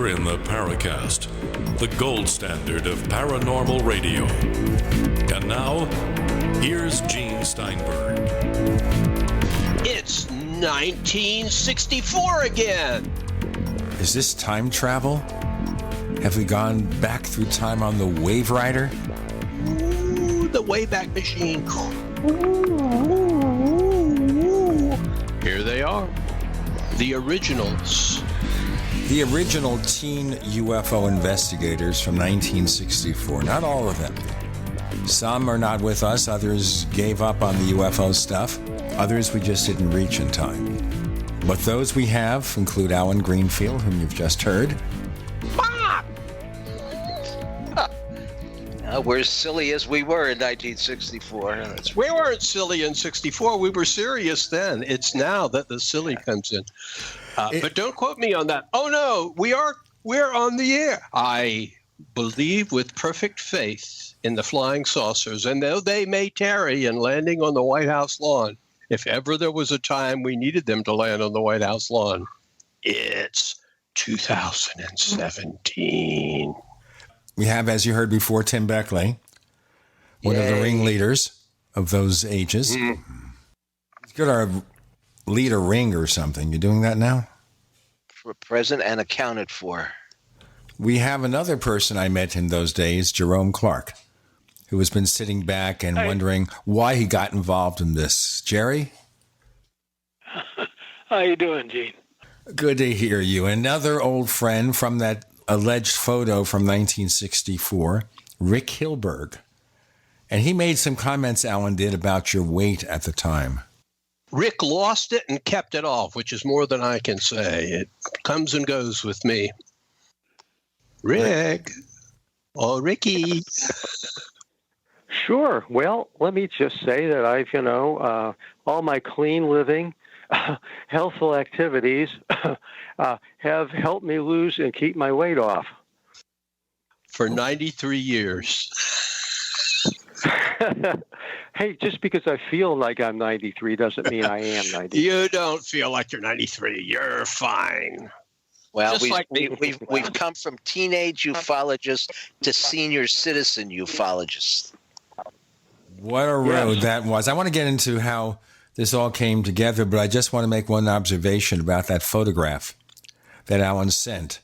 You're in the Paracast, the gold standard of paranormal radio. And now, here's Gene Steinberg. It's 1964 again. Is this time travel? Have we gone back through time on the Wave Rider? Ooh, the Wayback Machine. Here they are. The originals. The original teen UFO investigators from 1964. Not all of them. Some are not with us. Others gave up on the UFO stuff. Others we just didn't reach in time. But those we have include Alan Greenfield, whom you've just heard. We're as silly as we were in 1964. We weren't silly in 64. We were serious then. It's now that the silly comes in. But don't quote me on that. Oh, no, we're on the air. I believe with perfect faith in the flying saucers. And though they may tarry in landing on the White House lawn, if ever there was a time we needed them to land on the White House lawn, it's 2017. We have, as you heard before, Tim Beckley, one of the ringleaders of those ages. Let's get our lead a ring or something. You doing that now? For present and accounted for. We have another person I met in those days, Jerome Clark, who has been sitting back and wondering why he got involved in this. Jerry? How you doing, Gene? Good to hear you. Another old friend from that alleged photo from 1964, Rick Hilberg. And he made some comments, Alan did, about your weight at the time. Rick lost it and kept it off, which is more than I can say. It comes and goes with me. Rick. Oh, Ricky. Sure. Well, let me just say that I've, all my clean living, healthful activities have helped me lose and keep my weight off. For 93 years. Hey, just because I feel like I'm 93 doesn't mean I am 93. You don't feel like you're 93. You're fine. Well, we've come from teenage ufologists to senior citizen ufologists. What a road that was. I want to get into how this all came together, but I just want to make one observation about that photograph that Alan sent.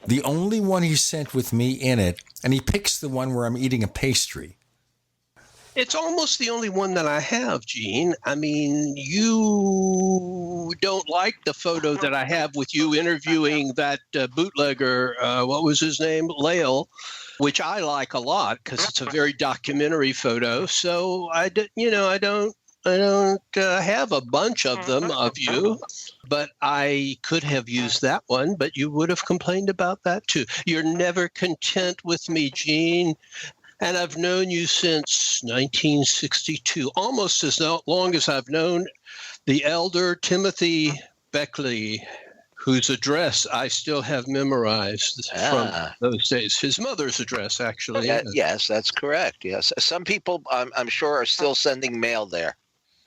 The only one he sent with me in it, and he picks the one where I'm eating a pastry. It's almost the only one that I have, Gene. I mean, you don't like the photo that I have with you interviewing that bootlegger, what was his name? Lael, which I like a lot because it's a very documentary photo. So I don't have a bunch of them of you, but I could have used that one, but you would have complained about that too. You're never content with me, Gene. And I've known you since 1962, almost as long as I've known the elder Timothy Beckley, whose address I still have memorized from those days. His mother's address, actually. Yes, that's correct. Yes. Some people, I'm sure, are still sending mail there.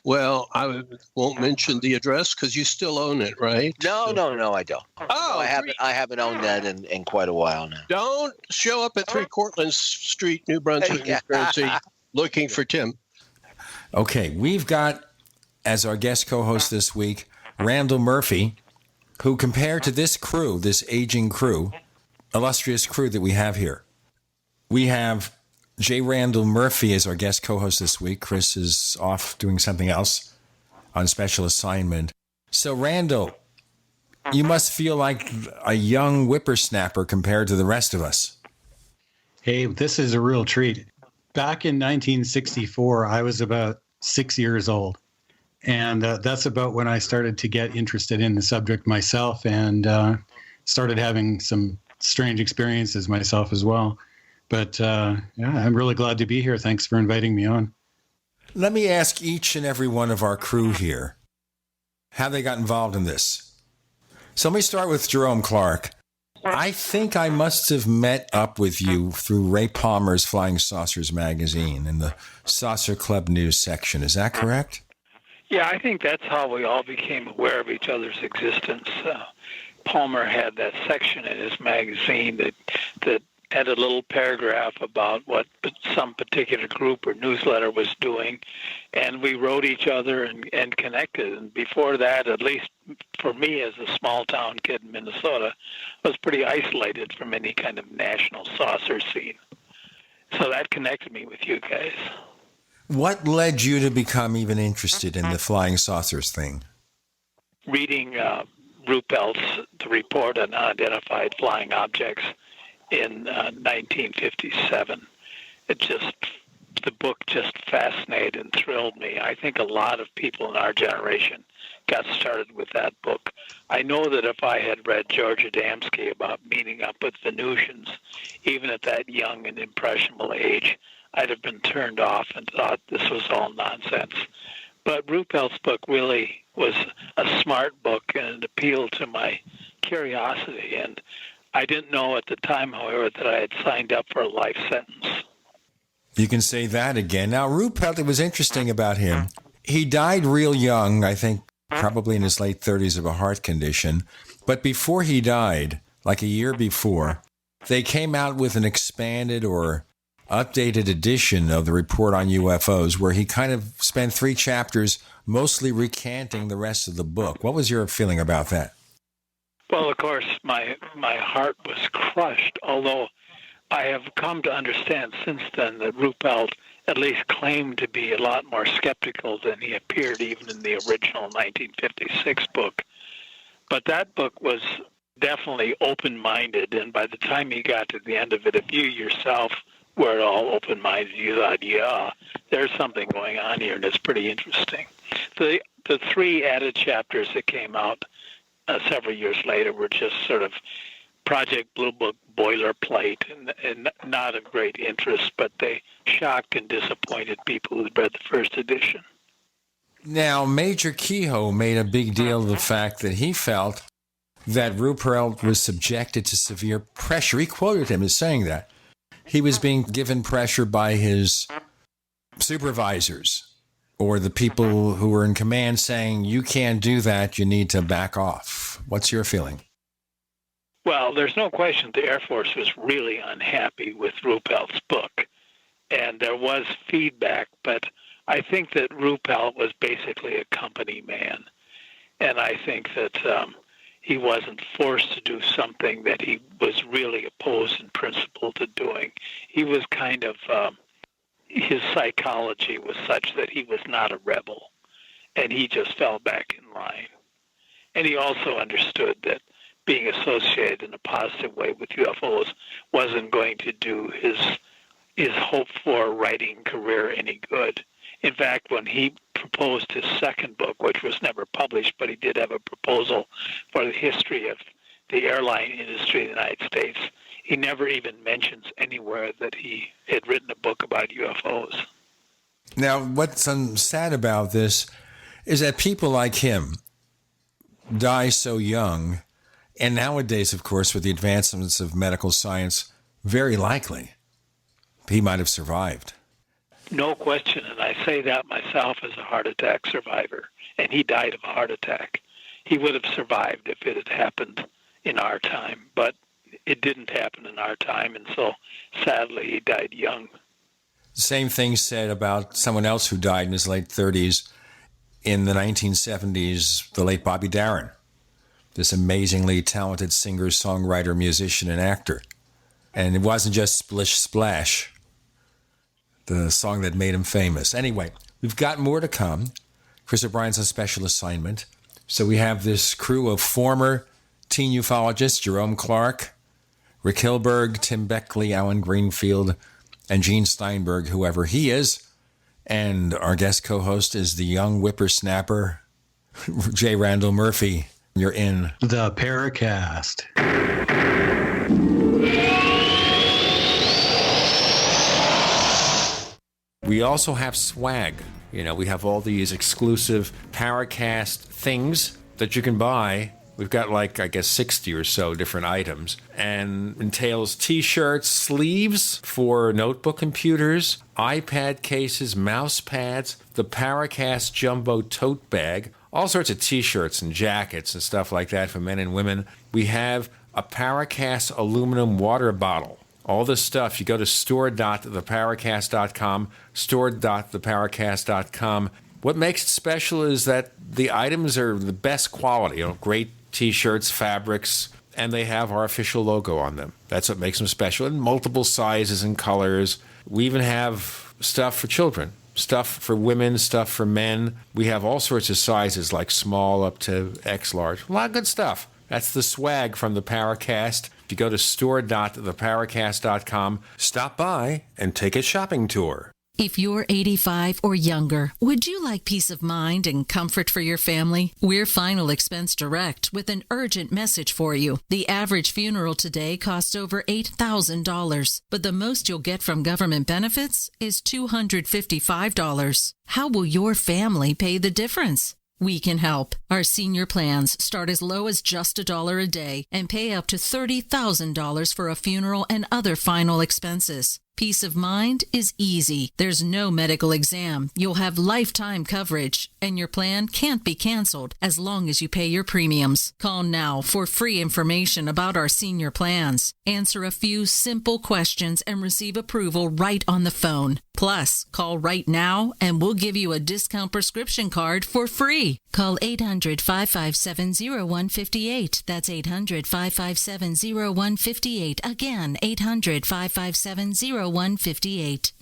Well, I won't mention the address because you still own it, right? No, I don't. Oh, I haven't owned that in quite a while now. Don't show up at 3 Cortlandt Street, New Brunswick, New Jersey, looking for Tim. Okay, we've got, as our guest co-host this week, Randall Murphy, who compared to this crew, this aging crew, illustrious crew that we have here, we have J. Randall Murphy is our guest co-host this week. Chris is off doing something else on special assignment. So, Randall, you must feel like a young whippersnapper compared to the rest of us. Hey, this is a real treat. Back in 1964, I was about 6 years old. And that's about when I started to get interested in the subject myself and started having some strange experiences myself as well. But I'm really glad to be here. Thanks for inviting me on. Let me ask each and every one of our crew here how they got involved in this. So let me start with Jerome Clark. I think I must have met up with you through Ray Palmer's Flying Saucers magazine in the Saucer Club news section. Is that correct? Yeah, I think that's how we all became aware of each other's existence. Palmer had that section in his magazine that had a little paragraph about what some particular group or newsletter was doing, and we wrote each other and connected. And before that, at least for me as a small-town kid in Minnesota, I was pretty isolated from any kind of national saucer scene. So that connected me with you guys. What led you to become even interested in the flying saucers thing? Reading Ruppelt's The Report on Unidentified Flying Objects in 1957. The book just fascinated and thrilled me. I think a lot of people in our generation got started with that book. I know that if I had read George Adamski about meeting up with Venusians, even at that young and impressionable age, I'd have been turned off and thought this was all nonsense. But Ruppelt's book really was a smart book, and it appealed to my curiosity. And I didn't know at the time, however, that I had signed up for a life sentence. You can say that again. Now, Ruppelt, it was interesting about him. He died real young, I think probably in his late 30s of a heart condition. But before he died, like a year before, they came out with an expanded or updated edition of the Report on UFOs where he kind of spent 3 chapters mostly recanting the rest of the book. What was your feeling about that? Well, of course, my heart was crushed, although I have come to understand since then that Ruppelt at least claimed to be a lot more skeptical than he appeared even in the original 1956 book. But that book was definitely open-minded, and by the time he got to the end of it, if you yourself were at all open-minded, you thought, yeah, there's something going on here, and it's pretty interesting. The 3 added chapters that came out several years later were just sort of Project Blue Book boilerplate and not of great interest, but they shocked and disappointed people who read the first edition. Now, Major Kehoe made a big deal of the fact that he felt that Ruppelt was subjected to severe pressure. He quoted him as saying that. He was being given pressure by his supervisors or the people who were in command saying, you can't do that, you need to back off. What's your feeling? Well, there's no question the Air Force was really unhappy with Ruppelt's book, and there was feedback, but I think that Ruppelt was basically a company man, and I think that he wasn't forced to do something that he was really opposed in principle to doing. He was kind of, his psychology was such that he was not a rebel, and he just fell back in line. And he also understood that being associated in a positive way with UFOs wasn't going to do his hoped-for writing career any good. In fact, when he proposed his second book, which was never published, but he did have a proposal for the history of the airline industry in the United States, he never even mentions anywhere that he had written a book about UFOs. Now, what's sad about this is that people like him die so young, and nowadays, of course, with the advancements of medical science, very likely he might have survived. No question, and I say that myself as a heart attack survivor, and he died of a heart attack. He would have survived if it had happened in our time, but it didn't happen in our time, and so sadly he died young. The same thing said about someone else who died in his late 30s in the 1970s, the late Bobby Darin, this amazingly talented singer, songwriter, musician, and actor. And it wasn't just Splish Splash, the song that made him famous. Anyway, we've got more to come. Chris O'Brien's on special assignment. So we have this crew of former teen ufologists, Jerome Clark, Rick Hilberg, Tim Beckley, Alan Greenfield, and Gene Steinberg, whoever he is. And our guest co-host is the young whippersnapper, J. Randall Murphy. You're in the Paracast. We also have swag. You know, we have all these exclusive Paracast things that you can buy. We've got 60 or so different items, and entails t-shirts, sleeves for notebook computers, iPad cases, mouse pads, the Paracast Jumbo Tote Bag, all sorts of T-shirts and jackets and stuff like that for men and women. We have a Paracast aluminum water bottle. All this stuff, you go to store.theparacast.com, store.theparacast.com. What makes it special is that the items are the best quality, great T-shirts, fabrics, and they have our official logo on them. That's what makes them special, in multiple sizes and colors. We even have stuff for children, stuff for women, stuff for men. We have all sorts of sizes, like small up to X large. A lot of good stuff. That's the swag from the Paracast. If you go to store.theparacast.com, stop by and take a shopping tour. If you're 85 or younger, would you like peace of mind and comfort for your family? We're Final Expense Direct with an urgent message for you. The average funeral today costs over $8,000, but the most you'll get from government benefits is $255. How will your family pay the difference? We can help. Our senior plans start as low as just $1 a day and pay up to $30,000 for a funeral and other final expenses. Peace of mind is easy. There's no medical exam. You'll have lifetime coverage, and your plan can't be canceled as long as you pay your premiums. Call now for free information about our senior plans. Answer a few simple questions and receive approval right on the phone. Plus, call right now and we'll give you a discount prescription card for free. Call 800-557-0158. That's 800-557-0158. Again, 800-557-0158.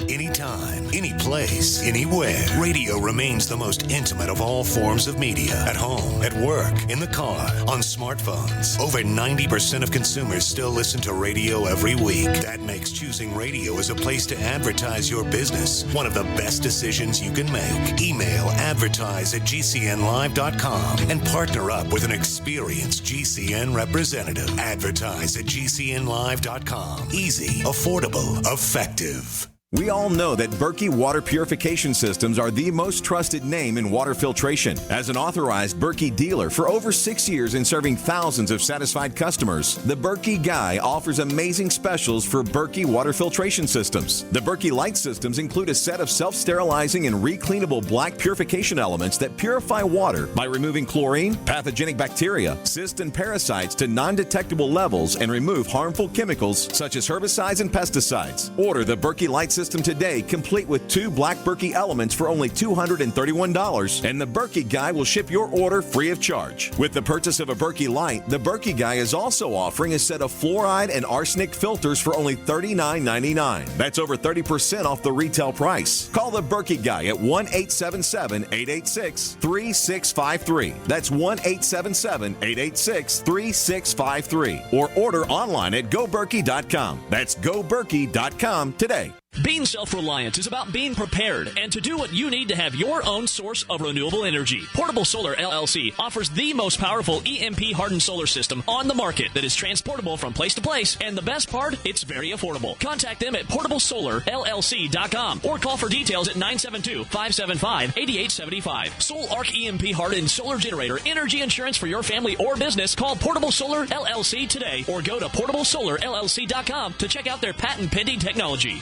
Anytime, any place, anywhere. Radio remains the most intimate of all forms of media. At home, at work, in the car, on smartphones. Over 90% of consumers still listen to radio every week. That makes choosing radio as a place to advertise your business one of the best decisions you can make. Email advertise@gcnlive.com and partner up with an experienced GCN representative. Advertise@gcnlive.com. Easy, affordable, effective. We all know that Berkey Water Purification Systems are the most trusted name in water filtration. As an authorized Berkey dealer for over 6 years and serving thousands of satisfied customers, the Berkey Guy offers amazing specials for Berkey Water Filtration Systems. The Berkey Light Systems include a set of self-sterilizing and recleanable black purification elements that purify water by removing chlorine, pathogenic bacteria, cysts, and parasites to non-detectable levels and remove harmful chemicals such as herbicides and pesticides. Order the Berkey Light System today, complete with 2 black Berkey elements for only $231, and the Berkey Guy will ship your order free of charge. With the purchase of a Berkey Light, the Berkey Guy is also offering a set of fluoride and arsenic filters for only $39.99. That's over 30% off the retail price. Call the Berkey Guy at 1-877-886-3653. That's 1-877-886-3653. Or order online at goberkey.com. That's goberkey.com today. Being self-reliant is about being prepared and to do what you need to have your own source of renewable energy. Portable Solar LLC offers the most powerful EMP-hardened solar system on the market that is transportable from place to place, and the best part, it's very affordable. Contact them at portablesolarllc.com or call for details at 972-575-8875. Sol Arc EMP-hardened solar generator energy insurance for your family or business. Call Portable Solar LLC today or go to portablesolarllc.com to check out their patent-pending technology.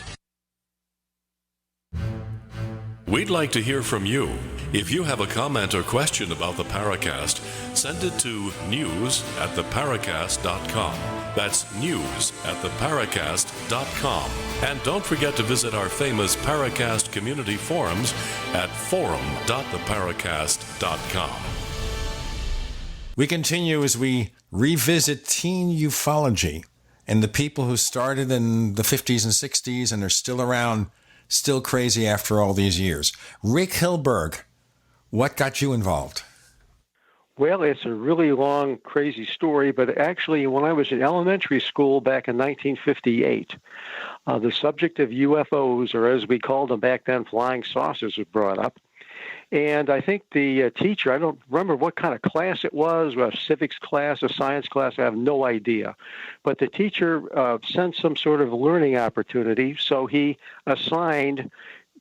We'd like to hear from you. If you have a comment or question about the Paracast, send it to news@theparacast.com. That's news@theparacast.com. And don't forget to visit our famous Paracast community forums at forum.theparacast.com. We continue as we revisit teen ufology and the people who started in the 50s and 60s and are still around, still crazy after all these years. Rick Hilberg, what got you involved? Well, it's a really long, crazy story, but actually when I was in elementary school back in 1958, the subject of UFOs, or as we called them back then, flying saucers, was brought up. And I think the teacher, I don't remember what kind of class it was, a civics class, a science class, I have no idea. But the teacher sent some sort of learning opportunity, so he assigned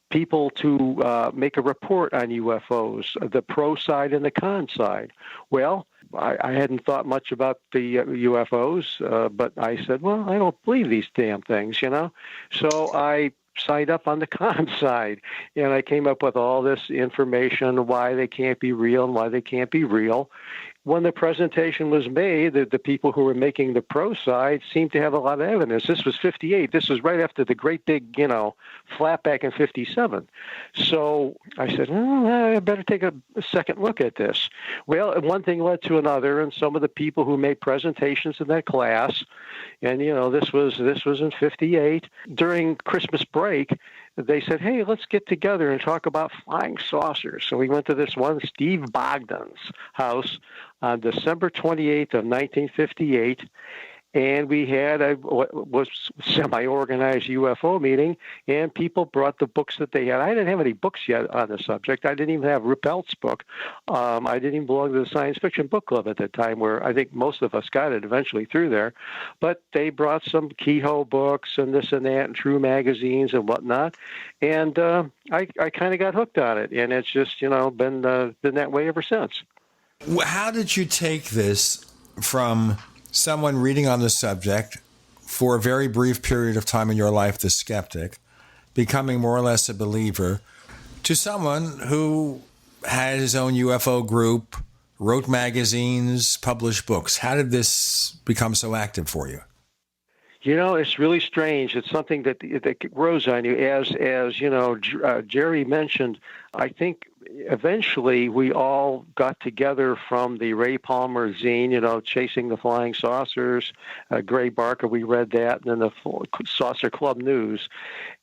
people to make a report on UFOs, the pro side and the con side. Well, I hadn't thought much about the UFOs, but I said, well, I don't believe these damn things, you know. So I side up on the con side. And I came up with all this information, why they can't be real and why they can't be real. When the presentation was made, the people who were making the pro side seemed to have a lot of evidence. This was 58. This was right after the great big, flap back in 57. So I said, I better take a second look at this. Well, one thing led to another, and some of the people who made presentations in that class, and this was in 58, during Christmas break, they said, hey, let's get together and talk about flying saucers. So we went to this one, Steve Bogdan's house, on December 28th of 1958, and we had what was semi-organized UFO meeting, and people brought the books that they had. I didn't have any books yet on the subject. I didn't even have Ruppelt's book. I didn't even belong to the Science Fiction Book Club at that time, where I think most of us got it eventually through there. But they brought some Kehoe books and this and that and True magazines and whatnot, and I kind of got hooked on it, and it's just been that way ever since. How did you take this from someone reading on the subject for a very brief period of time in your life, the skeptic, becoming more or less a believer, to someone who had his own UFO group, wrote magazines, published books? How did this become so active for you? It's really strange. It's something that grows on you. As Jerry mentioned, I think eventually we all got together from the Ray Palmer zine, Chasing the Flying Saucers, Gray Barker, we read that, and then the Saucer Club News.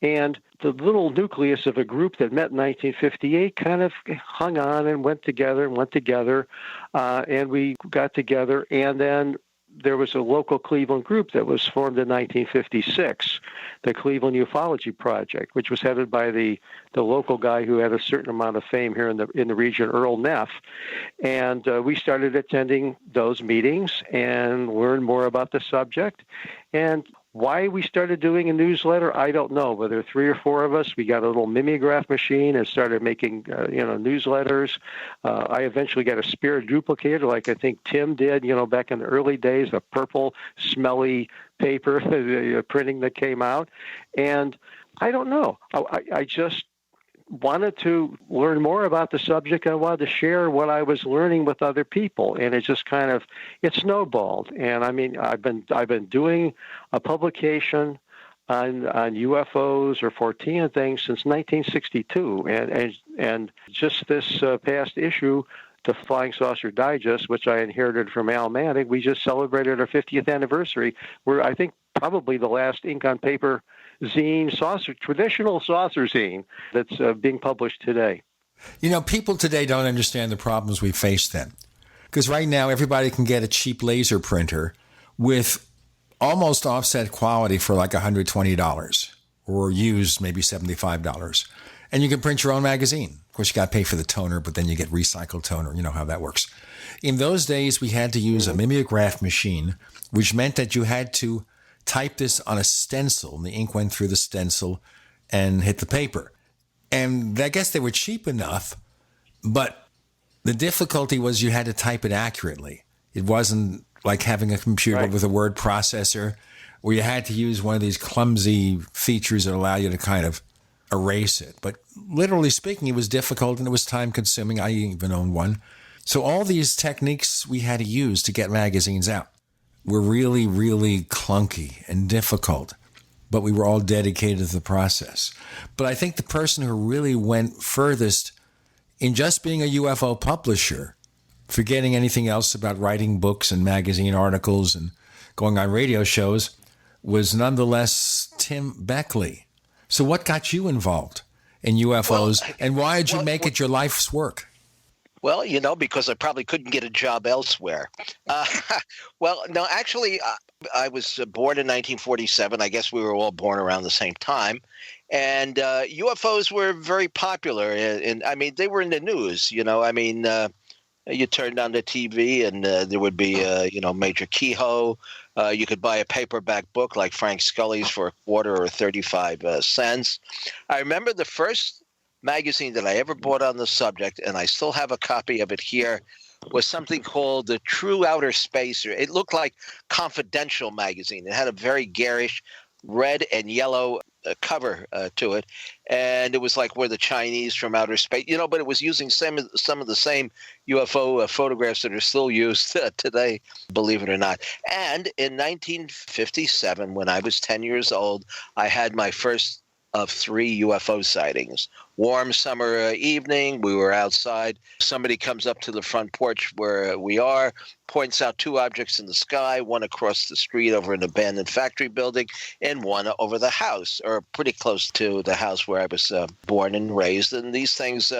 And the little nucleus of a group that met in 1958 kind of hung on and went together, and we got together, and then there was a local Cleveland group that was formed in 1956, the Cleveland Ufology Project, which was headed by the local guy who had a certain amount of fame here in the region, Earl Neff. And we started attending those meetings and learned more about the subject. And why we started doing a newsletter, I don't know. Whether 3 or 4 of us, we got a little mimeograph machine and started making, newsletters. I eventually got a spirit duplicator, like I think Tim did, back in the early days, the purple, smelly paper, the printing that came out. And I don't know. I just wanted to learn more about the subject. I wanted to share what I was learning with other people, and it just it snowballed. And I mean, I've been doing a publication on UFOs or 14 things since 1962, and just this past issue, the Flying Saucer Digest, which I inherited from Al Manning, we just celebrated our 50th anniversary. We're, I think, probably the last ink on paper zine, traditional saucer zine that's being published today. People today don't understand the problems we face then. Because right now, everybody can get a cheap laser printer with almost offset quality for like $120 or used maybe $75. And you can print your own magazine. Of course, you got to pay for the toner, but then you get recycled toner. You know how that works. In those days, we had to use a mimeograph machine, which meant that you had to type this on a stencil, and the ink went through the stencil and hit the paper. And I guess they were cheap enough, but the difficulty was you had to type it accurately. It wasn't like having a computer with a word processor where you had to use one of these clumsy features that allow you to kind of erase it. But literally speaking, it was difficult and it was time consuming. I even owned one. So all these techniques we had to use to get magazines out were really, really clunky and difficult, but we were all dedicated to the process. But I think the person who really went furthest in just being a UFO publisher, forgetting anything else about writing books and magazine articles and going on radio shows, was nonetheless Tim Beckley. So what got you involved in UFOs, and why did you make it your life's work? Well, because I probably couldn't get a job elsewhere. Well, no, actually, I was born in 1947. I guess we were all born around the same time. And UFOs were very popular. And I mean, they were in the news, you turned on the TV and there would be, Major Kehoe. You could buy a paperback book like Frank Scully's for $1 or 35 cents. I remember the first magazine that I ever bought on the subject, and I still have a copy of it here, was something called The True Outer Spacer. It looked like Confidential magazine. It had a very garish red and yellow cover to it, and it was like we're the Chinese from outer space, but it was using some of the same UFO photographs that are still used today, believe it or not. And in 1957, when I was 10 years old, I had my first of 3 UFO sightings. Warm summer evening, we were outside. Somebody comes up to the front porch where we are, points out 2 objects in the sky, one across the street over an abandoned factory building, and one over the house, or pretty close to the house where I was born and raised. And these things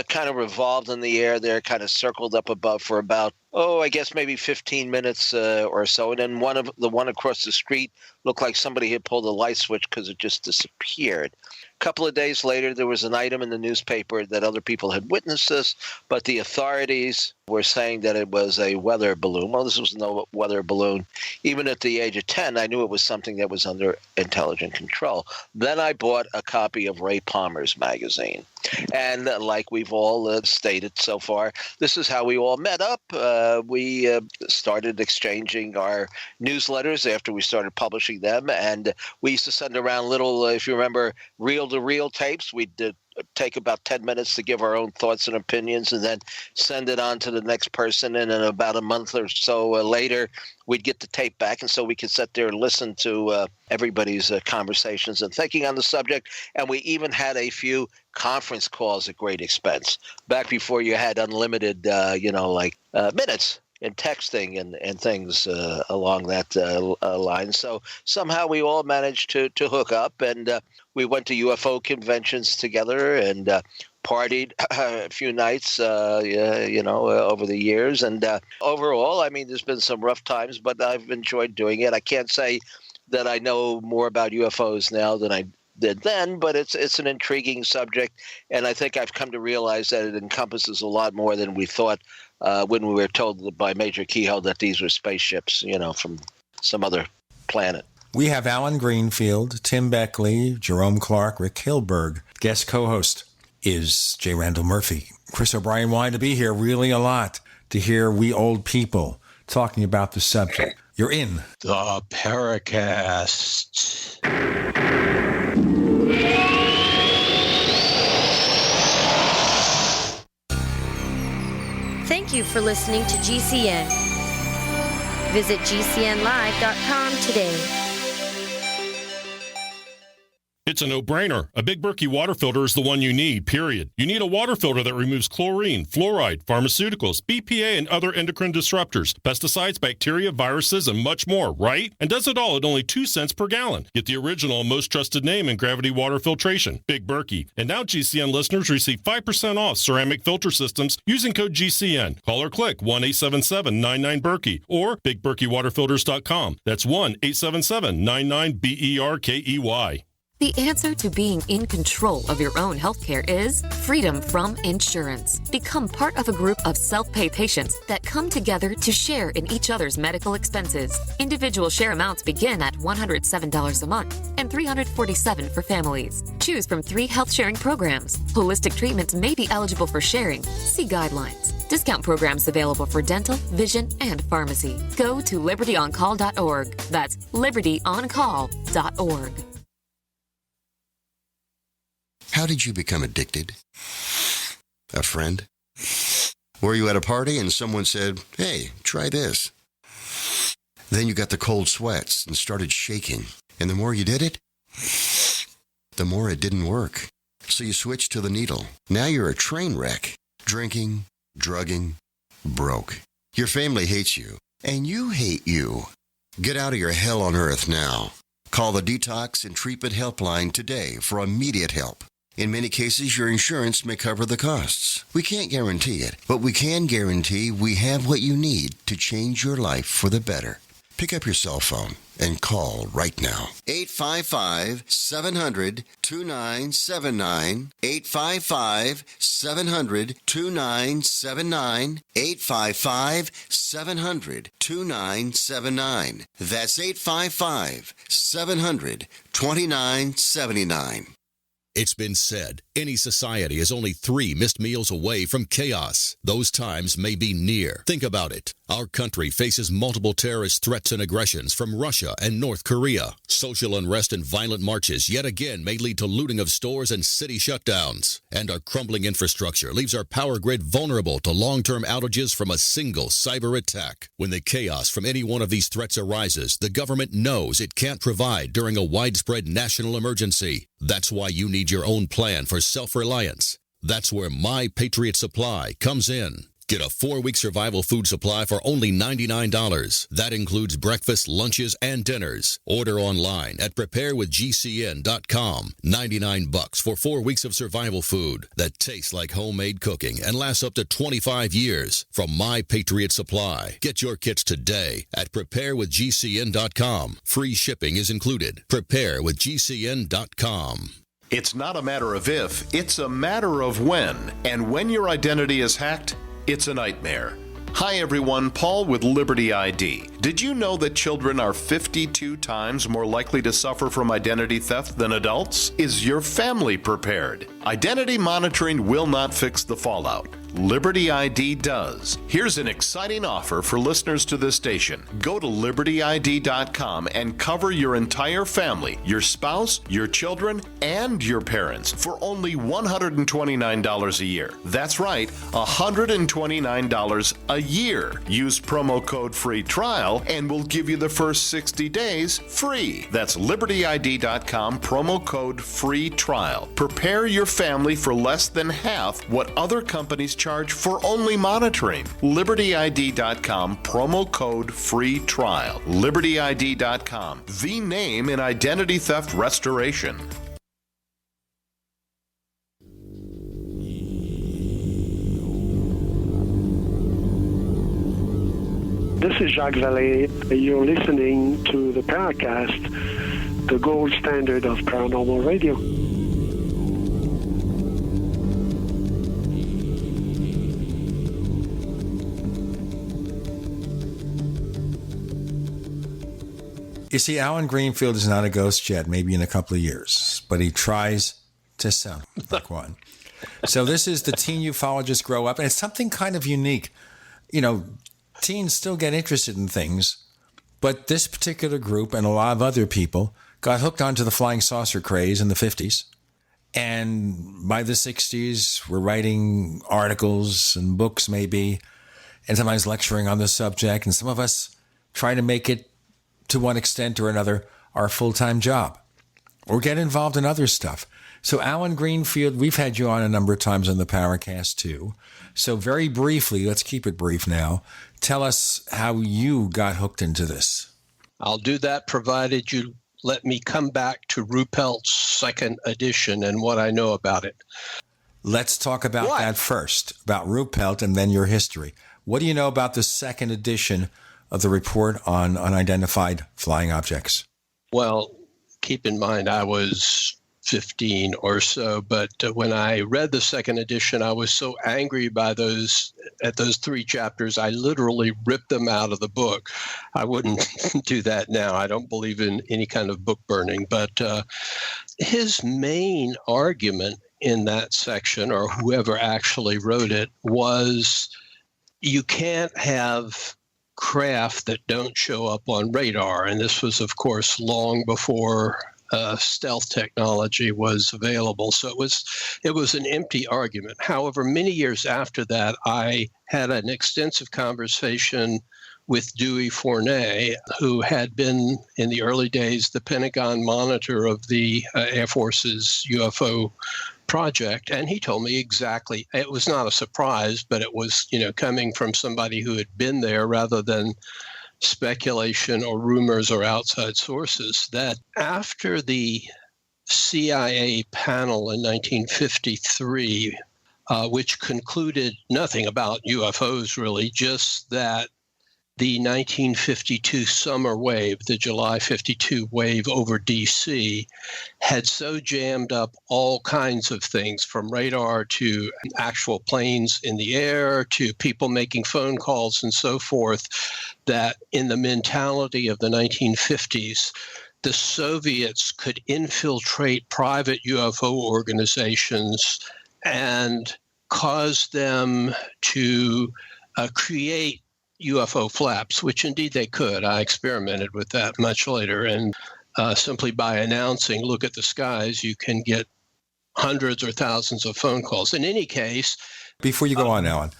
kind of revolved in the air there, kind of circled up above for about, I guess maybe 15 minutes or so. And then the one across the street looked like somebody had pulled a light switch because it just disappeared. A couple of days later, there was an item in the newspaper that other people had witnessed this, but the authorities were saying that it was a weather balloon. Well, this was no weather balloon. Even at the age of 10, I knew it was something that was under intelligent control. Then I bought a copy of Ray Palmer's magazine. And like we've all stated so far, this is how we all met up. We started exchanging our newsletters after we started publishing them. And we used to send around little, if you remember, reel-to-reel tapes. We'd take about 10 minutes to give our own thoughts and opinions and then send it on to the next person. And then about a month or so later, we'd get the tape back. And so we could sit there and listen to everybody's conversations and thinking on the subject. And we even had a few conference calls at great expense back before you had unlimited, minutes and texting and things along that line. So somehow we all managed to hook up, and we went to UFO conventions together and partied a few nights, over the years. And overall, I mean, there's been some rough times, but I've enjoyed doing it. I can't say that I know more about UFOs now than I did then, but it's an intriguing subject, and I think I've come to realize that it encompasses a lot more than we thought when we were told by Major Keyhoe that these were spaceships, from some other planet. We have Alan Greenfield, Tim Beckley, Jerome Clark, Rick Hilberg. Guest co-host is J. Randall Murphy. Chris O'Brien wanted to be here really a lot to hear we old people talking about the subject. You're in the Paracast. Thank you for listening to GCN. Visit GCNlive.com today. It's a no-brainer. A Big Berkey water filter is the one you need, period. You need a water filter that removes chlorine, fluoride, pharmaceuticals, BPA, and other endocrine disruptors, pesticides, bacteria, viruses, and much more, right? And does it all at only 2 cents per gallon. Get the original and most trusted name in gravity water filtration, Big Berkey. And now GCN listeners receive 5% off ceramic filter systems using code GCN. Call or click 1-877-99-BERKEY or BigBerkeyWaterFilters.com. That's 1-877-99-BERKEY. The answer to being in control of your own healthcare is freedom from insurance. Become part of a group of self-pay patients that come together to share in each other's medical expenses. Individual share amounts begin at $107 a month and $347 for families. Choose from 3 health-sharing programs. Holistic treatments may be eligible for sharing. See guidelines. Discount programs available for dental, vision, and pharmacy. Go to libertyoncall.org. That's libertyoncall.org. How did you become addicted? A friend? Were you at a party and someone said, "Hey, try this"? Then you got the cold sweats and started shaking. And the more you did it, the more it didn't work. So you switched to the needle. Now you're a train wreck. Drinking, drugging, broke. Your family hates you, and you hate you. Get out of your hell on earth now. Call the Detox and Treatment Helpline today for immediate help. In many cases, your insurance may cover the costs. We can't guarantee it, but we can guarantee we have what you need to change your life for the better. Pick up your cell phone and call right now. 855-700-2979. 855-700-2979. 855-700-2979. That's 855-700-2979. It's been said, any society is only 3 missed meals away from chaos. Those times may be near. Think about it. Our country faces multiple terrorist threats and aggressions from Russia and North Korea. Social unrest and violent marches yet again may lead to looting of stores and city shutdowns. And our crumbling infrastructure leaves our power grid vulnerable to long-term outages from a single cyber attack. When the chaos from any one of these threats arises, the government knows it can't provide during a widespread national emergency. That's why you need your own plan for self-reliance. That's where My Patriot Supply comes in. Get a 4-week survival food supply for only $99. That includes breakfast, lunches, and dinners. Order online at preparewithgcn.com. $99 for 4 weeks of survival food that tastes like homemade cooking and lasts up to 25 years. From My Patriot Supply. Get your kits today at preparewithgcn.com. Free shipping is included. Preparewithgcn.com. It's not a matter of if, it's a matter of when. And when your identity is hacked, it's a nightmare. Hi everyone, Paul with Liberty ID. Did you know that children are 52 times more likely to suffer from identity theft than adults? Is your family prepared? Identity monitoring will not fix the fallout. Liberty ID does. Here's an exciting offer for listeners to this station. Go to libertyid.com and cover your entire family, your spouse, your children, and your parents for only $129 a year. That's right, $129 a year. Use promo code free trial and we'll give you the first 60 days free. That's libertyid.com, promo code free trial. Prepare your family for less than half what other companies charge for only monitoring. libertyid.com, promo code free trial. libertyid.com, the name in identity theft restoration. This is Jacques Vallée. You're listening to the Paracast, the gold standard of paranormal radio. You see, Alan Greenfield is not a ghost yet, maybe in a couple of years, but he tries to sound like one. So this is the teen ufologists grow up, and it's something kind of unique. You know, teens still get interested in things, but this particular group and a lot of other people got hooked onto the flying saucer craze in the 50s. And by the 60s, we're writing articles and books maybe, and sometimes lecturing on the subject. And some of us try to make it, to one extent or another, our full-time job or get involved in other stuff. So Alan Greenfield, we've had you on a number of times on the Paracast too. So very briefly, let's keep it brief now. Tell us how you got hooked into this. I'll do that provided you let me come back to Ruppelt's second edition and what I know about it. Let's talk about that first, about Ruppelt and then your history. What do you know about the second edition of the report on unidentified flying objects? Well, keep in mind I was 15 or so, but when I read the second edition, I was so angry by those 3 chapters, I literally ripped them out of the book. I wouldn't do that now. I don't believe in any kind of book burning, but his main argument in that section, or whoever actually wrote it, was you can't have craft that don't show up on radar. And this was, of course, long before stealth technology was available. So it was an empty argument. However, many years after that, I had an extensive conversation with Dewey Fournay, who had been in the early days the Pentagon monitor of the Air Force's UFO project, and he told me exactly. It was not a surprise, but it was, coming from somebody who had been there rather than speculation or rumors or outside sources, that after the CIA panel in 1953, which concluded nothing about UFOs really, just that the 1952 summer wave, the July 52 wave over D.C., had so jammed up all kinds of things, from radar to actual planes in the air to people making phone calls and so forth, that in the mentality of the 1950s, the Soviets could infiltrate private UFO organizations and cause them to create UFO flaps, which indeed they could. I experimented with that much later. And simply by announcing, look at the skies, you can get hundreds or thousands of phone calls. In any case. Before you go on, Alan.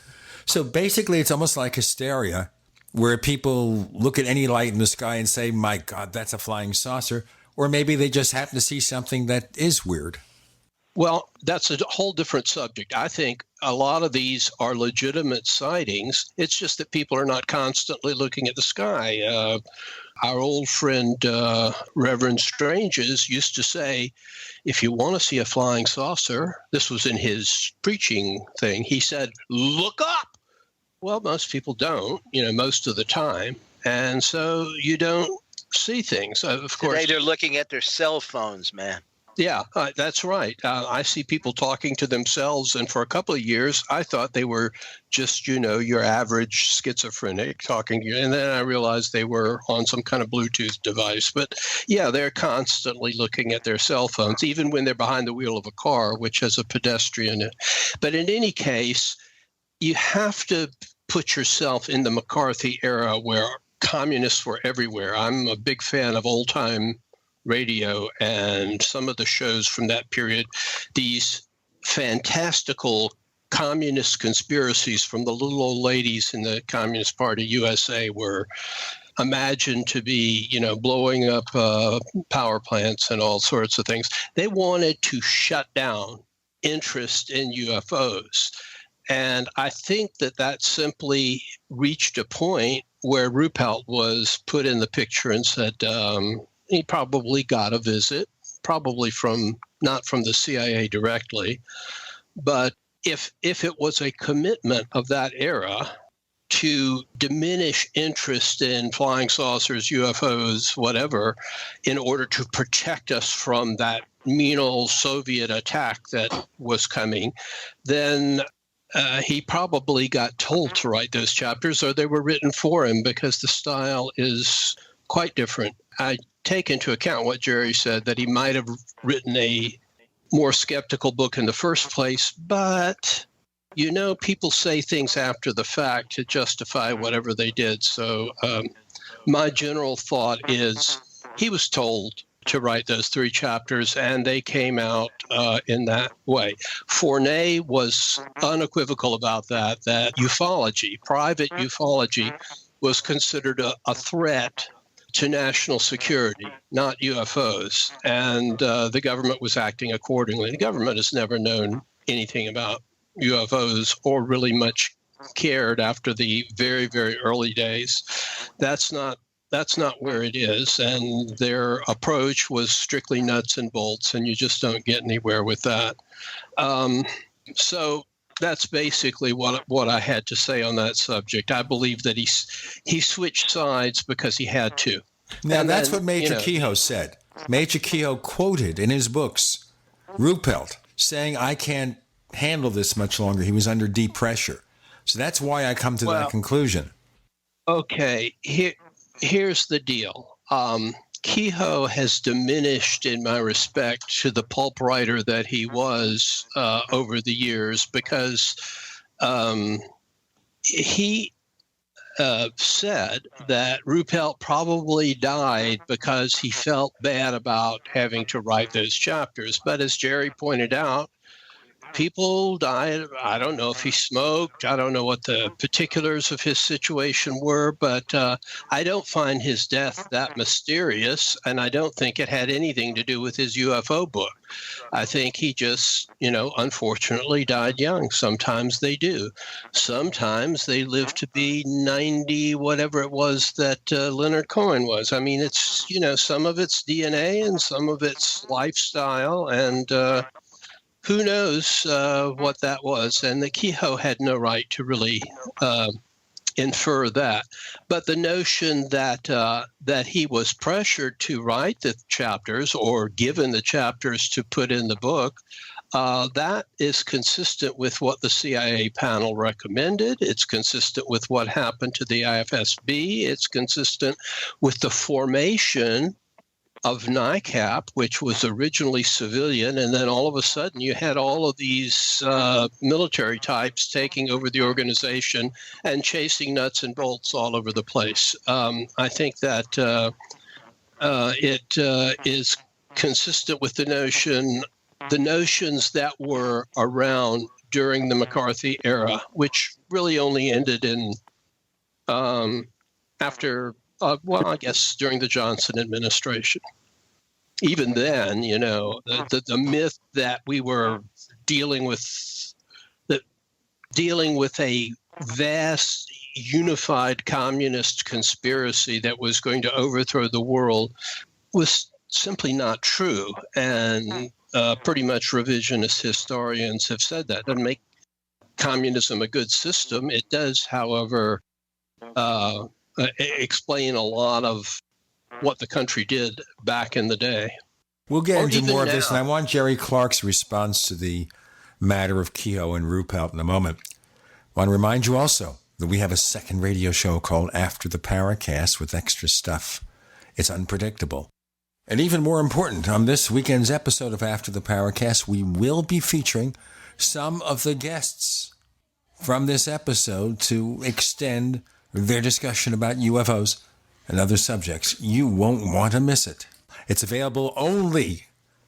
So basically, it's almost like hysteria, where people look at any light in the sky and say, my God, that's a flying saucer. Or maybe they just happen to see something that is weird. Well, that's a whole different subject. I think a lot of these are legitimate sightings. It's just that people are not constantly looking at the sky. Our old friend, Reverend Stranges, used to say, if you want to see a flying saucer, this was in his preaching thing, he said, look up. Well, most people don't, most of the time. And so you don't see things. Of course, today they're looking at their cell phones, man. Yeah, that's right. I see people talking to themselves, and for a couple of years, I thought they were just, your average schizophrenic talking to you, and then I realized they were on some kind of Bluetooth device. But yeah, they're constantly looking at their cell phones, even when they're behind the wheel of a car, which has a pedestrian. But in any case, you have to put yourself in the McCarthy era where communists were everywhere. I'm a big fan of old-time radio and some of the shows from that period. These fantastical communist conspiracies from the little old ladies in the Communist Party USA were imagined to be, blowing up power plants and all sorts of things. They wanted to shut down interest in UFOs. And I think that simply reached a point where Ruppelt was put in the picture and said, he probably got a visit, probably not from the CIA directly, but if it was a commitment of that era to diminish interest in flying saucers, UFOs, whatever, in order to protect us from that mean old Soviet attack that was coming, then he probably got told to write those chapters, or they were written for him, because the style is quite different. I take into account what Jerry said, that he might have written a more skeptical book in the first place, but people say things after the fact to justify whatever they did. So my general thought is he was told to write those 3 chapters, and they came out in that way. Fournay was unequivocal about that ufology, private ufology, was considered a threat to national security, not UFOs. And the government was acting accordingly. The government has never known anything about UFOs or really much cared after the very, very early days. That's not where it is. And their approach was strictly nuts and bolts, and you just don't get anywhere with that. So that's basically what I had to say on that subject. I believe that he switched sides because he had to. Now, that's what Major Kehoe said. Major Kehoe quoted in his books Ruppelt saying, I can't handle this much longer. He was under deep pressure. So that's why I come to that conclusion. Okay, here's the deal. Kehoe has diminished in my respect to the pulp writer that he was over the years, because he said that Ruppelt probably died because he felt bad about having to write those chapters. But as Jerry pointed out, people died. I don't know if he smoked. I don't know what the particulars of his situation were, but I don't find his death that mysterious, and I don't think it had anything to do with his UFO book. I think he just, unfortunately died young. Sometimes they do. Sometimes they live to be 90, whatever it was that Leonard Cohen was. I mean, it's, some of it's DNA and some of it's lifestyle, and who knows what that was. And the Kehoe had no right to really infer that. But the notion that he was pressured to write the chapters or given the chapters to put in the book, that is consistent with what the CIA panel recommended. It's consistent with what happened to the IFSB. It's consistent with the formation of NICAP, which was originally civilian, and then all of a sudden you had all of these military types taking over the organization and chasing nuts and bolts all over the place. I think that it is consistent with the notions that were around during the McCarthy era, which really only ended in after. I guess during the Johnson administration. Even then, the myth that we were dealing with a vast, unified communist conspiracy that was going to overthrow the world was simply not true. And pretty much revisionist historians have said that. It doesn't make communism a good system. It does, however, explain a lot of what the country did back in the day. We'll get into more of this, and I want Jerry Clark's response to the matter of Kehoe and Ruppelt in a moment. I want to remind you also that we have a second radio show called After the Paracast with extra stuff. It's unpredictable. And even more important, on this weekend's episode of After the Paracast, we will be featuring some of the guests from this episode to extend their discussion about UFOs and other subjects. You won't want to miss it. It's available only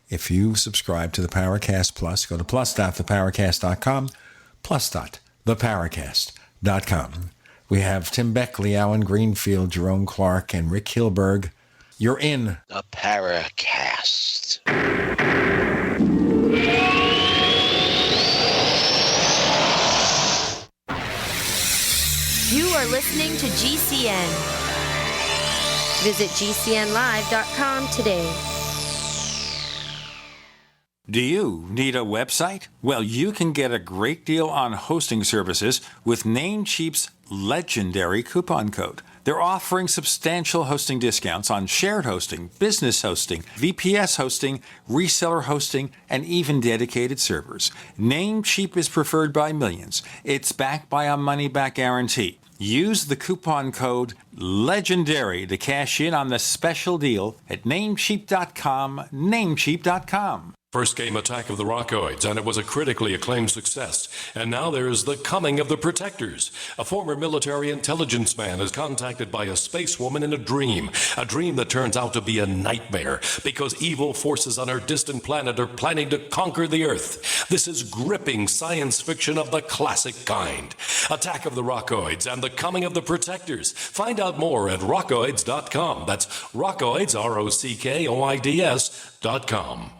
if you subscribe to the Paracast Plus. Go to plus.theparacast.com, plus.theparacast.com. We have Tim Beckley, Alan Greenfield, Jerome Clark, and Rick Hilberg. You're in the Paracast. You are listening to GCN. Visit GCNlive.com today. Do you need a website? Well, you can get a great deal on hosting services with Namecheap's legendary coupon code. They're offering substantial hosting discounts on shared hosting, business hosting, VPS hosting, reseller hosting, and even dedicated servers. Namecheap is preferred by millions. It's backed by a money-back guarantee. Use the coupon code LEGENDARY to cash in on the special deal at Namecheap.com, Namecheap.com. First came Attack of the Rockoids, and it was a critically acclaimed success. And now there's The Coming of the Protectors. A former military intelligence man is contacted by a space woman in a dream that turns out to be a nightmare because evil forces on her distant planet are planning to conquer the Earth. This is gripping science fiction of the classic kind. Attack of the Rockoids and The Coming of the Protectors. Find out more at rockoids.com. That's Rockoids, ROCKOIDS.com.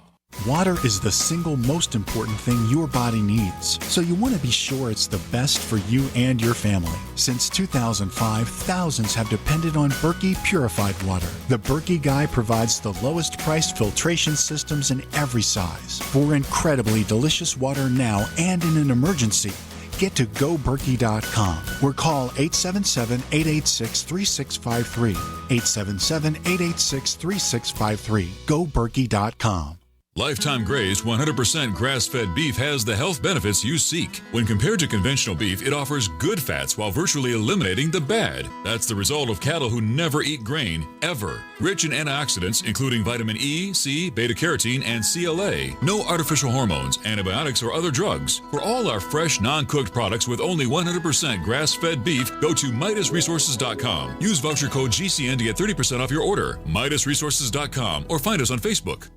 Water is the single most important thing your body needs, so you want to be sure it's the best for you and your family. Since 2005, thousands have depended on Berkey purified water. The Berkey Guy provides the lowest priced filtration systems in every size. For incredibly delicious water now and in an emergency, get to GoBerkey.com or call 877-886-3653. 877-886-3653. GoBerkey.com. Lifetime Gray's 100% grass-fed beef has the health benefits you seek. When compared to conventional beef, it offers good fats while virtually eliminating the bad. That's the result of cattle who never eat grain, ever. Rich in antioxidants, including vitamin E, C, beta-carotene, and CLA. No artificial hormones, antibiotics, or other drugs. For all our fresh, non-cooked products with only 100% grass-fed beef, go to MidasResources.com. Use voucher code GCN to get 30% off your order. MidasResources.com or find us on Facebook.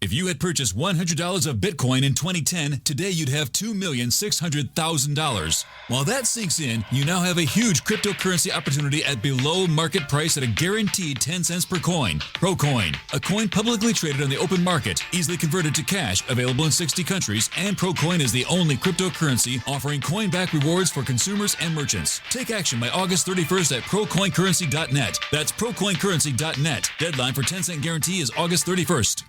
If you had purchased $100 of Bitcoin in 2010, today you'd have $2,600,000. While that sinks in, you now have a huge cryptocurrency opportunity at below market price at a guaranteed 10 cents per coin. ProCoin, a coin publicly traded on the open market, easily converted to cash, available in 60 countries, and ProCoin is the only cryptocurrency offering coin-back rewards for consumers and merchants. Take action by August 31st at ProCoinCurrency.net. That's ProCoinCurrency.net. Deadline for 10-cent guarantee is August 31st.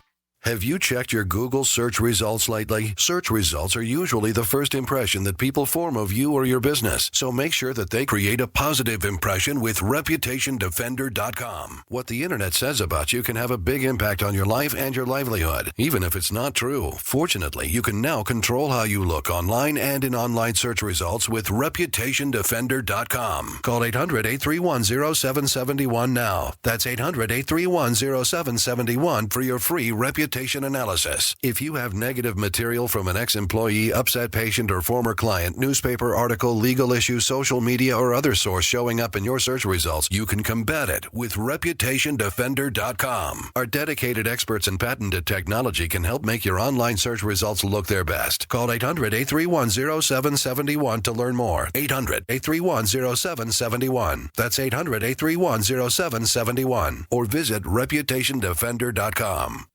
Have you checked your Google search results lately? Search results are usually the first impression that people form of you or your business, so make sure that they create a positive impression with ReputationDefender.com. What the internet says about you can have a big impact on your life and your livelihood, even if it's not true. Fortunately, you can now control how you look online and in online search results with ReputationDefender.com. Call 800-831-0771 now. That's 800-831-0771 for your free reputation analysis. If you have negative material from an ex-employee, upset patient, or former client, newspaper article, legal issue, social media, or other source showing up in your search results, you can combat it with ReputationDefender.com. Our dedicated experts in patented technology can help make your online search results look their best. Call 800-831-0771 to learn more. 800-831-0771. That's 800-831-0771. Or visit ReputationDefender.com.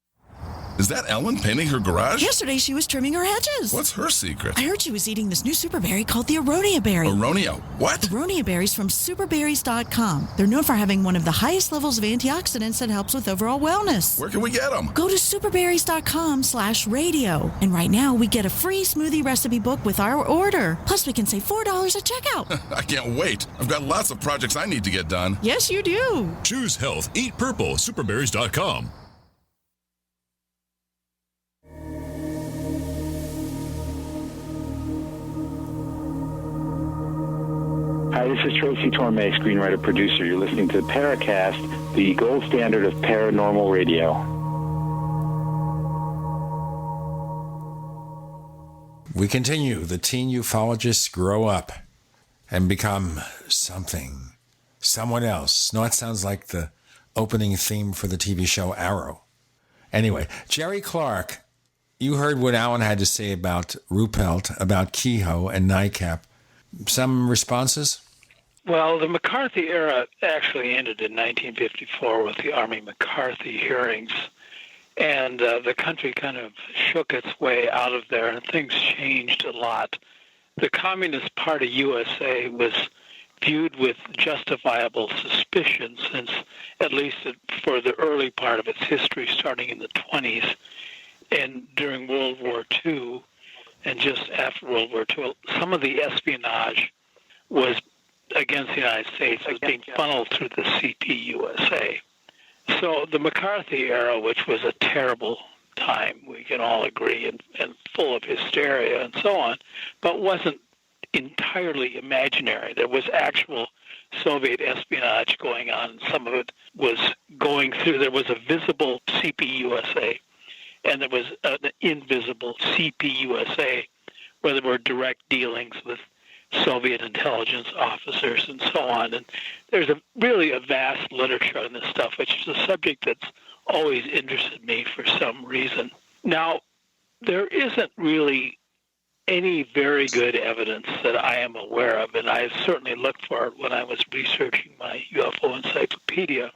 Is that Ellen painting her garage? Yesterday she was trimming her hedges. What's her secret? I heard she was eating this new super berry called the aronia berry. Aronia what? Aronia berries from superberries.com. They're known for having one of the highest levels of antioxidants that helps with overall wellness. Where can we get them? Go to superberries.com/radio. And right now we get a free smoothie recipe book with our order. Plus we can save $4 at checkout. I can't wait. I've got lots of projects I need to get done. Yes, you do. Choose health. Eat purple. Superberries.com. Hi, this is Tracy Torme, screenwriter-producer. You're listening to Paracast, the gold standard of paranormal radio. We continue. The teen ufologists grow up and become something, someone else. No, it sounds like the opening theme for the TV show Arrow. Anyway, Jerry Clark, you heard what Alan had to say about Ruppelt, about Kehoe and NICAP. Some responses? Well, the McCarthy era actually ended in 1954 with the Army McCarthy hearings, and the country kind of shook its way out of there, and things changed a lot. The Communist Party USA was viewed with justifiable suspicion since, at least for the early part of its history, starting in the 20s and during World War II and just after World War II, some of the espionage was against the United States was being funneled through the CPUSA. So the McCarthy era, which was a terrible time, we can all agree, and full of hysteria and so on, but wasn't entirely imaginary. There was actual Soviet espionage going on, and some of it was going through. There was a visible CPUSA, and there was an invisible CPUSA, where there were direct dealings with Soviet intelligence officers and so on. And there's really a vast literature on this stuff, which is a subject that's always interested me for some reason. Now, there isn't really any very good evidence that I am aware of, and I certainly looked for it when I was researching my UFO encyclopedia,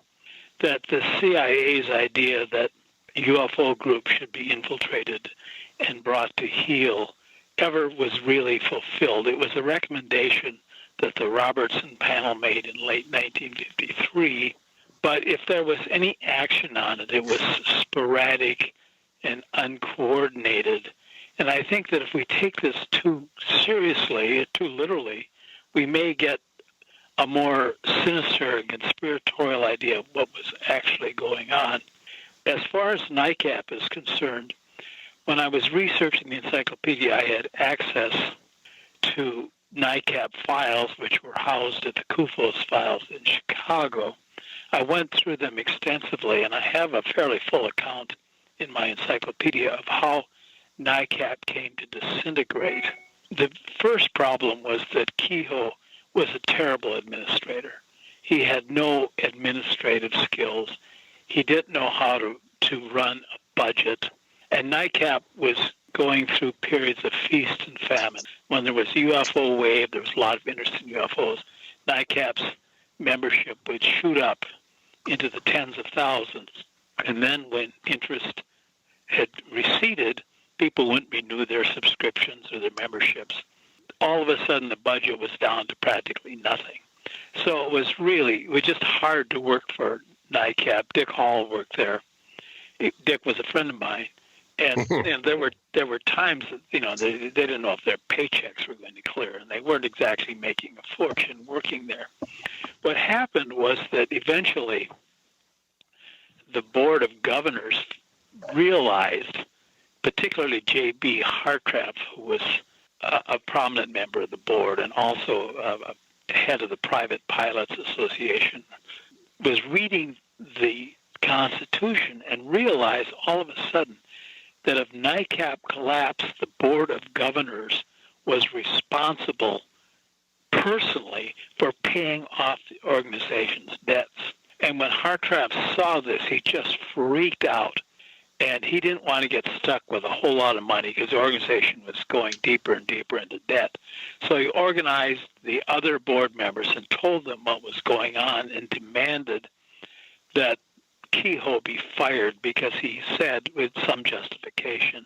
that the CIA's idea that UFO groups should be infiltrated and brought to heel ever was really fulfilled. It was a recommendation that the Robertson panel made in late 1953, but if there was any action on it, it was sporadic and uncoordinated. And I think that if we take this too seriously, too literally, we may get a more sinister and conspiratorial idea of what was actually going on. As far as NICAP is concerned, when I was researching the encyclopedia, I had access to NICAP files, which were housed at the CUFOS files in Chicago. I went through them extensively, and I have a fairly full account in my encyclopedia of how NICAP came to disintegrate. The first problem was that Kehoe was a terrible administrator. He had no administrative skills. He didn't know how to run a budget. And NICAP was going through periods of feast and famine. When there was a UFO wave, there was a lot of interest in UFOs. NICAP's membership would shoot up into the tens of thousands. And then when interest had receded, people wouldn't renew their subscriptions or their memberships. All of a sudden, the budget was down to practically nothing. So it was just hard to work for NICAP. Dick Hall worked there. Dick was a friend of mine, and there were times that they didn't know if their paychecks were going to clear, and they weren't exactly making a fortune working there. What happened was that eventually the Board of Governors realized, particularly J.B. Hartranft, who was a prominent member of the board and also head of the Private Pilots Association, was reading the Constitution and realized all of a sudden that if NICAP collapsed, the Board of Governors was responsible personally for paying off the organization's debts. And when Hartranft saw this, he just freaked out. And he didn't want to get stuck with a whole lot of money because the organization was going deeper and deeper into debt. So he organized the other board members and told them what was going on and demanded that Kehoe be fired because he said, with some justification,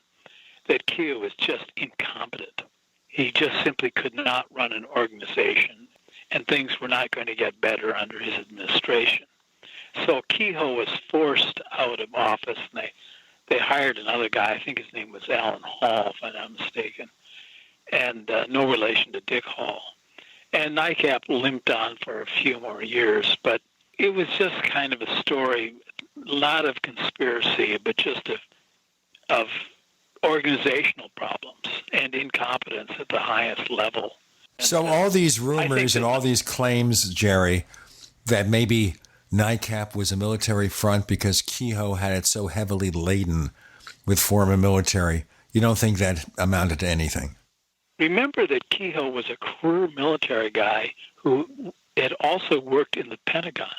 that Kehoe was just incompetent. He just simply could not run an organization, and things were not going to get better under his administration. So Kehoe was forced out of office, and they hired another guy. I think his name was Alan Hall, if I'm not mistaken, and no relation to Dick Hall. And NICAP limped on for a few more years, but it was just kind of a story, a lot of conspiracy, but just of organizational problems and incompetence at the highest level. So all these rumors and all these claims, Jerry, that maybe NICAP was a military front because Kehoe had it so heavily laden with former military, you don't think that amounted to anything? Remember that Kehoe was a career military guy who had also worked in the Pentagon.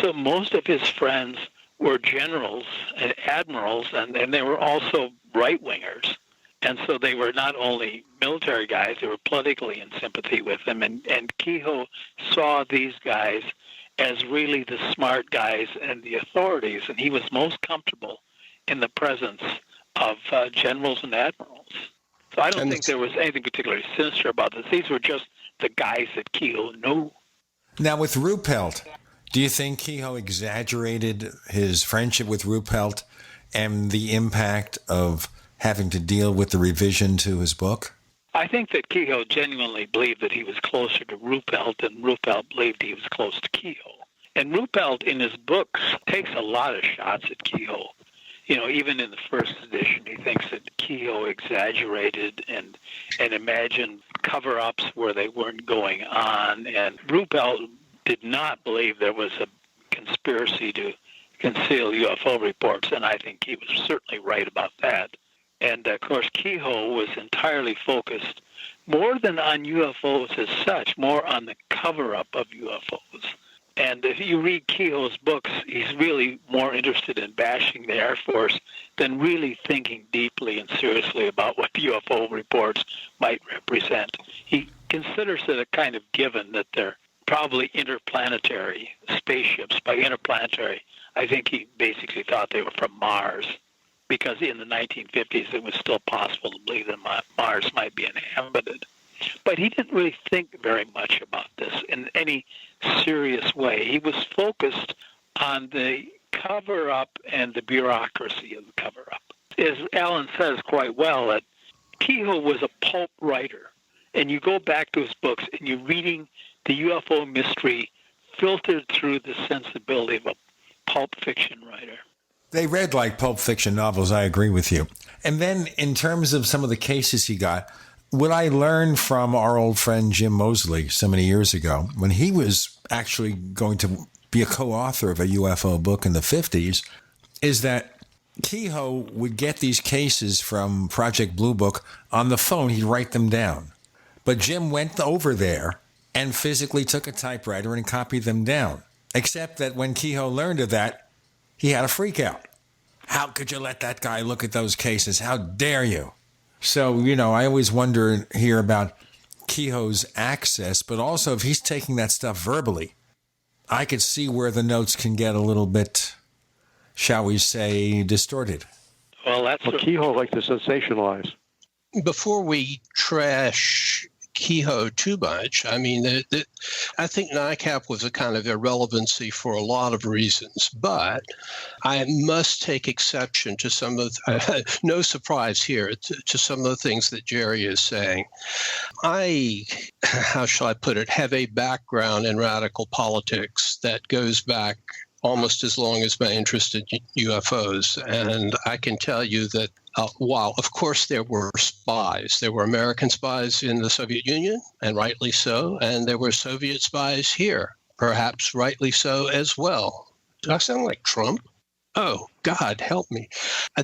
So most of his friends were generals and admirals, and they were also right-wingers. And so they were not only military guys, they were politically in sympathy with them. And Kehoe saw these guys as really the smart guys and the authorities, and he was most comfortable in the presence of generals and admirals. So I don't think there was anything particularly sinister about this. These were just the guys that Kehoe knew. Now, with Ruppelt, do you think Kehoe exaggerated his friendship with Ruppelt and the impact of having to deal with the revision to his book? I think that Kehoe genuinely believed that he was closer to Ruppelt, and Ruppelt believed he was close to Kehoe. And Ruppelt, in his books, takes a lot of shots at Kehoe. Even in the first edition, he thinks that Kehoe exaggerated and imagined cover-ups where they weren't going on. And Ruppelt did not believe there was a conspiracy to conceal UFO reports, and I think he was certainly right about that. And, of course, Kehoe was entirely focused, more than on UFOs as such, more on the cover-up of UFOs. And if you read Kehoe's books, he's really more interested in bashing the Air Force than really thinking deeply and seriously about what UFO reports might represent. He considers it a kind of given that they're probably interplanetary spaceships. By interplanetary, I think he basically thought they were from Mars, because in the 1950s it was still possible to believe that Mars might be inhabited. But he didn't really think very much about this in any serious way. He was focused on the cover-up and the bureaucracy of the cover-up. As Alan says quite well, that Kehoe was a pulp writer. And you go back to his books and you're reading the UFO mystery filtered through the sensibility of a pulp fiction writer. They read like Pulp Fiction novels, I agree with you. And then in terms of some of the cases he got, what I learned from our old friend Jim Moseley so many years ago, when he was actually going to be a co-author of a UFO book in the 50s, is that Kehoe would get these cases from Project Blue Book on the phone. He'd write them down. But Jim went over there and physically took a typewriter and copied them down. Except that when Kehoe learned of that, he had a freak out. How could you let that guy look at those cases? How dare you? So, I always wonder here about Kehoe's access, but also if he's taking that stuff verbally, I could see where the notes can get a little bit, shall we say, distorted. Well, Kehoe liked to sensationalize. Before we trash Kehoe too much. I mean, I think NICAP was a kind of irrelevancy for a lot of reasons, but I must take exception to some of, no surprise here, to some of the things that Jerry is saying. I, how shall I put it, have a background in radical politics that goes back almost as long as my interest in UFOs. And I can tell you that while, of course, there were spies, there were American spies in the Soviet Union, and rightly so, and there were Soviet spies here, perhaps rightly so as well. Do I sound like Trump? Oh, God, help me.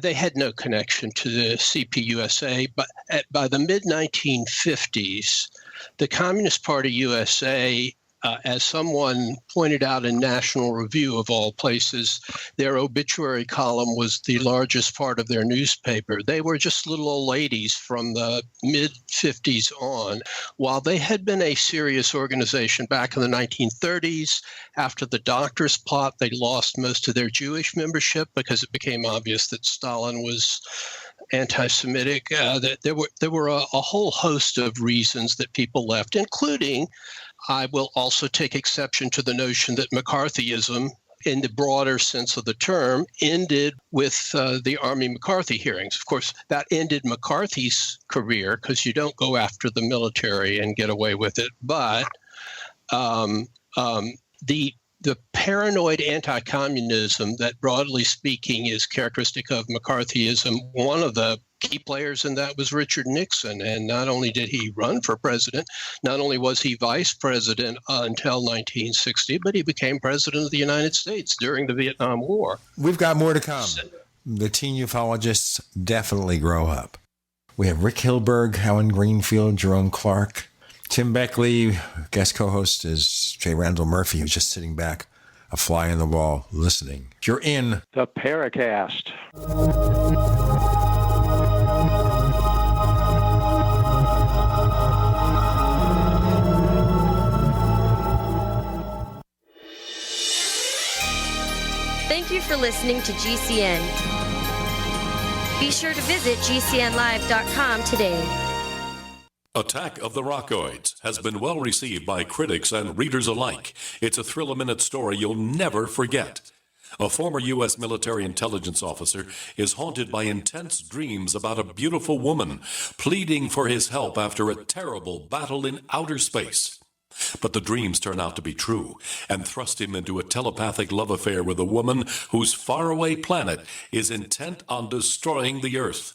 They had no connection to the CPUSA, but by the mid-1950s, the Communist Party USA, as someone pointed out in National Review of all places, their obituary column was the largest part of their newspaper. They were just little old ladies from the mid-50s on. While they had been a serious organization back in the 1930s, after the Doctors' Plot, they lost most of their Jewish membership because it became obvious that Stalin was anti-Semitic. There were a whole host of reasons that people left, including, I will also take exception to the notion that McCarthyism, in the broader sense of the term, ended with the Army McCarthy hearings. Of course, that ended McCarthy's career because you don't go after the military and get away with it. But the paranoid anti-communism that, broadly speaking, is characteristic of McCarthyism, one of the key players in that was Richard Nixon. And not only did he run for president, not only was he vice president until 1960, but he became president of the United States during the Vietnam War. We've got more to come. The teen ufologists definitely grow up. We have Rick Hilberg, Alan Greenfield, Jerome Clark. Tim Beckley, guest co-host is J. Randall Murphy, who's just sitting back, a fly on the wall, listening. You're in the Paracast. Thank you for listening to GCN. Be sure to visit GCNlive.com today. Attack of the Rockoids has been well received by critics and readers alike. It's a thrill-a-minute story you'll never forget. A former U.S. military intelligence officer is haunted by intense dreams about a beautiful woman pleading for his help after a terrible battle in outer space. But the dreams turn out to be true and thrust him into a telepathic love affair with a woman whose faraway planet is intent on destroying the Earth.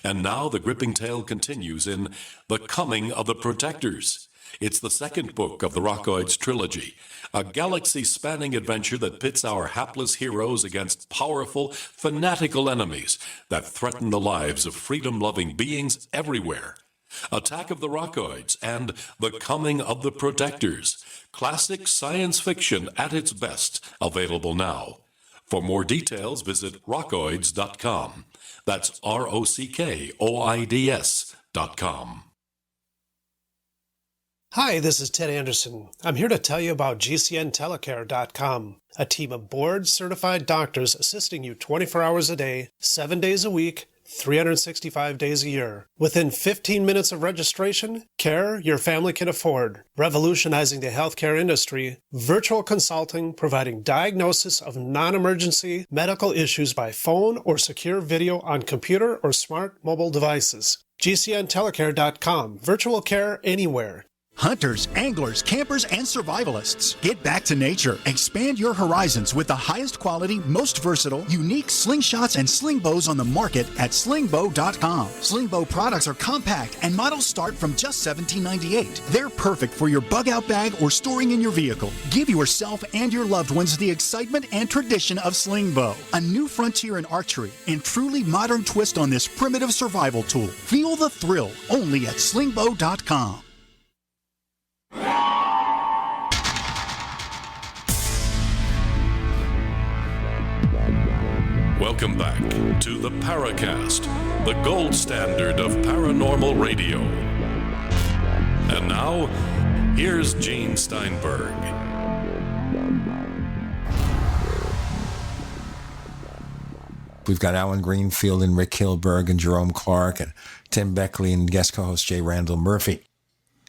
And now the gripping tale continues in The Coming of the Protectors. It's the second book of the Rockoids trilogy, a galaxy-spanning adventure that pits our hapless heroes against powerful, fanatical enemies that threaten the lives of freedom-loving beings everywhere. Attack of the Rockoids and The Coming of the Protectors, classic science fiction at its best, available now. For more details, visit rockoids.com. That's ROCKOIDS.com. Hi, this is Ted Anderson. I'm here to tell you about GCNtelecare.com, a team of board-certified doctors assisting you 24 hours a day, 7 days a week, 365 days a year. Within 15 minutes of registration, care your family can afford. Revolutionizing the healthcare industry, virtual consulting providing diagnosis of non-emergency medical issues by phone or secure video on computer or smart mobile devices. GCNtelecare.com. Virtual care anywhere. Hunters, anglers, campers, and survivalists. Get back to nature. Expand your horizons with the highest quality, most versatile, unique slingshots and sling bows on the market at slingbow.com. Slingbow products are compact and models start from just $17.98. They're perfect for your bug-out bag or storing in your vehicle. Give yourself and your loved ones the excitement and tradition of slingbow. A new frontier in archery and truly modern twist on this primitive survival tool. Feel the thrill only at slingbow.com. Welcome back to the Paracast, the gold standard of paranormal radio. And now, here's Gene Steinberg. We've got Alan Greenfield and Rick Hilberg and Jerome Clark and Tim Beckley and guest co-host J. Randall Murphy.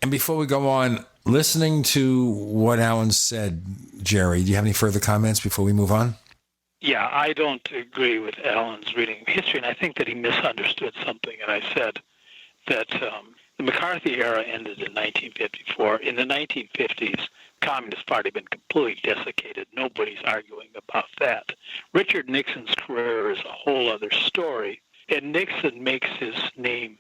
And before we go on, listening to what Alan said, Jerry, do you have any further comments before we move on? Yeah, I don't agree with Alan's reading of history, and I think that he misunderstood something. And I said that the McCarthy era ended in 1954. In the 1950s, the Communist Party had been completely desiccated. Nobody's arguing about that. Richard Nixon's career is a whole other story, and Nixon makes his name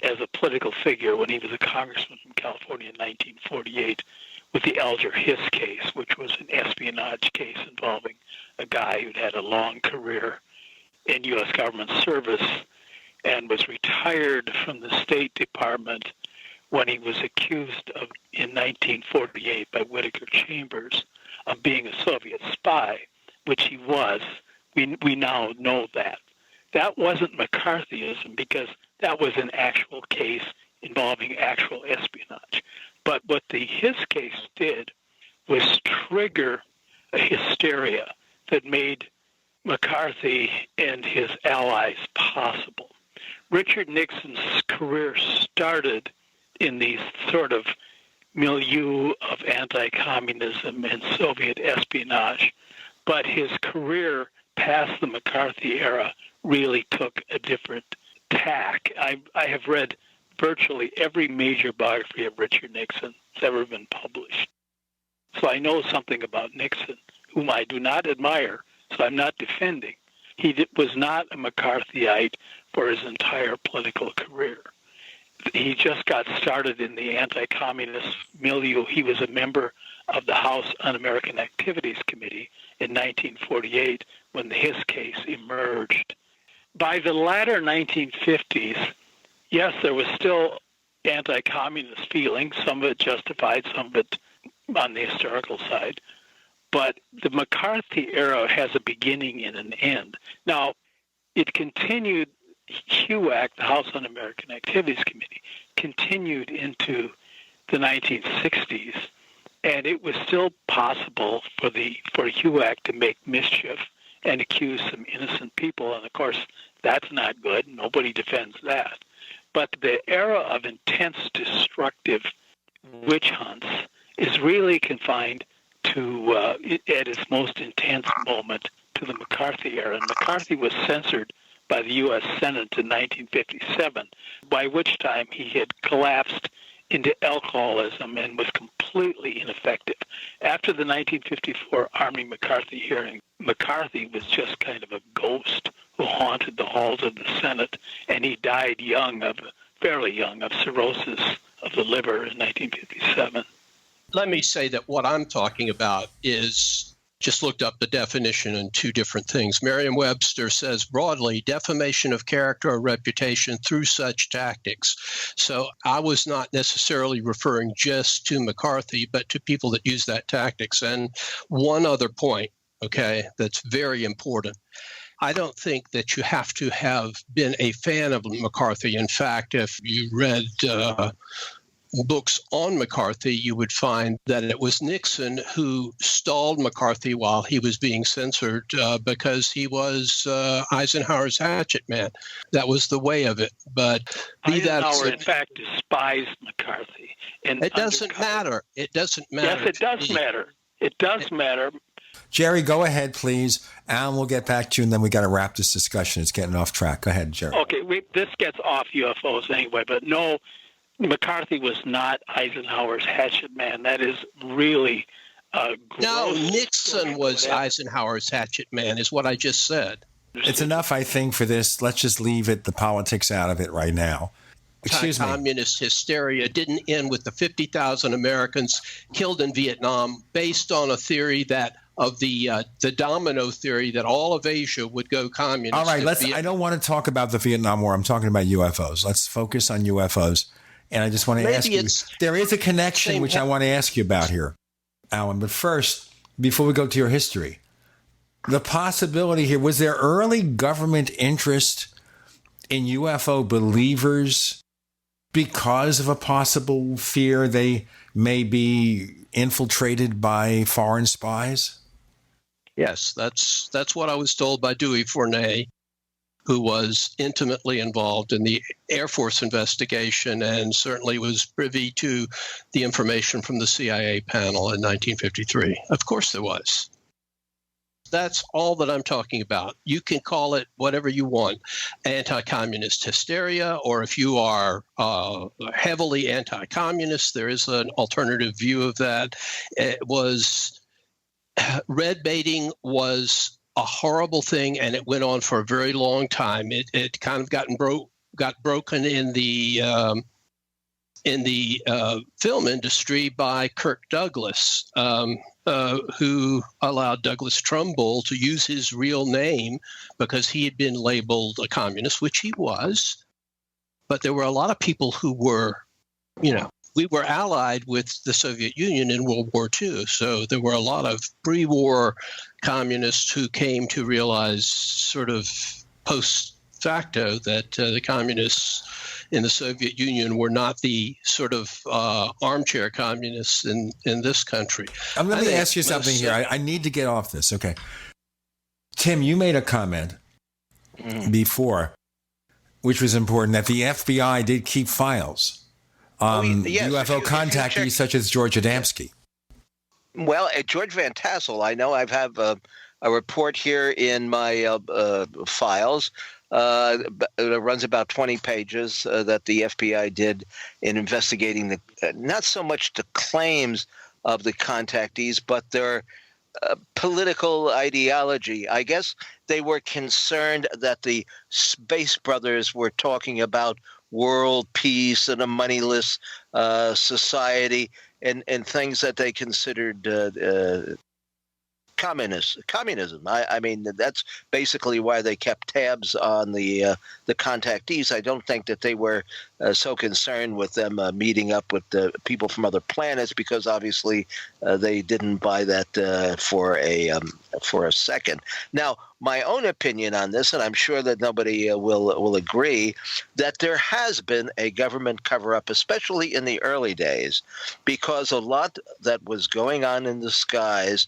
as a political figure when he was a congressman from California in 1948 with the Alger Hiss case, which was an espionage case involving a guy who'd had a long career in U.S. government service and was retired from the State Department when he was accused of, in 1948 by Whittaker Chambers, of being a Soviet spy, which he was. We now know that. That wasn't McCarthyism because that was an actual case involving actual espionage. But what the Hiss case did was trigger a hysteria that made McCarthy and his allies possible. Richard Nixon's career started in these sort of milieu of anti-communism and Soviet espionage, but his career past the McCarthy era really took a different tack. I have read virtually every major biography of Richard Nixon that's ever been published. So I know something about Nixon, whom I do not admire, so I'm not defending. He was not a McCarthyite for his entire political career. He just got started in the anti-communist milieu. He was a member of the House Un-American Activities Committee in 1948 when the Hiss case emerged. By the latter 1950s, yes, there was still anti-communist feeling, some of it justified, some of it on the historical side. But the McCarthy era has a beginning and an end. Now, it continued, HUAC, the House Un-American Activities Committee, continued into the 1960s, and it was still possible for HUAC to make mischief and accuse some innocent people, and of course, that's not good. Nobody defends that. But the era of intense, destructive witch hunts is really confined to, at its most intense moment, to the McCarthy era. And McCarthy was censored by the U.S. Senate in 1957, by which time he had collapsed into alcoholism and was completely ineffective. After the 1954 Army-McCarthy hearing, McCarthy was just kind of a ghost who haunted the halls of the Senate, and he died fairly young, of cirrhosis of the liver in 1957. Let me say that what I'm talking about is, just looked up the definition in two different things. Merriam-Webster says broadly, defamation of character or reputation through such tactics. So I was not necessarily referring just to McCarthy, but to people that use that tactics. And one other point, okay, that's very important. I don't think that you have to have been a fan of McCarthy. In fact, if you read books on McCarthy, you would find that it was Nixon who stalled McCarthy while he was being censored because he was Eisenhower's hatchet man. That was the way of it. But Eisenhower, in fact, despised McCarthy. And it doesn't matter. It doesn't matter. Yes, it does matter. It does matter. Jerry, go ahead, please. Alan, we'll get back to you, and then we got to wrap this discussion. It's getting off track. Go ahead, Jerry. Okay, this gets off UFOs anyway, but no, McCarthy was not Eisenhower's hatchet man. That is really no, Nixon was Eisenhower's hatchet man, is what I just said. It's enough, I think, for this. Let's just leave the politics out of it right now. Excuse me. Communist hysteria didn't end with the 50,000 Americans killed in Vietnam based on a theory that of the domino theory that all of Asia would go communist. All right, I don't want to talk about the Vietnam War. I'm talking about UFOs. Let's focus on UFOs. And I just want to ask you, there is a connection which I want to ask you about here, Alan. But first, before we go to your history, the possibility here, was there early government interest in UFO believers because of a possible fear they may be infiltrated by foreign spies? Yes, that's what I was told by Dewey Fournay. who was intimately involved in the Air Force investigation and certainly was privy to the information from the CIA panel in 1953. Of course there was. That's all that I'm talking about. You can call it whatever you want, anti-communist hysteria, or if you are heavily anti-communist, there is an alternative view of that. Red baiting was a horrible thing, and it went on for a very long time. It kind of got broken in the film industry by Kirk Douglas, who allowed Douglas Trumbull to use his real name because he had been labeled a communist, which he was. But there were a lot of people who were, we were allied with the Soviet Union in World War II. So there were a lot of pre-war communists who came to realize sort of post facto that the communists in the Soviet Union were not the sort of armchair communists in this country. Let me ask you something here. I need to get off this. Okay. Tim, you made a comment before, which was important, that the FBI did keep files. UFO contactees such as George Adamski. Well, George Van Tassel, I know I have a report here in my files. It runs about 20 pages that the FBI did in investigating not so much the claims of the contactees, but their political ideology. I guess they were concerned that the Space Brothers were talking about world peace and a moneyless society and things that they considered communism. I mean, that's basically why they kept tabs on the contactees. I don't think that they were so concerned with them meeting up with the people from other planets, because obviously they didn't buy that for a second. Now, my own opinion on this, and I'm sure that nobody will agree, that there has been a government cover-up, especially in the early days, because a lot that was going on in the skies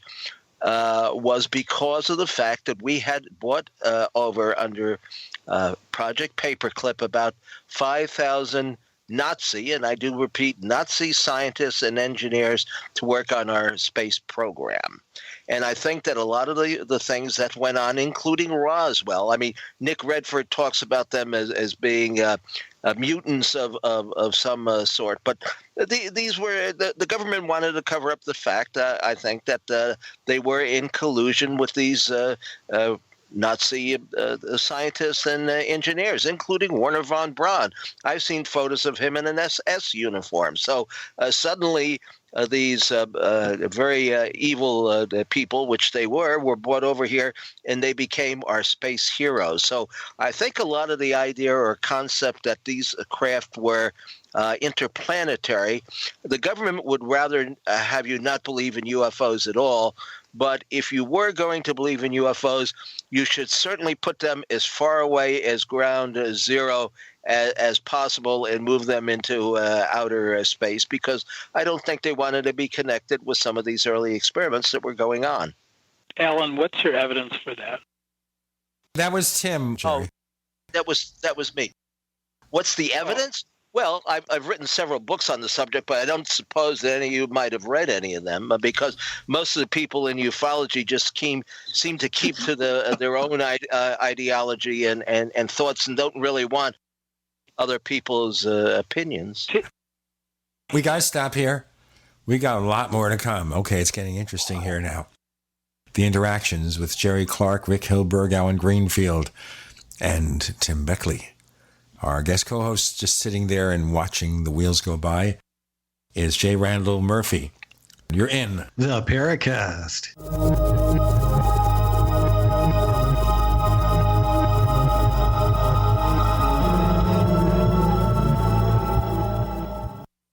was because of the fact that we had brought over under Project Paperclip about 5,000 Nazi, and I do repeat, Nazi scientists and engineers to work on our space program. And I think that a lot of the things that went on, including Roswell, I mean, Nick Redford talks about them as being mutants of some sort. But these were the government wanted to cover up the fact, I think, that they were in collusion with these Nazi scientists and engineers, including Werner von Braun. I've seen photos of him in an SS uniform. So suddenly these very evil people, which they were brought over here, and they became our space heroes. So I think a lot of the idea or concept that these craft were interplanetary, the government would rather have you not believe in UFOs at all. But if you were going to believe in UFOs, you should certainly put them as far away as ground zero as possible and move them into outer space, because I don't think they wanted to be connected with some of these early experiments that were going on. Alan, what's your evidence for that? That was Tim, Jerry. That was me. What's the evidence? Well, I've written several books on the subject, but I don't suppose that any of you might have read any of them, because most of the people in ufology just seem to keep to their own ideology and thoughts, and don't really want other people's opinions. We got to stop here. We got a lot more to come. Okay, it's getting interesting here now. The interactions with Jerry Clark, Rick Hilberg, Alan Greenfield, and Tim Beckley. Our guest co-host, just sitting there and watching the wheels go by, is J. Randall Murphy. You're in the Paracast.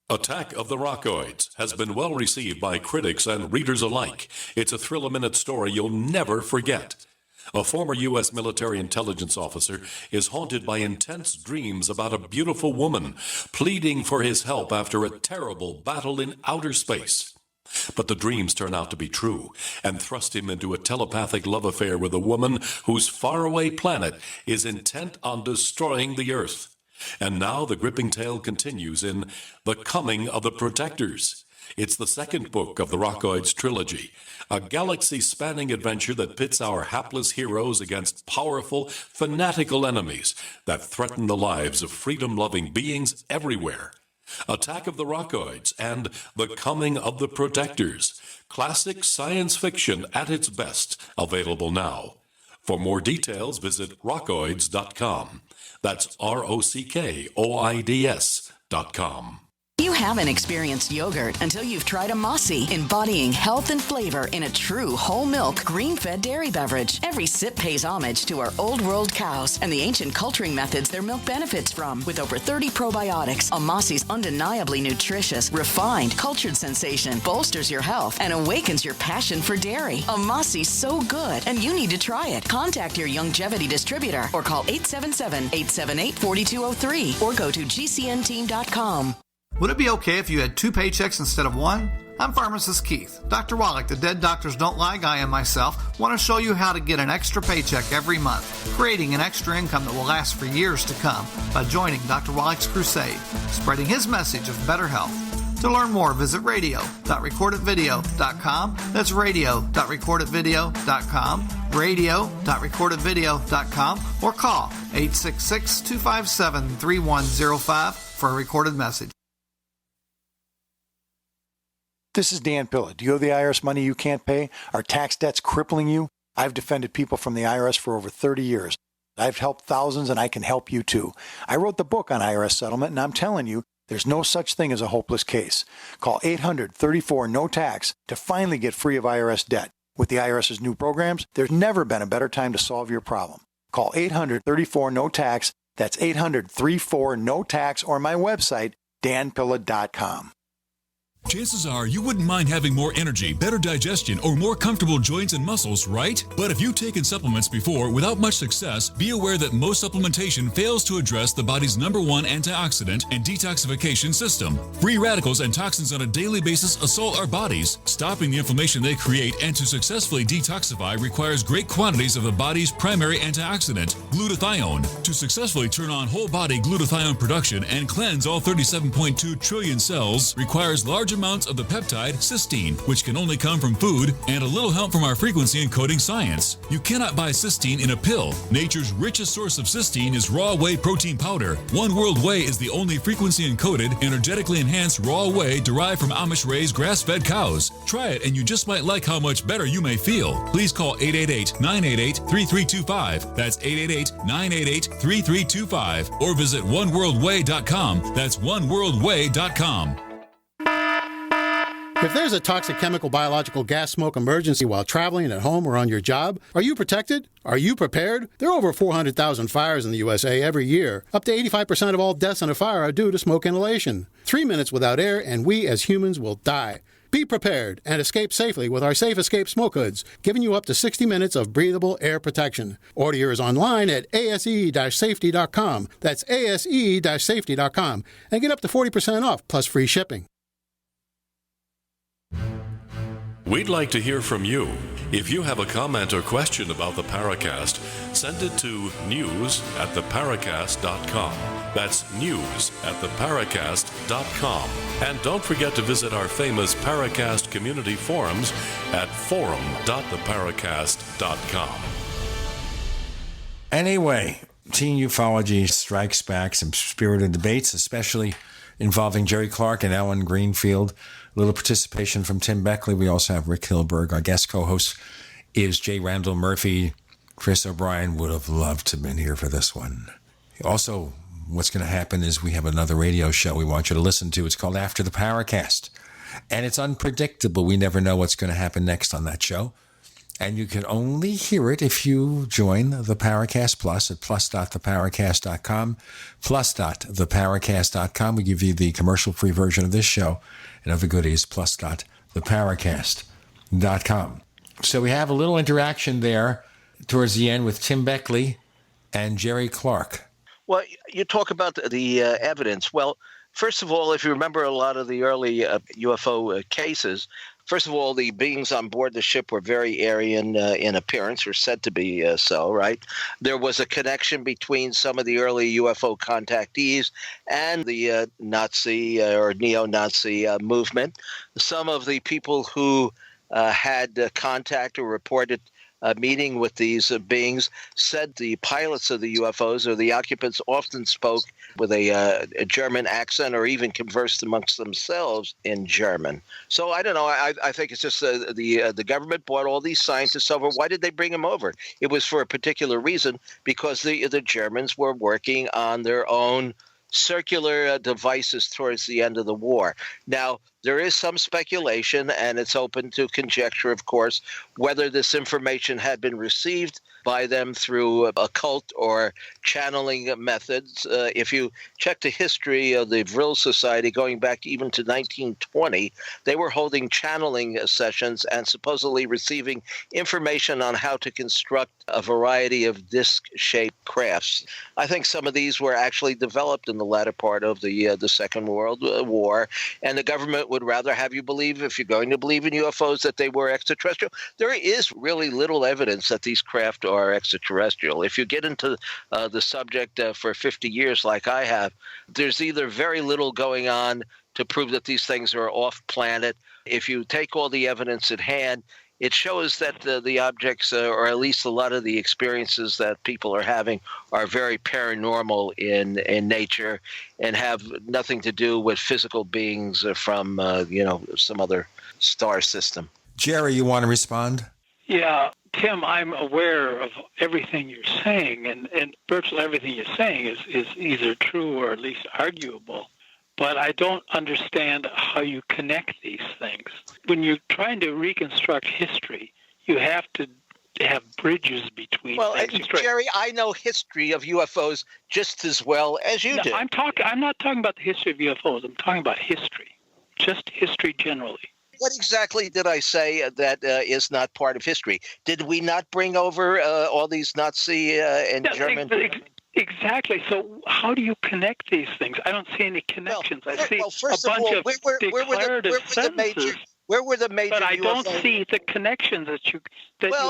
Attack of the Rockoids has been well received by critics and readers alike. It's a thrill-a-minute story you'll never forget. A former U.S. military intelligence officer is haunted by intense dreams about a beautiful woman pleading for his help after a terrible battle in outer space. But the dreams turn out to be true and thrust him into a telepathic love affair with a woman whose faraway planet is intent on destroying the Earth. And now the gripping tale continues in The Coming of the Protectors. It's the second book of the Rockoids trilogy, a galaxy-spanning adventure that pits our hapless heroes against powerful, fanatical enemies that threaten the lives of freedom-loving beings everywhere. Attack of the Rockoids and The Coming of the Protectors, classic science fiction at its best, available now. For more details, visit rockoids.com. That's ROCKOIDS.com. You haven't experienced yogurt until you've tried a Mossy, embodying health and flavor in a true whole milk, grain-fed dairy beverage. Every sip pays homage to our old world cows and the ancient culturing methods their milk benefits from. With over 30 probiotics, a Mossy's undeniably nutritious, refined, cultured sensation bolsters your health and awakens your passion for dairy. A Mossy's so good, and you need to try it. Contact your Youngevity distributor or call 877-878-4203 or go to gcnteam.com. Would it be okay if you had 2 paychecks instead of 1? I'm Pharmacist Keith. Dr. Wallach, the Dead Doctors Don't Lie guy, and myself want to show you how to get an extra paycheck every month, creating an extra income that will last for years to come by joining Dr. Wallach's crusade, spreading his message of better health. To learn more, visit radio.recordedvideo.com. That's radio.recordedvideo.com, radio.recordedvideo.com, or call 866-257-3105 for a recorded message. This is Dan Pilla. Do you owe the IRS money you can't pay? Are tax debts crippling you? I've defended people from the IRS for over 30 years. I've helped thousands, and I can help you too. I wrote the book on IRS settlement, and I'm telling you, there's no such thing as a hopeless case. Call 800-34-NO-TAX to finally get free of IRS debt. With the IRS's new programs, there's never been a better time to solve your problem. Call 800-34-NO-TAX. That's 800-34-NO-TAX, or my website, danpilla.com. Chances are you wouldn't mind having more energy, better digestion, or more comfortable joints and muscles, right? But if you've taken supplements before without much success, be aware that most supplementation fails to address the body's #1 antioxidant and detoxification system. Free radicals and toxins on a daily basis assault our bodies. Stopping the inflammation they create and to successfully detoxify requires great quantities of the body's primary antioxidant, glutathione. To successfully turn on whole body glutathione production and cleanse all 37.2 trillion cells requires large amounts of the peptide cysteine, which can only come from food, and a little help from our frequency encoding science. You cannot buy cysteine in a pill. Nature's richest source of cysteine is raw whey protein powder. One World Whey is the only frequency encoded, energetically enhanced raw whey derived from Amish-raised grass-fed cows. Try it and you just might like how much better you may feel. Please call 888-988-3325. That's 888-988-3325. Or visit oneworldwhey.com. That's oneworldwhey.com. If there's a toxic chemical, biological, gas, smoke emergency while traveling at home or on your job, are you protected? Are you prepared? There are over 400,000 fires in the USA every year. Up to 85% of all deaths in a fire are due to smoke inhalation. 3 minutes without air and we as humans will die. Be prepared and escape safely with our Safe Escape Smoke Hoods, giving you up to 60 minutes of breathable air protection. Order yours online at ase-safety.com. That's ase-safety.com. And get up to 40% off plus free shipping. We'd like to hear from you. If you have a comment or question about the Paracast, send it to news@theparacast.com. That's news@theparacast.com. And don't forget to visit our famous Paracast community forums at forum.theparacast.com. Anyway, teen ufology strikes back, some spirited debates, especially involving Jerry Clark and Ellen Greenfield. A little participation from Tim Beckley. We also have Rick Hilberg. Our guest co-host is J. Randall Murphy. Chris O'Brien would have loved to have been here for this one. Also, what's going to happen is we have another radio show we want you to listen to. It's called After the Paracast. And it's unpredictable. We never know what's going to happen next on that show. And you can only hear it if you join the Paracast Plus at plus.theparacast.com, plus.theparacast.com. We give you the commercial-free version of this show and other goodies, plus.theparacast.com. So we have a little interaction there towards the end with Tim Beckley and Jerry Clark. Well, you talk about the evidence. Well, first of all, if you remember a lot of the early UFO cases, First of all, the beings on board the ship were very Aryan in appearance, or said to be so, right? There was a connection between some of the early UFO contactees and the Nazi or neo-Nazi movement. Some of the people who had contact or reported meeting with these beings said the pilots of the UFOs or the occupants often spoke with a German accent or even conversed amongst themselves in German. So I don't know. I think it's just the government brought all these scientists over. Why did they bring them over? It was for a particular reason, because the Germans were working on their own circular devices towards the end of the war. Now, there is some speculation, and it's open to conjecture, of course, whether this information had been received by them through occult or channeling methods. If you check the history of the Vril Society going back even to 1920, they were holding channeling sessions and supposedly receiving information on how to construct a variety of disc-shaped crafts. I think some of these were actually developed in the latter part of the Second World War, and the government would rather have you believe, if you're going to believe in UFOs, that they were extraterrestrial. There is really little evidence that these craft are extraterrestrial. If you get into the subject for 50 years like I have, there's either very little going on to prove that these things are off-planet. If you take all the evidence at hand, it shows that the objects, or at least a lot of the experiences that people are having, are very paranormal in nature and have nothing to do with physical beings from, some other star system. Jerry, you want to respond? Yeah, Tim, I'm aware of everything you're saying, and virtually everything you're saying is either true or at least arguable. But I don't understand how you connect these things. When you're trying to reconstruct history, you have to have bridges between things. Jerry, I know history of UFOs just as well as you do. I'm not talking about the history of UFOs. I'm talking about history, just history generally. What exactly did I say that is not part of history? Did we not bring over all these Nazi and German... Exactly. So how do you connect these things? I don't see any connections. I see first a bunch of all, of declarative sentences. Where were the major But I UFO? don't see the connections that you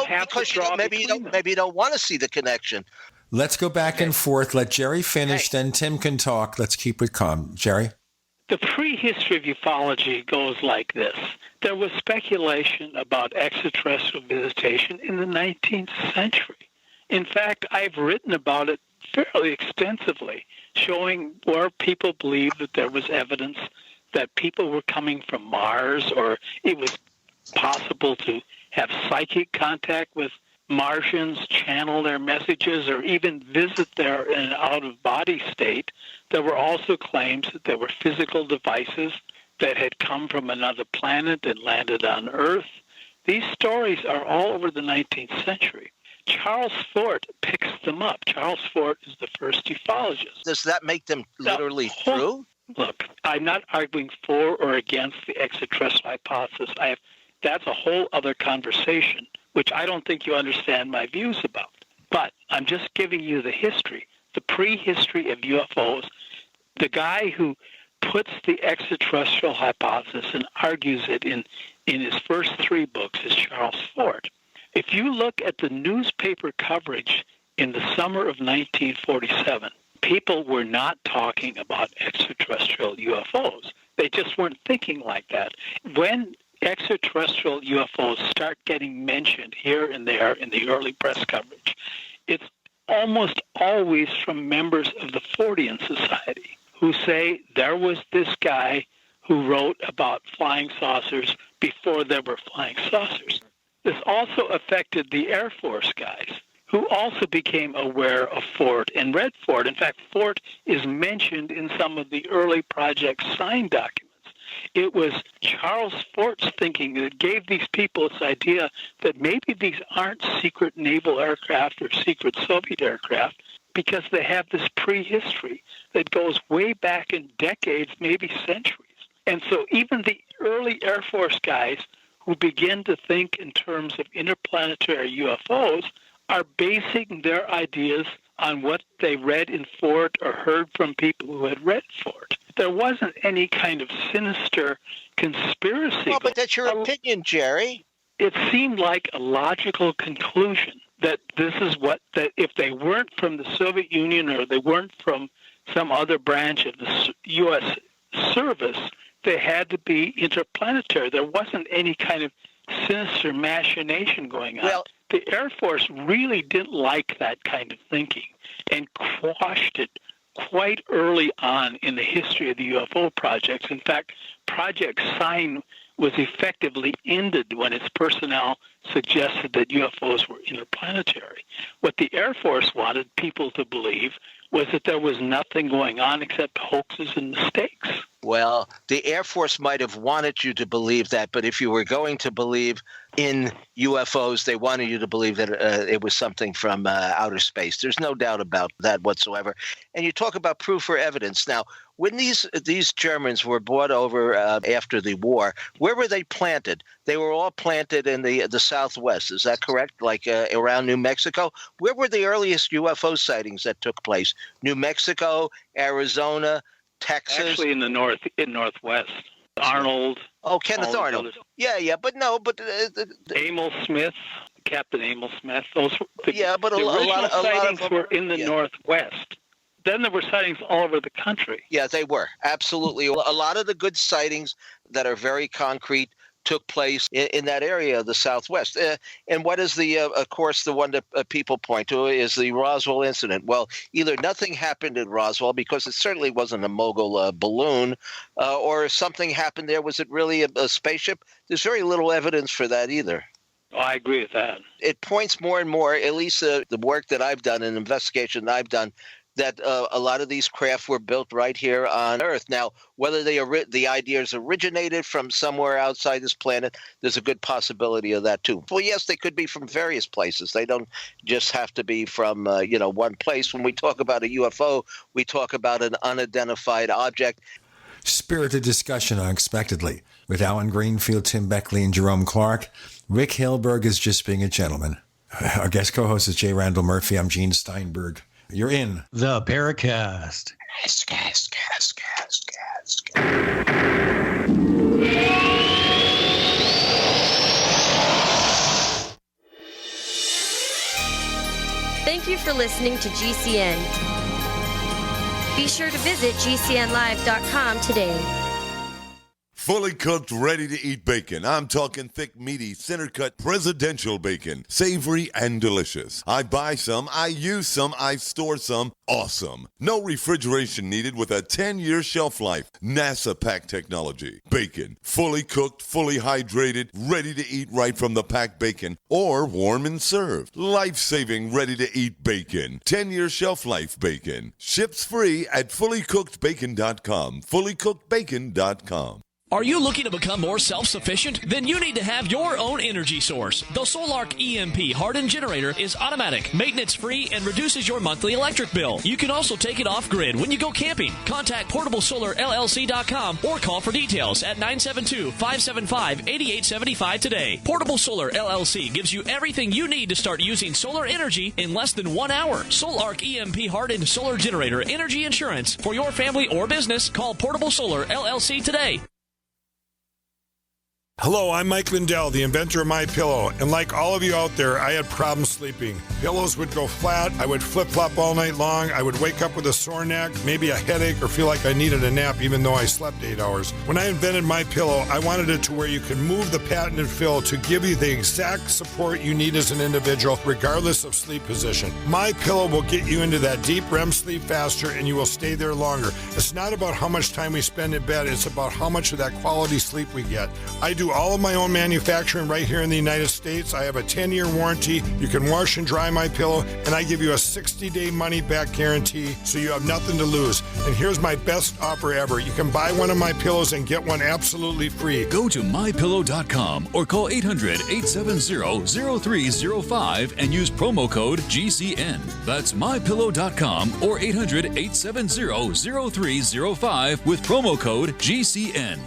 have to draw maybe you don't want to see the connection. Let's go back and forth. Let Jerry finish, then Tim can talk. Let's keep it calm. Jerry? The prehistory of ufology goes like this. There was speculation about extraterrestrial visitation in the 19th century. In fact, I've written about it fairly extensively, showing where people believed that there was evidence that people were coming from Mars, or it was possible to have psychic contact with Martians, channel their messages, or even visit there in an out-of-body state. There were also claims that there were physical devices that had come from another planet and landed on Earth. These stories are all over the 19th century. Charles Fort picks them up. Charles Fort is the first ufologist. Does that make them literally true? Look, I'm not arguing for or against the extraterrestrial hypothesis. That's a whole other conversation, which I don't think you understand my views about. But I'm just giving you the history, the prehistory of UFOs. The guy who puts the extraterrestrial hypothesis and argues it in his first 3 books is Charles Fort. If you look at the newspaper coverage in the summer of 1947, people were not talking about extraterrestrial UFOs. They just weren't thinking like that. When extraterrestrial UFOs start getting mentioned here and there in the early press coverage, it's almost always from members of the Fortean Society who say there was this guy who wrote about flying saucers before there were flying saucers. This also affected the Air Force guys, who also became aware of Fort and read Fort. In fact, Fort is mentioned in some of the early Project Sign documents. It was Charles Fort's thinking that gave these people this idea that maybe these aren't secret naval aircraft or secret Soviet aircraft, because they have this prehistory that goes way back in decades, maybe centuries. And so even the early Air Force guys who begin to think in terms of interplanetary UFOs are basing their ideas on what they read in Fort or heard from people who had read Fort. There wasn't any kind of sinister conspiracy. Well, but that's your opinion, Jerry. It seemed like a logical conclusion that this is that if they weren't from the Soviet Union or they weren't from some other branch of the U.S. service, they had to be interplanetary. There wasn't any kind of sinister machination going on. Well, the Air Force really didn't like that kind of thinking and quashed it quite early on in the history of the UFO projects. In fact, Project Sign was effectively ended when its personnel suggested that UFOs were interplanetary. What the Air Force wanted people to believe was that there was nothing going on except hoaxes and mistakes. Well, the Air Force might have wanted you to believe that, but if you were going to believe in UFOs, they wanted you to believe that it was something from outer space. There's no doubt about that whatsoever. And you talk about proof or evidence. Now, when these Germans were brought over after the war, where were they planted? They were all planted in the Southwest. Is that correct? Like around New Mexico? Where were the earliest UFO sightings that took place? New Mexico, Arizona, Texas? Actually, in Northwest. Arnold. Oh, Kenneth Arnold. Yeah, but no, but Emil Smith, Captain Emil Smith. Those. But a lot of sightings were in the Northwest. Then there were sightings all over the country. Yeah, they were absolutely. A lot of the good sightings that are very concrete took place in that area of the Southwest. And what is of course, the one that people point to is the Roswell incident. Well, either nothing happened in Roswell because it certainly wasn't a mogul balloon, or if something happened there, was it really a spaceship? There's very little evidence for that either. Oh, I agree with that. It points more and more, at least the work that I've done and investigation that I've done, that a lot of these craft were built right here on Earth. Now, whether the ideas originated from somewhere outside this planet, there's a good possibility of that too. Well, yes, they could be from various places. They don't just have to be from one place. When we talk about a UFO, we talk about an unidentified object. Spirited discussion unexpectedly with Alan Greenfield, Tim Beckley, and Jerome Clark. Rick Hilberg is just being a gentleman. Our guest co-host is J. Randall Murphy. I'm Gene Steinberg. You're in the Paracast. Thank you for listening to GCN. Be sure to visit GCNlive.com today. Fully cooked, ready-to-eat bacon. I'm talking thick, meaty, center-cut presidential bacon. Savory and delicious. I buy some, I use some, I store some. Awesome. No refrigeration needed with a 10-year shelf life. NASA-packed technology. Bacon. Fully cooked, fully hydrated, ready to eat right from the packed bacon. Or warm and served. Life-saving, ready-to-eat bacon. 10-year shelf life bacon. Ships free at fullycookedbacon.com. Fullycookedbacon.com. Are you looking to become more self-sufficient? Then you need to have your own energy source. The SolarK EMP hardened generator is automatic, maintenance-free, and reduces your monthly electric bill. You can also take it off-grid when you go camping. Contact PortableSolarLLC.com or call for details at 972-575-8875 today. Portable Solar LLC gives you everything you need to start using solar energy in less than 1 hour. SolarK EMP hardened solar generator energy insurance. For your family or business, call Portable Solar LLC today. Hello, I'm Mike Lindell, the inventor of MyPillow, and like all of you out there, I had problems sleeping. Pillows would go flat, I would flip-flop all night long, I would wake up with a sore neck, maybe a headache, or feel like I needed a nap even though I slept 8 hours. When I invented MyPillow, I wanted it to where you can move the patented fill to give you the exact support you need as an individual, regardless of sleep position. MyPillow will get you into that deep REM sleep faster, and you will stay there longer. It's not about how much time we spend in bed, it's about how much of that quality sleep we get. I do all of my own manufacturing right here in the United States. I have a 10-year warranty. You can wash and dry my pillow, and I give you a 60-day money-back guarantee, so you have nothing to lose. And here's my best offer ever. You can buy one of my pillows and get one absolutely free. Go to MyPillow.com or call 800-870-0305 and use promo code GCN. That's MyPillow.com or 800-870-0305 with promo code GCN.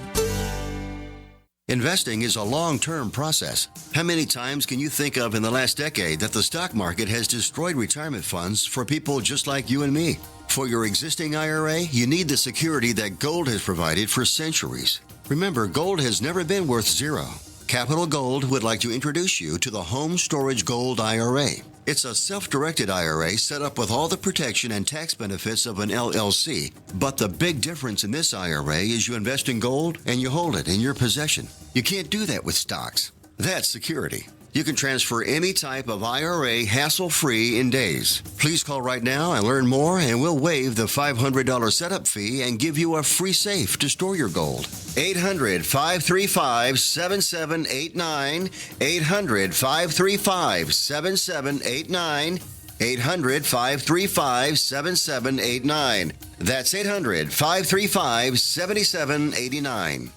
Investing is a long-term process. How many times can you think of in the last decade that the stock market has destroyed retirement funds for people just like you and me? For your existing IRA, you need the security that gold has provided for centuries. Remember, gold has never been worth zero. Capital Gold would like to introduce you to the Home Storage Gold IRA. It's a self-directed IRA set up with all the protection and tax benefits of an LLC. But the big difference in this IRA is you invest in gold and you hold it in your possession. You can't do that with stocks. That's security. You can transfer any type of IRA hassle-free in days. Please call right now and learn more, and we'll waive the $500 setup fee and give you a free safe to store your gold. 800-535-7789. 800-535-7789. 800-535-7789. That's 800-535-7789.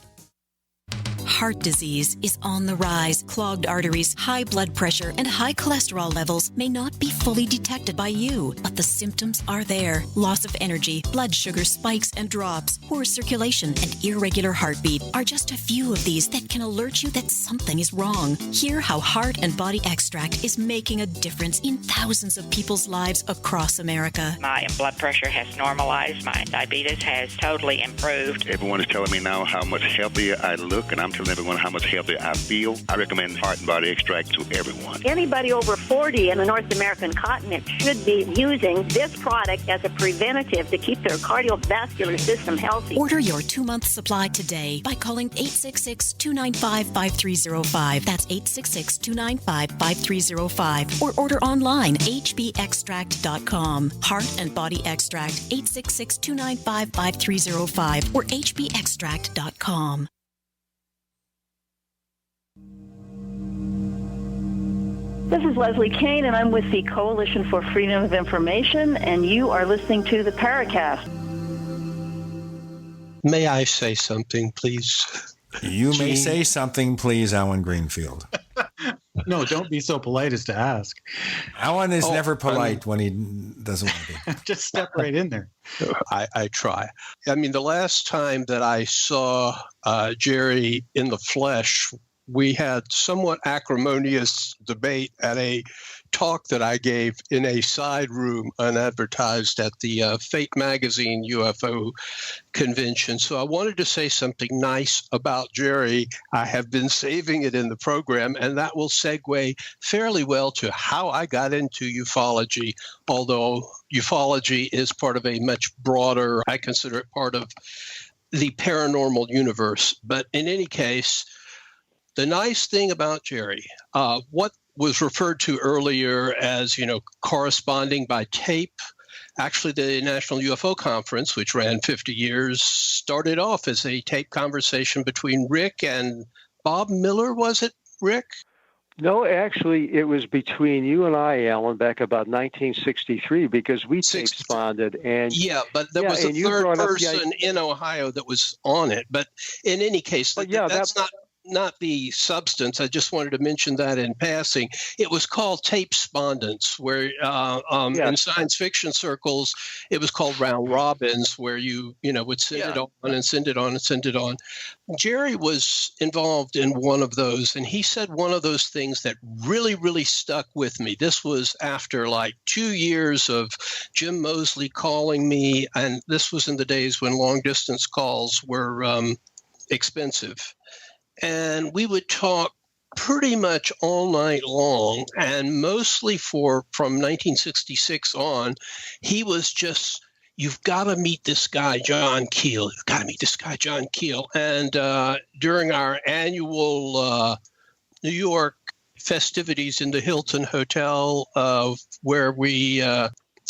Heart disease is on the rise. Clogged arteries, high blood pressure, and high cholesterol levels may not be fully detected by you, but the symptoms are there. Loss of energy, blood sugar spikes and drops, poor circulation, and irregular heartbeat are just a few of these that can alert you that something is wrong. Hear how Heart and Body Extract is making a difference in thousands of people's lives across America. My blood pressure has normalized. My diabetes has totally improved. Everyone is telling me now how much healthier I look, and I'm telling everyone how much healthier I feel. I recommend Heart and Body Extract to everyone. Anybody over 40 in the North American continent should be using this product as a preventative to keep their cardiovascular system healthy. Order your 2-month supply today by calling 866-295-5305. That's 866-295-5305. Or order online, hbextract.com. Heart and Body Extract, 866-295-5305 or hbextract.com. This is Leslie Kane, and I'm with the Coalition for Freedom of Information, and you are listening to the Paracast. May I say something, please? You may say something, please, Alan Greenfield. No, don't be so polite as to ask. Alan is never polite when he doesn't want to be. Just step right in there. I try. I mean, the last time that I saw Jerry in the flesh, we had somewhat acrimonious debate at a talk that I gave in a side room unadvertised at the Fate Magazine UFO convention. So I wanted to say something nice about Jerry. I have been saving it in the program, and that will segue fairly well to how I got into ufology, although ufology is part of a much broader, I consider it part of the paranormal universe. But in any case, the nice thing about Jerry, what was referred to earlier as, corresponding by tape, actually the National UFO Conference, which ran 50 years, started off as a tape conversation between Rick and Bob Miller, was it, Rick? No, actually, it was between you and I, Alan, back about 1963, because we tape responded. And yeah, but there was a third person in Ohio that was on it. But in any case, that's not the substance. I just wanted to mention that in passing. It was called tape spondence, where in science fiction circles, it was called round robins, where you would send it on and send it on and send it on. Jerry was involved in one of those, and he said one of those things that really, really stuck with me. This was after like 2 years of Jim Mosley calling me, and this was in the days when long distance calls were expensive. And we would talk pretty much all night long, and mostly from 1966 on, he was just, you've got to meet this guy, John Keel. You've got to meet this guy, John Keel. And during our annual New York festivities in the Hilton Hotel, where we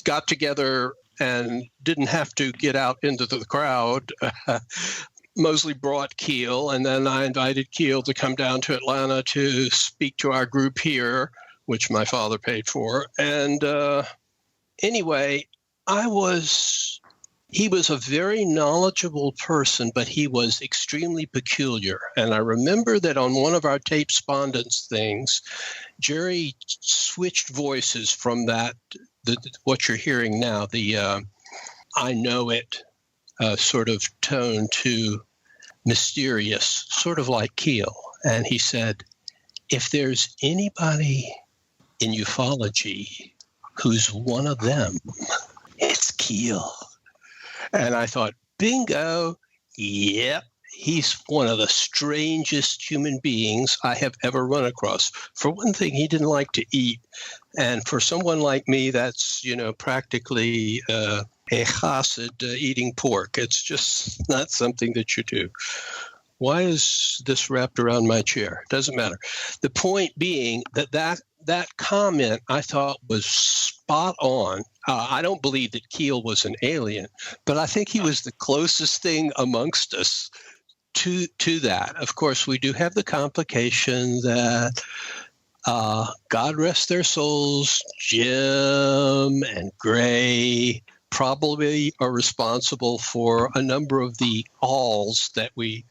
got together and didn't have to get out into the crowd, Mosley brought Keel, and then I invited Keel to come down to Atlanta to speak to our group here, which my father paid for. And anyway, he was a very knowledgeable person, but he was extremely peculiar. And I remember that on one of our tape spondence things, Jerry switched voices from that, what you're hearing now, the I know it sort of tone, to mysterious, sort of like Keel. And he said, if there's anybody in ufology who's one of them, it's Keel. And I thought, bingo, yep, he's one of the strangest human beings I have ever run across. For one thing, he didn't like to eat. And for someone like me, that's, practically a chassid eating pork. It's just not something that you do. Why is this wrapped around my chair? Doesn't matter. The point being that comment I thought was spot on. I don't believe that Keel was an alien, but I think he was the closest thing amongst us to that. Of course, we do have the complication that God rest their souls, Jim and Gray probably are responsible for a number of the alls that we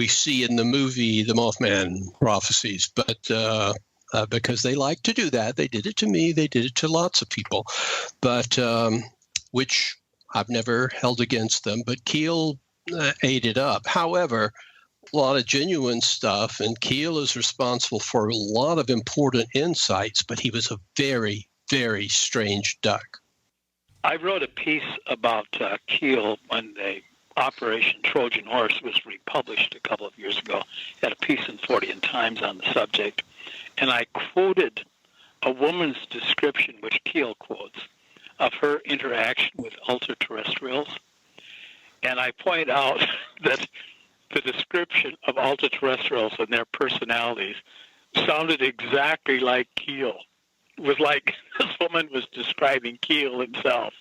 see in the movie, The Mothman Prophecies. But because they like to do that, they did it to me, they did it to lots of people, but which I've never held against them. But Keel ate it up. However, a lot of genuine stuff, and Keel is responsible for a lot of important insights, but he was a very, very strange duck. I wrote a piece about Keel when the Operation Trojan Horse was republished a couple of years ago. Had a piece in Fortean Times on the subject, and I quoted a woman's description, which Keel quotes, of her interaction with ultra-terrestrials. And I point out that the description of ultra-terrestrials and their personalities sounded exactly like Keel. It was like this woman was describing Keel himself.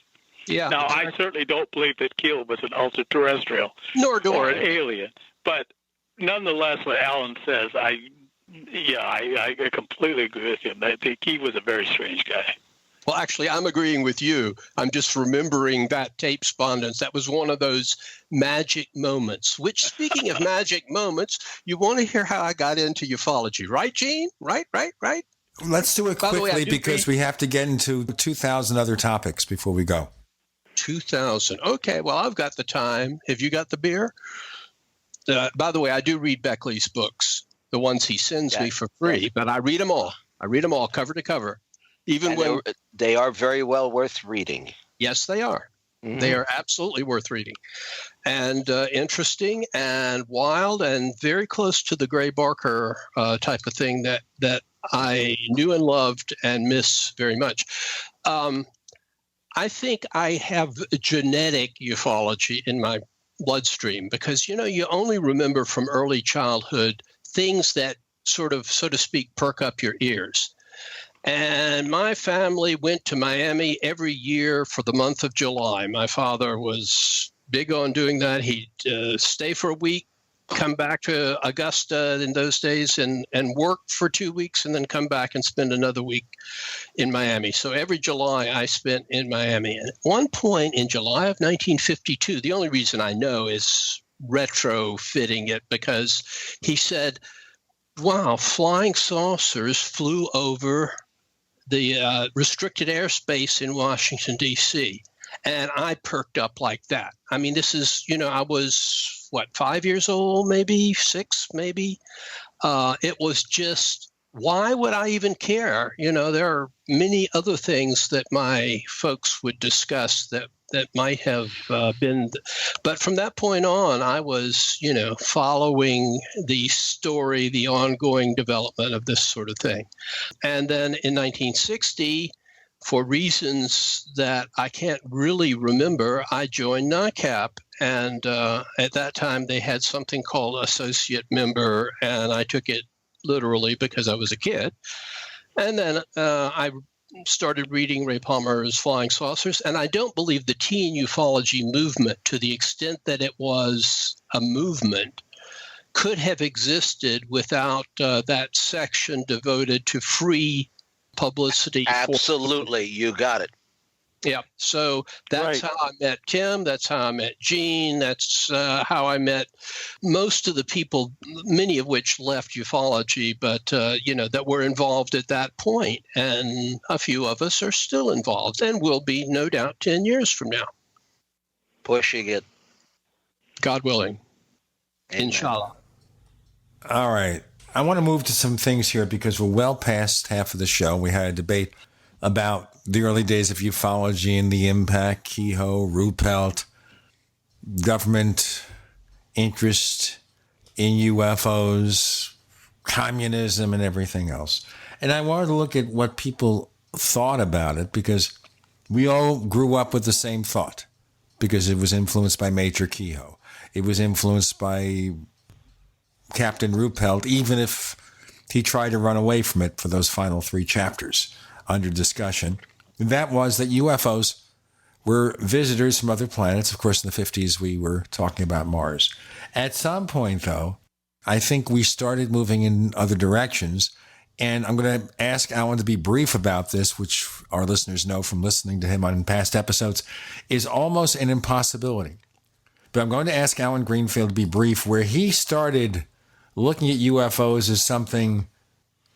Yeah. Now, I certainly don't believe that Keel was an ultra-terrestrial or an alien. But nonetheless, what Alan says, I completely agree with him. I think he was a very strange guy. Well, actually, I'm agreeing with you. I'm just remembering that tapespondence. That was one of those magic moments, which, speaking of magic moments, you want to hear how I got into ufology. Right, Gene? Right. Let's do it quickly because we have to get into 2,000 other topics before we go. 2,000. Okay, well, I've got the time. Have you got the beer? By the way, I do read Beckley's books, the ones he sends me for free, but I read them all. Cover to cover. Even when they are very well worth reading. Yes, they are. Mm-hmm. They are absolutely worth reading, and interesting and wild and very close to the Gray Barker type of thing that I knew and loved and miss very much. I think I have genetic ufology in my bloodstream because, you only remember from early childhood things that sort of, so to speak, perk up your ears. And my family went to Miami every year for the month of July. My father was big on doing that. He'd stay for a week, come back to Augusta in those days and work for 2 weeks and then come back and spend another week in Miami. So every July I spent in Miami. And at one point in July of 1952, the only reason I know is retrofitting it because he said, wow, flying saucers flew over the restricted airspace in Washington, D.C. And I perked up like that. I mean, this is, I was, 5 years old, maybe 6, maybe. It was just, why would I even care? There are many other things that my folks would discuss that might have been. But from that point on, I was, following the story, the ongoing development of this sort of thing. And then in 1960, for reasons that I can't really remember, I joined NICAP. And at that time, they had something called associate member, and I took it literally because I was a kid. And then I started reading Ray Palmer's Flying Saucers, and I don't believe the teen ufology movement, to the extent that it was a movement, could have existed without that section devoted to free publicity. Absolutely. You got it. Yeah. So that's how I met Tim. That's how I met Gene. That's how I met most of the people, many of which left ufology, but, that were involved at that point. And a few of us are still involved and will be, no doubt, 10 years from now. Pushing it. God willing. Inshallah. All right. I want to move to some things here because we're well past half of the show. We had a debate about the early days of ufology and the impact, Kehoe, Ruppelt, government interest in UFOs, communism, and everything else. And I wanted to look at what people thought about it because we all grew up with the same thought because it was influenced by Major Kehoe. It was influenced by Captain Ruppelt, even if he tried to run away from it for those final 3 chapters under discussion. That was that UFOs were visitors from other planets. Of course, in the 50s, we were talking about Mars. At some point, though, I think we started moving in other directions. And I'm going to ask Alan to be brief about this, which our listeners know from listening to him on past episodes, is almost an impossibility. But I'm going to ask Alan Greenfield to be brief, where he started looking at UFOs as something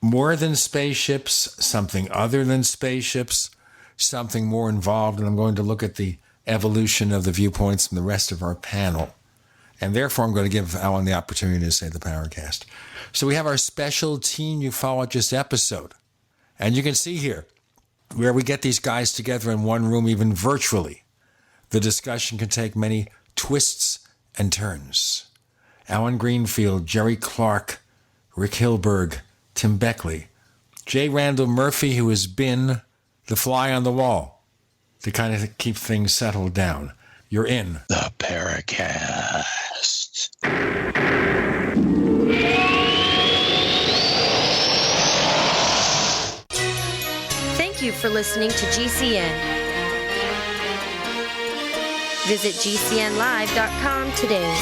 more than spaceships, something other than spaceships, something more involved. And I'm going to look at the evolution of the viewpoints from the rest of our panel. And therefore, I'm going to give Alan the opportunity to say the Paracast. So we have our special teen ufologist episode. And you can see here where we get these guys together in one room, even virtually. The discussion can take many twists and turns. Alan Greenfield, Jerry Clark, Rick Hilberg, Tim Beckley, J. Randall Murphy, who has been the fly on the wall to kind of keep things settled down. You're in the Paracast. Thank you for listening to GCN. Visit GCNlive.com today.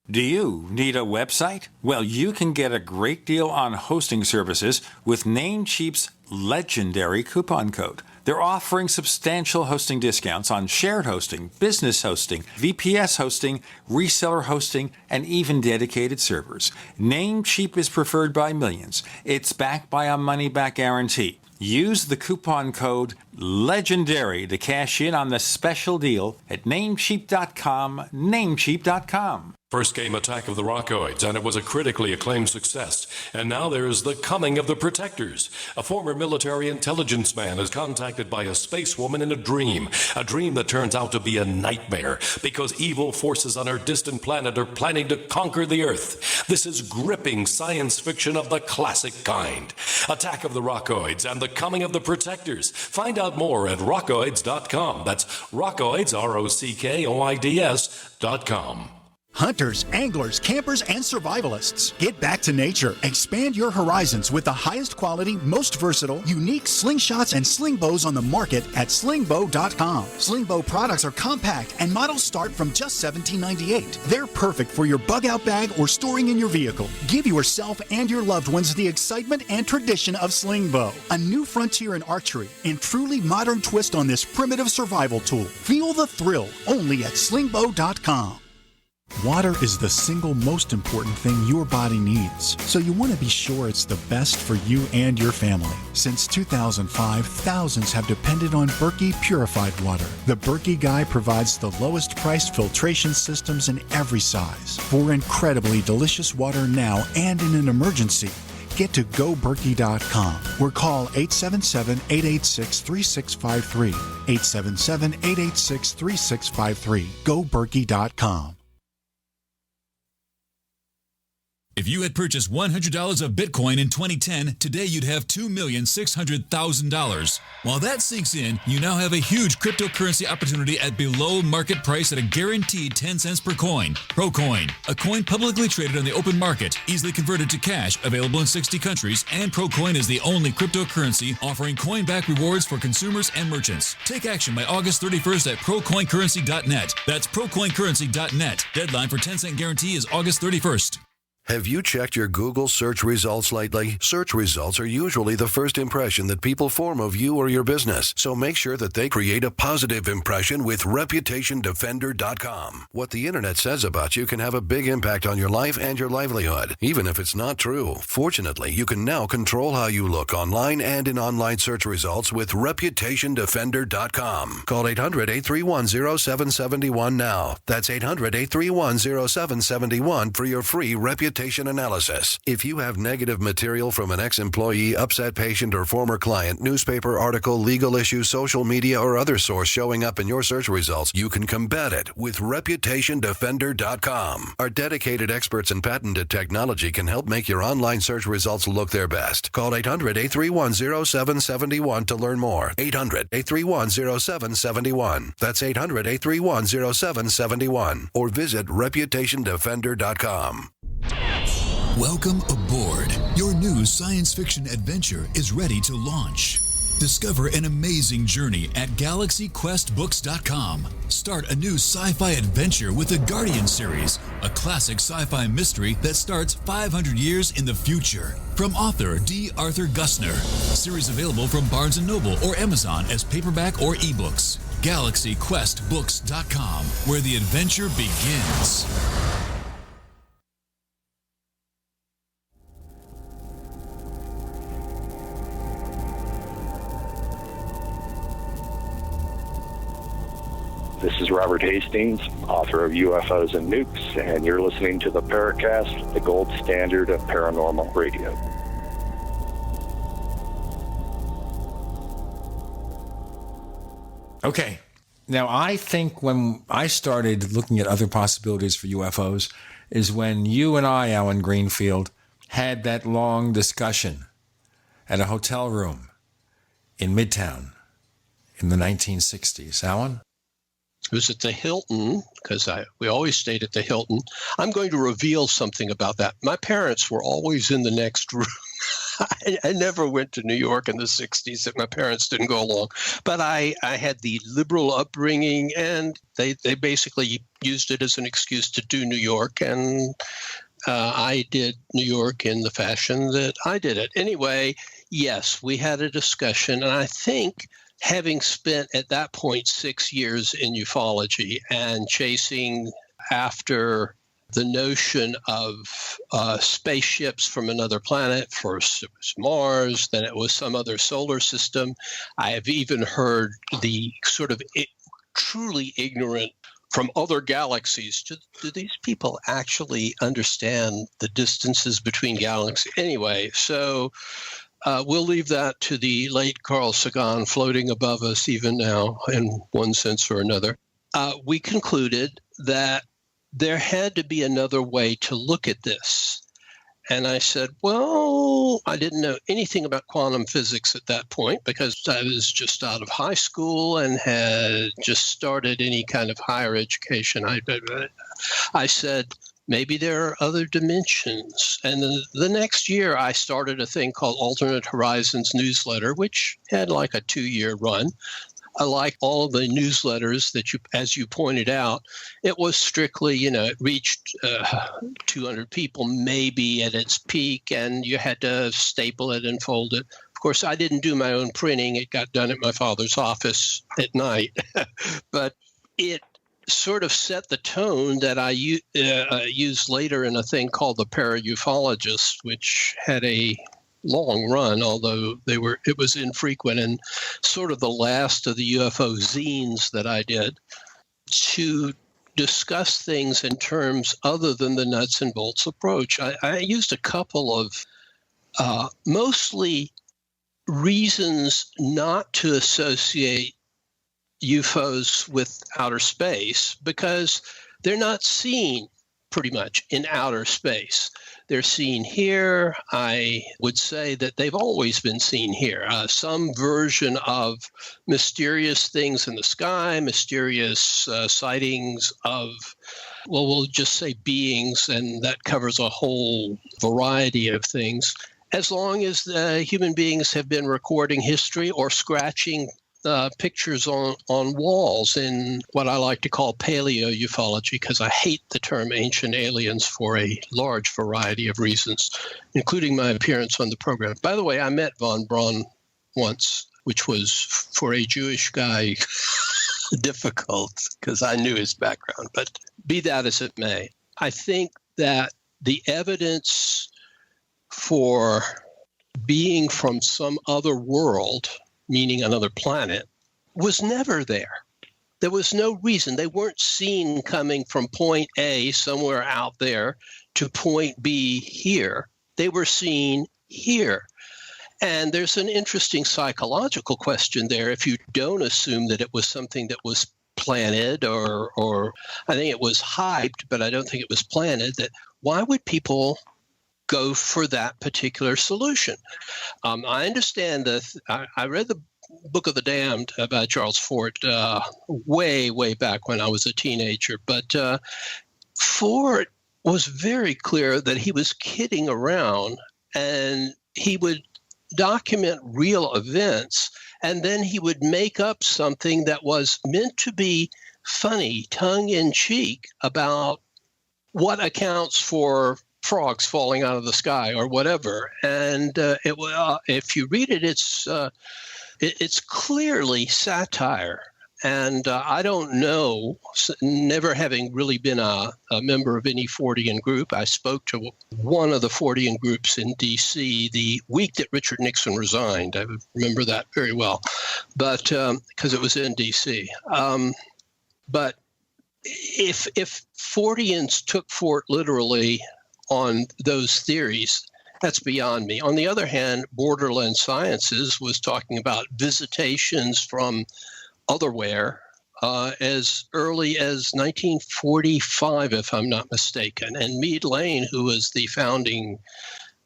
Do you need a website? Well, you can get a great deal on hosting services with Namecheap's legendary coupon code. They're offering substantial hosting discounts on shared hosting, business hosting, VPS hosting, reseller hosting, and even dedicated servers. Namecheap is preferred by millions. It's backed by a money-back guarantee. Use the coupon code LEGENDARY to cash in on the special deal at Namecheap.com, Namecheap.com. First came Attack of the Rockoids, and it was a critically acclaimed success. And now there's The Coming of the Protectors. A former military intelligence man is contacted by a space woman in a dream that turns out to be a nightmare because evil forces on her distant planet are planning to conquer the Earth. This is gripping science fiction of the classic kind. Attack of the Rockoids and The Coming of the Protectors. Find out more at rockoids.com. That's Rockoids, ROCKOIDS.com. Hunters, anglers, campers, and survivalists. Get back to nature. Expand your horizons with the highest quality, most versatile, unique slingshots and sling bows on the market at slingbow.com. Sling bow products are compact and models start from just $17.98. They're perfect for your bug out bag or storing in your vehicle. Give yourself and your loved ones the excitement and tradition of sling bow. A new frontier in archery and truly modern twist on this primitive survival tool. Feel the thrill only at slingbow.com. Water is the single most important thing your body needs, so you want to be sure it's the best for you and your family. Since 2005, thousands have depended on Berkey purified water. The Berkey Guy provides the lowest priced filtration systems in every size. For incredibly delicious water now and in an emergency, get to GoBerkey.com or call 877-886-3653. 877-886-3653. GoBerkey.com. If you had purchased $100 of Bitcoin in 2010, today you'd have $2,600,000. While that sinks in, you now have a huge cryptocurrency opportunity at below market price at a guaranteed 10 cents per coin. ProCoin, a coin publicly traded on the open market, easily converted to cash, available in 60 countries, and ProCoin is the only cryptocurrency offering coin-back rewards for consumers and merchants. Take action by August 31st at ProCoinCurrency.net. That's ProCoinCurrency.net. Deadline for 10-cent guarantee is August 31st. Have you checked your Google search results lately? Search results are usually the first impression that people form of you or your business, so make sure that they create a positive impression with ReputationDefender.com. What the internet says about you can have a big impact on your life and your livelihood, even if it's not true. Fortunately, you can now control how you look online and in online search results with ReputationDefender.com. Call 800-831-0771 now. That's 800-831-0771 for your free reputation analysis. If you have negative material from an ex-employee, upset patient, or former client, newspaper article, legal issue, social media, or other source showing up in your search results, you can combat it with ReputationDefender.com. Our dedicated experts in patented technology can help make your online search results look their best. Call 800-831-0771 to learn more. 800-831-0771. That's 800-831-0771. Or visit ReputationDefender.com. Welcome aboard. Your new science fiction adventure is ready to launch. Discover an amazing journey at GalaxyQuestBooks.com. Start a new sci-fi adventure with the Guardian series, a classic sci-fi mystery that starts 500 years in the future. From author D. Arthur Gusner. Series available from Barnes & Noble or Amazon as paperback or ebooks. GalaxyQuestBooks.com, where the adventure begins. This is Robert Hastings, author of UFOs and Nukes, and you're listening to the Paracast, the gold standard of paranormal radio. Okay. Now, I think when I started looking at other possibilities for UFOs is when you and I, Alan Greenfield, had that long discussion at a hotel room in Midtown in the 1960s. Alan? It was at the Hilton, because we always stayed at the Hilton. I'm going to reveal something about that. My parents were always in the next room. I never went to New York in the 60s if my parents didn't go along. But I had the liberal upbringing, and they basically used it as an excuse to do New York. And I did New York in the fashion that I did it. Anyway, yes, we had a discussion, and I think having spent at that point 6 years in ufology and chasing after the notion of spaceships from another planet, first it was Mars, then it was some other solar system. I have even heard the sort of truly ignorant from other galaxies. Do these people actually understand the distances between galaxies? Anyway, so we'll leave that to the late Carl Sagan floating above us even now in one sense or another. We concluded that there had to be another way to look at this. And I said, well, I didn't know anything about quantum physics at that point because I was just out of high school and had just started any kind of higher education. I said, maybe there are other dimensions. And the next year, I started a thing called Alternate Horizons newsletter, which had like a 2-year run. Like all of the newsletters that as you pointed out, it was strictly, it reached 200 people maybe at its peak, and you had to staple it and fold it. Of course, I didn't do my own printing. It got done at my father's office at night. But it sort of set the tone that I used later in a thing called the Para-Ufologist, which had a long run, although it was infrequent, and sort of the last of the UFO zines that I did, to discuss things in terms other than the nuts and bolts approach. I used a couple of mostly reasons not to associate UFOs with outer space because they're not seen pretty much in outer space. They're seen here. I would say that they've always been seen here. Some version of mysterious things in the sky, mysterious sightings of, well, we'll just say beings, and that covers a whole variety of things. As long as the human beings have been recording history or scratching pictures on walls in what I like to call paleo-ufology, because I hate the term ancient aliens for a large variety of reasons, including my appearance on the program. By the way, I met von Braun once, which was, for a Jewish guy, difficult because I knew his background. But be that as it may, I think that the evidence for being from some other world, meaning another planet, was never there. There was no reason. They weren't seen coming from point A somewhere out there to point B here. They were seen here. And there's an interesting psychological question there if you don't assume that it was something that was planted or I think it was hyped, but I don't think it was planted, that why would people go for that particular solution? I understand that I read the Book of the Damned by Charles Fort way back when I was a teenager, but Fort was very clear that he was kidding around, and he would document real events, and then he would make up something that was meant to be funny, tongue-in-cheek, about what accounts for frogs falling out of the sky or whatever. And if you read it, it's clearly satire. And I don't know, never having really been a member of any Fortean group. I spoke to one of the Fortean groups in D.C. the week that Richard Nixon resigned. I remember that very well, but because it was in D.C. But if Forteans took Fort literally on those theories, that's beyond me. On the other hand, Borderland Sciences was talking about visitations from otherwhere as early as 1945, if I'm not mistaken. And Meade Lane, who was the founding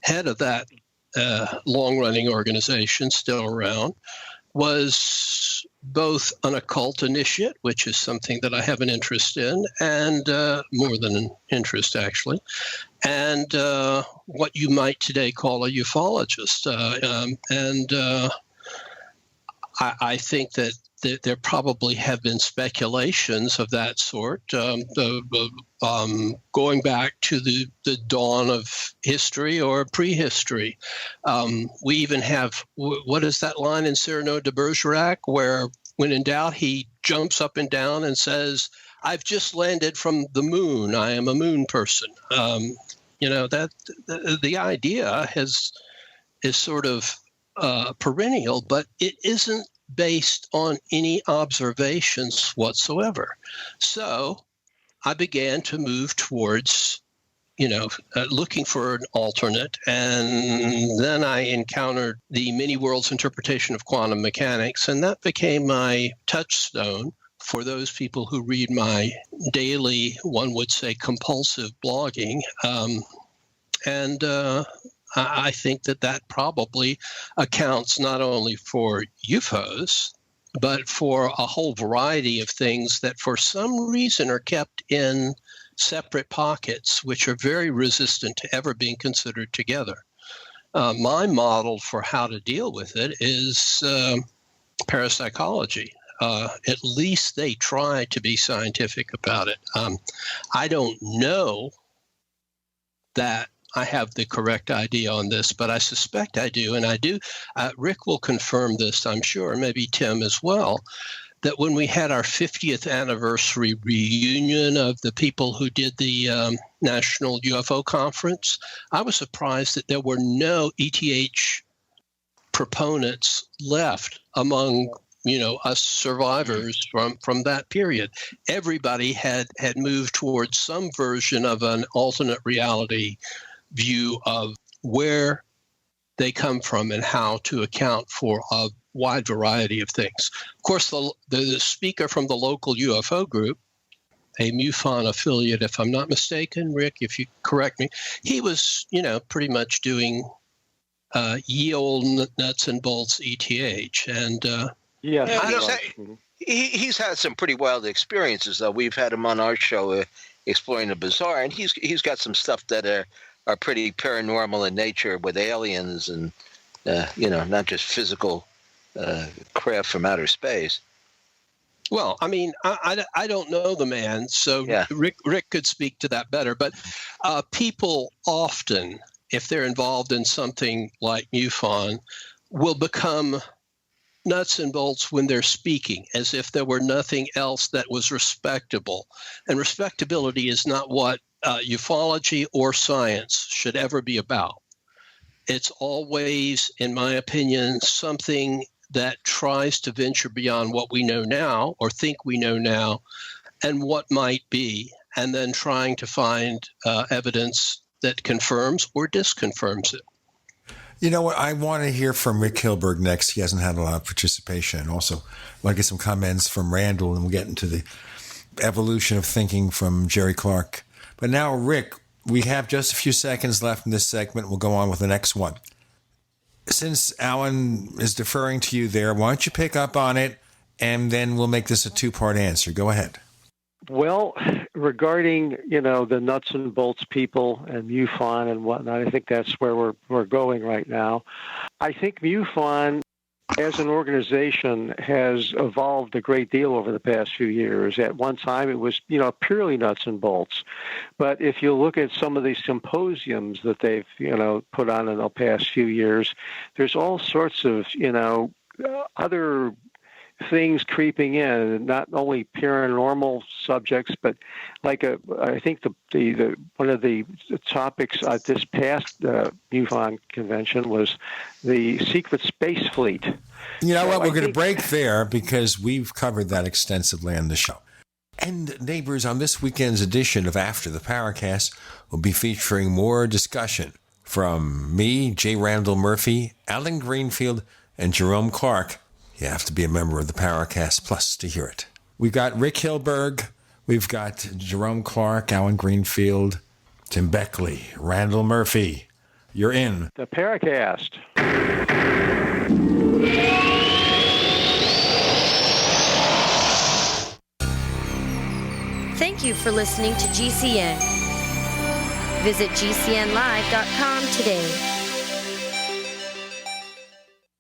head of that long-running organization, still around, was both an occult initiate, which is something that I have an interest in, and more than an interest, actually, and what you might today call a ufologist. I think that there probably have been speculations of that sort, going back to the dawn of history or prehistory. We even have, what is that line in Cyrano de Bergerac, where when in doubt, he jumps up and down and says, "I've just landed from the moon. I am a moon person." That the idea is sort of perennial, but it isn't based on any observations whatsoever. So I began to move towards, looking for an alternate. And then I encountered the many worlds interpretation of quantum mechanics, and that became my touchstone for those people who read my daily, one would say, compulsive blogging. I think that probably accounts not only for UFOs, but for a whole variety of things that for some reason are kept in separate pockets, which are very resistant to ever being considered together. My model for how to deal with it is parapsychology. At least they try to be scientific about it. I don't know that I have the correct idea on this, but I suspect I do, and I do. Rick will confirm this, I'm sure, maybe Tim as well, that when we had our 50th anniversary reunion of the people who did the National UFO Conference, I was surprised that there were no ETH proponents left among us survivors from that period. Everybody had moved towards some version of an alternate reality view of where they come from and how to account for a wide variety of things. Of course, the speaker from the local UFO group, a MUFON affiliate, if I'm not mistaken, Rick, if you correct me, he was, pretty much doing ye old nuts and bolts ETH. And he's had some pretty wild experiences, though. We've had him on our show exploring the bizarre, and he's got some stuff that are pretty paranormal in nature with aliens and, not just physical craft from outer space. Well, I mean, I don't know the man, so Yeah. Rick could speak to that better. But people often, if they're involved in something like MUFON, will become nuts and bolts when they're speaking, as if there were nothing else that was respectable. And respectability is not what ufology or science should ever be about. It's always, in my opinion, something that tries to venture beyond what we know now or think we know now and what might be, and then trying to find evidence that confirms or disconfirms it. You know what? I want to hear from Rick Hilberg next. He hasn't had a lot of participation. And also, I want to get some comments from Randall, and we'll get into the evolution of thinking from Jerry Clark. But now, Rick, we have just a few seconds left in this segment. We'll go on with the next one. Since Alan is deferring to you there, why don't you pick up on it, and then we'll make this a two-part answer. Go ahead. Well, regarding, the nuts and bolts people and MUFON and whatnot, I think that's where we're going right now. I think MUFON as an organization has evolved a great deal over the past few years. At one time, it was, purely nuts and bolts. But if you look at some of these symposiums that they've, put on in the past few years, there's all sorts of, other things creeping in, not only paranormal subjects, but like I think the one of the topics at this past MUFON convention was the secret space fleet. You know what? We're going to break there because we've covered that extensively on the show. And neighbors, on this weekend's edition of After the Paracast, we'll be featuring more discussion from me, J. Randall Murphy, Alan Greenfield, and Jerome Clark. You have to be a member of the Paracast Plus to hear it. We've got Rick Hilberg, we've got Jerome Clark, Alan Greenfield, Tim Beckley, Randall Murphy. You're in the Paracast. Thank you for listening to GCN. Visit GCNlive.com today.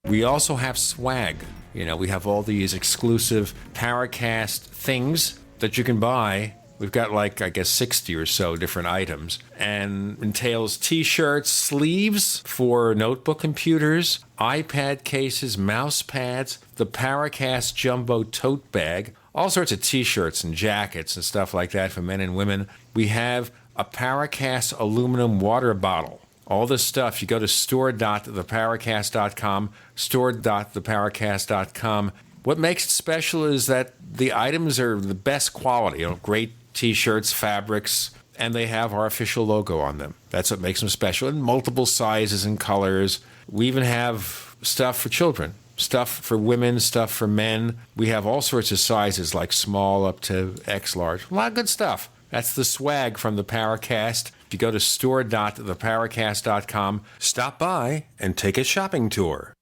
We also have swag. We have all these exclusive Paracast things that you can buy. We've got 60 or so different items, and entails T-shirts, sleeves for notebook computers, iPad cases, mouse pads, the Paracast Jumbo tote bag, all sorts of T-shirts and jackets and stuff like that for men and women. We have a Paracast aluminum water bottle. All this stuff, you go to store.theparacast.com, store.theparacast.com. What makes it special is that the items are the best quality, great T-shirts, fabrics, and they have our official logo on them. That's what makes them special, in multiple sizes and colors. We even have stuff for children, stuff for women, stuff for men. We have all sorts of sizes, like small up to X large. A lot of good stuff. That's the swag from the Paracast. If you go to store.theparacast.com, stop by and take a shopping tour.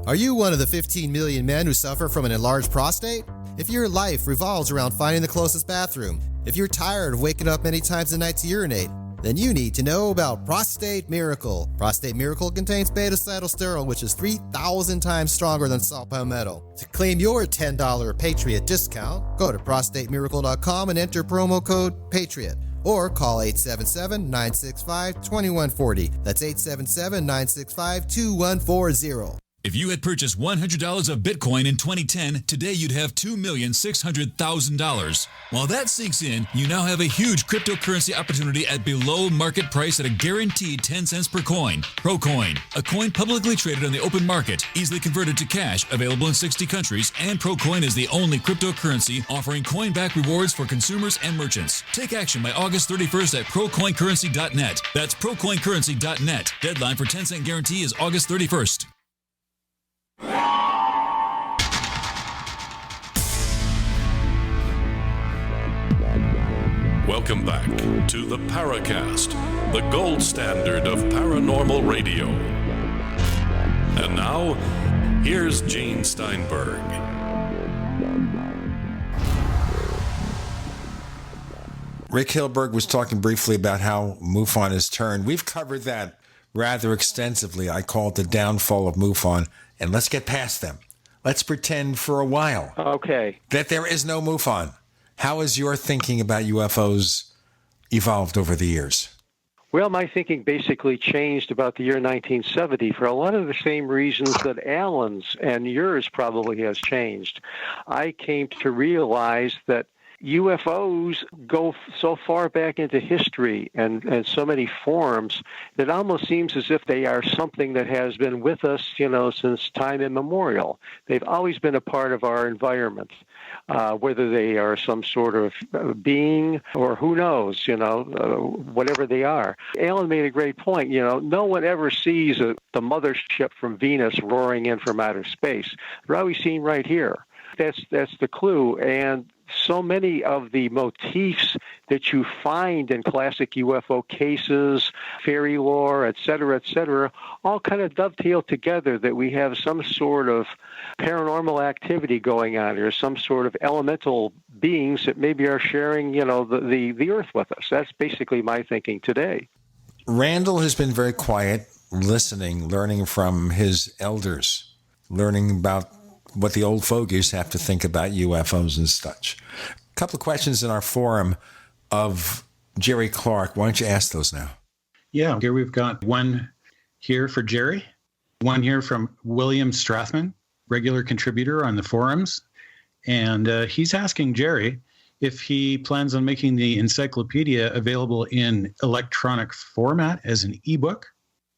Are you one of the 15 million men who suffer from an enlarged prostate? If your life revolves around finding the closest bathroom, if you're tired of waking up many times a night to urinate, then you need to know about Prostate Miracle. Prostate Miracle contains beta-cytosterol, which is 3,000 times stronger than salt palmetto. To claim your $10 Patriot discount, go to prostatemiracle.com and enter promo code PATRIOT. Or call 877-965-2140. That's 877-965-2140. If you had purchased $100 of Bitcoin in 2010, today you'd have $2,600,000. While that sinks in, you now have a huge cryptocurrency opportunity at below market price at a guaranteed 10 cents per coin. ProCoin, a coin publicly traded on the open market, easily converted to cash, available in 60 countries, and ProCoin is the only cryptocurrency offering coin-back rewards for consumers and merchants. Take action by August 31st at ProCoinCurrency.net. That's ProCoinCurrency.net. Deadline for 10-cent guarantee is August 31st. Welcome back to the Paracast, the gold standard of paranormal radio. And now, here's Gene Steinberg. Rick Hilberg was talking briefly about how MUFON has turned. We've covered that rather extensively. I call it the downfall of MUFON, and let's get past them. Let's pretend for a while that there is no MUFON. How has your thinking about UFOs evolved over the years? Well, my thinking basically changed about the year 1970 for a lot of the same reasons that Alan's and yours probably has changed. I came to realize that UFOs go so far back into history and so many forms that it almost seems as if they are something that has been with us, since time immemorial. They've always been a part of our environment, whether they are some sort of being or who knows, whatever they are. Alan made a great point. No one ever sees the mothership from Venus roaring in from outer space. They're always seen right here. That's the clue. And so many of the motifs that you find in classic UFO cases, fairy lore, et cetera, all kind of dovetail together that we have some sort of paranormal activity going on here, some sort of elemental beings that maybe are sharing, the earth with us. That's basically my thinking today. Randall has been very quiet, listening, learning from his elders, learning about what the old fogies have to think about UFOs and such. A couple of questions in our forum of Jerry Clark. Why don't you ask those now? Yeah, here we've got one here for Jerry, one here from William Strathman, regular contributor on the forums. And he's asking Jerry if he plans on making the encyclopedia available in electronic format as an ebook.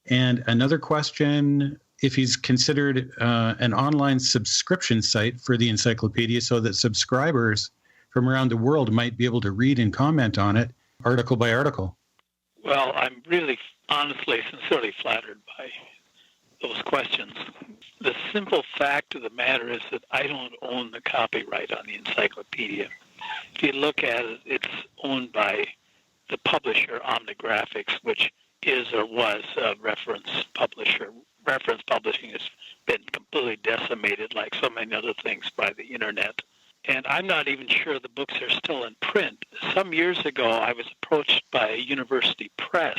And another question, if he's considered an online subscription site for the encyclopedia so that subscribers from around the world might be able to read and comment on it article by article. Well, I'm really, honestly, sincerely flattered by those questions. The simple fact of the matter is that I don't own the copyright on the encyclopedia. If you look at it, it's owned by the publisher, Omnigraphics, which is or was a reference publisher. Reference publishing has been completely decimated, like so many other things, by the internet. And I'm not even sure the books are still in print. Some years ago, I was approached by a university press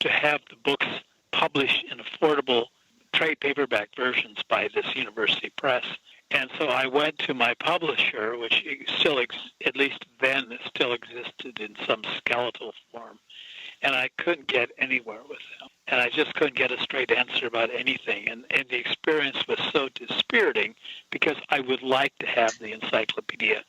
to have the books published in affordable trade paperback versions by this university press. And so I went to my publisher, which still, at least then, still existed in some skeletal form. And I couldn't get anywhere with them. And I just couldn't get a straight answer about anything. And the experience was so dispiriting because I would like to have the encyclopedia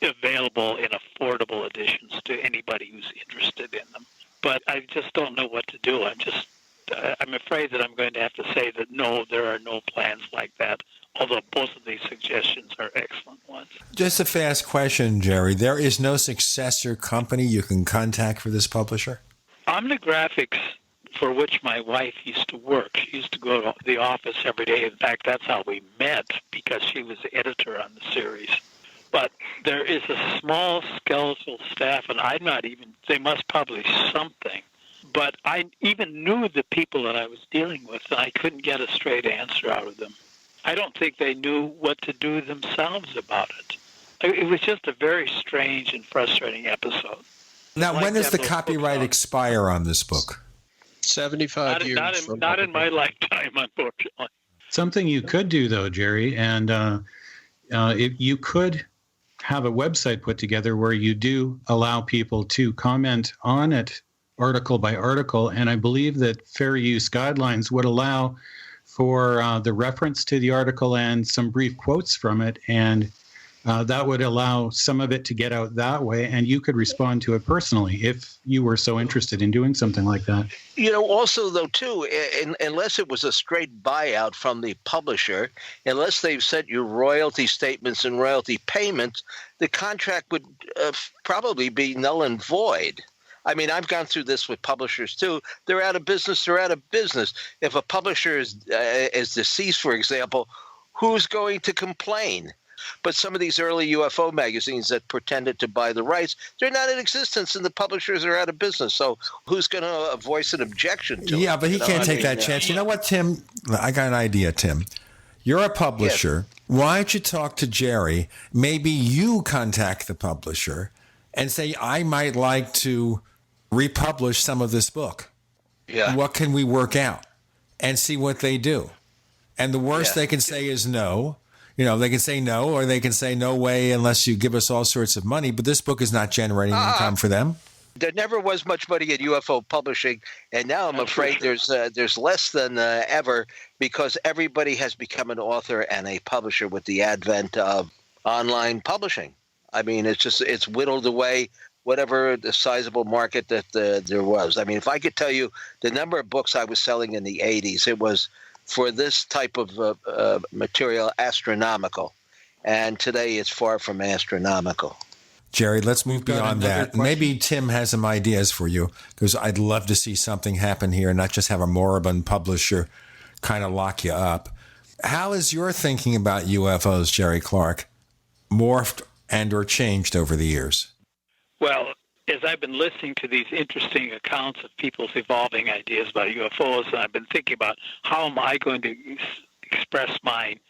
available in affordable editions to anybody who's interested in them. But I just don't know what to do. I'm afraid that I'm going to have to say that no, there are no plans like that, although both of these suggestions are excellent ones. Just a fast question, Jerry. There is no successor company you can contact for this publisher? Omnigraphics, for which my wife used to work. She used to go to the office every day. In fact, that's how we met, because she was the editor on the series. But there is a small skeletal staff, and they must publish something. But I even knew the people that I was dealing with, and I couldn't get a straight answer out of them. I don't think they knew what to do themselves about it. It was just a very strange and frustrating episode. Now, when does the copyright expire on this book? 75 years. Not in my lifetime, unfortunately. Something you could do, though, Jerry, and if you could have a website put together where you do allow people to comment on it article by article, and I believe that fair use guidelines would allow for the reference to the article and some brief quotes from it, and that would allow some of it to get out that way, and you could respond to it personally if you were so interested in doing something like that. Also, though, too, unless it was a straight buyout from the publisher, unless they've sent you royalty statements and royalty payments, the contract would probably be null and void. I mean, I've gone through this with publishers, too. They're out of business. If a publisher is deceased, for example, who's going to complain? But some of these early UFO magazines that pretended to buy the rights, they're not in existence, and the publishers are out of business. So who's going to voice an objection to it? Yeah, but he can't take that chance. You know what, Tim? I got an idea, Tim. You're a publisher. Yes. Why don't you talk to Jerry? Maybe you contact the publisher and say, I might like to republish some of this book. Yeah. What can we work out? And see what they do. And the worst they can say is no. You know, they can say no, or they can say no way unless you give us all sorts of money. But this book is not generating income for them. There never was much money in UFO publishing, and now I'm afraid there's less than ever, because everybody has become an author and a publisher with the advent of online publishing. I mean, it's whittled away whatever the sizable market that there was. I mean, if I could tell you the number of books I was selling in the 80s, it was, for this type of material, astronomical. And today it's far from astronomical. Jerry, let's move beyond that. Maybe Tim has some ideas for you, because I'd love to see something happen here, not just have a moribund publisher kind of lock you up. How is your thinking about UFOs, Jerry Clark, morphed and or changed over the years? Well, as I've been listening to these interesting accounts of people's evolving ideas about UFOs, and I've been thinking about how am I going to express mine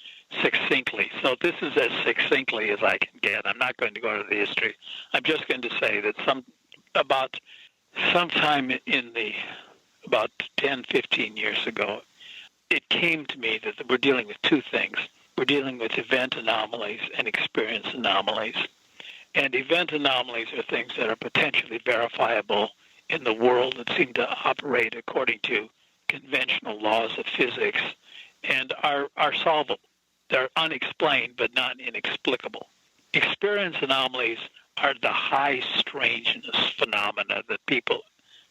succinctly. So this is as succinctly as I can get. I'm not going to go into the history. I'm just going to say that sometime in about 10, 15 years ago, it came to me that we're dealing with two things. We're dealing with event anomalies and experience anomalies. And event anomalies are things that are potentially verifiable in the world that seem to operate according to conventional laws of physics and are solvable. They're unexplained but not inexplicable. Experience anomalies are the high strangeness phenomena that people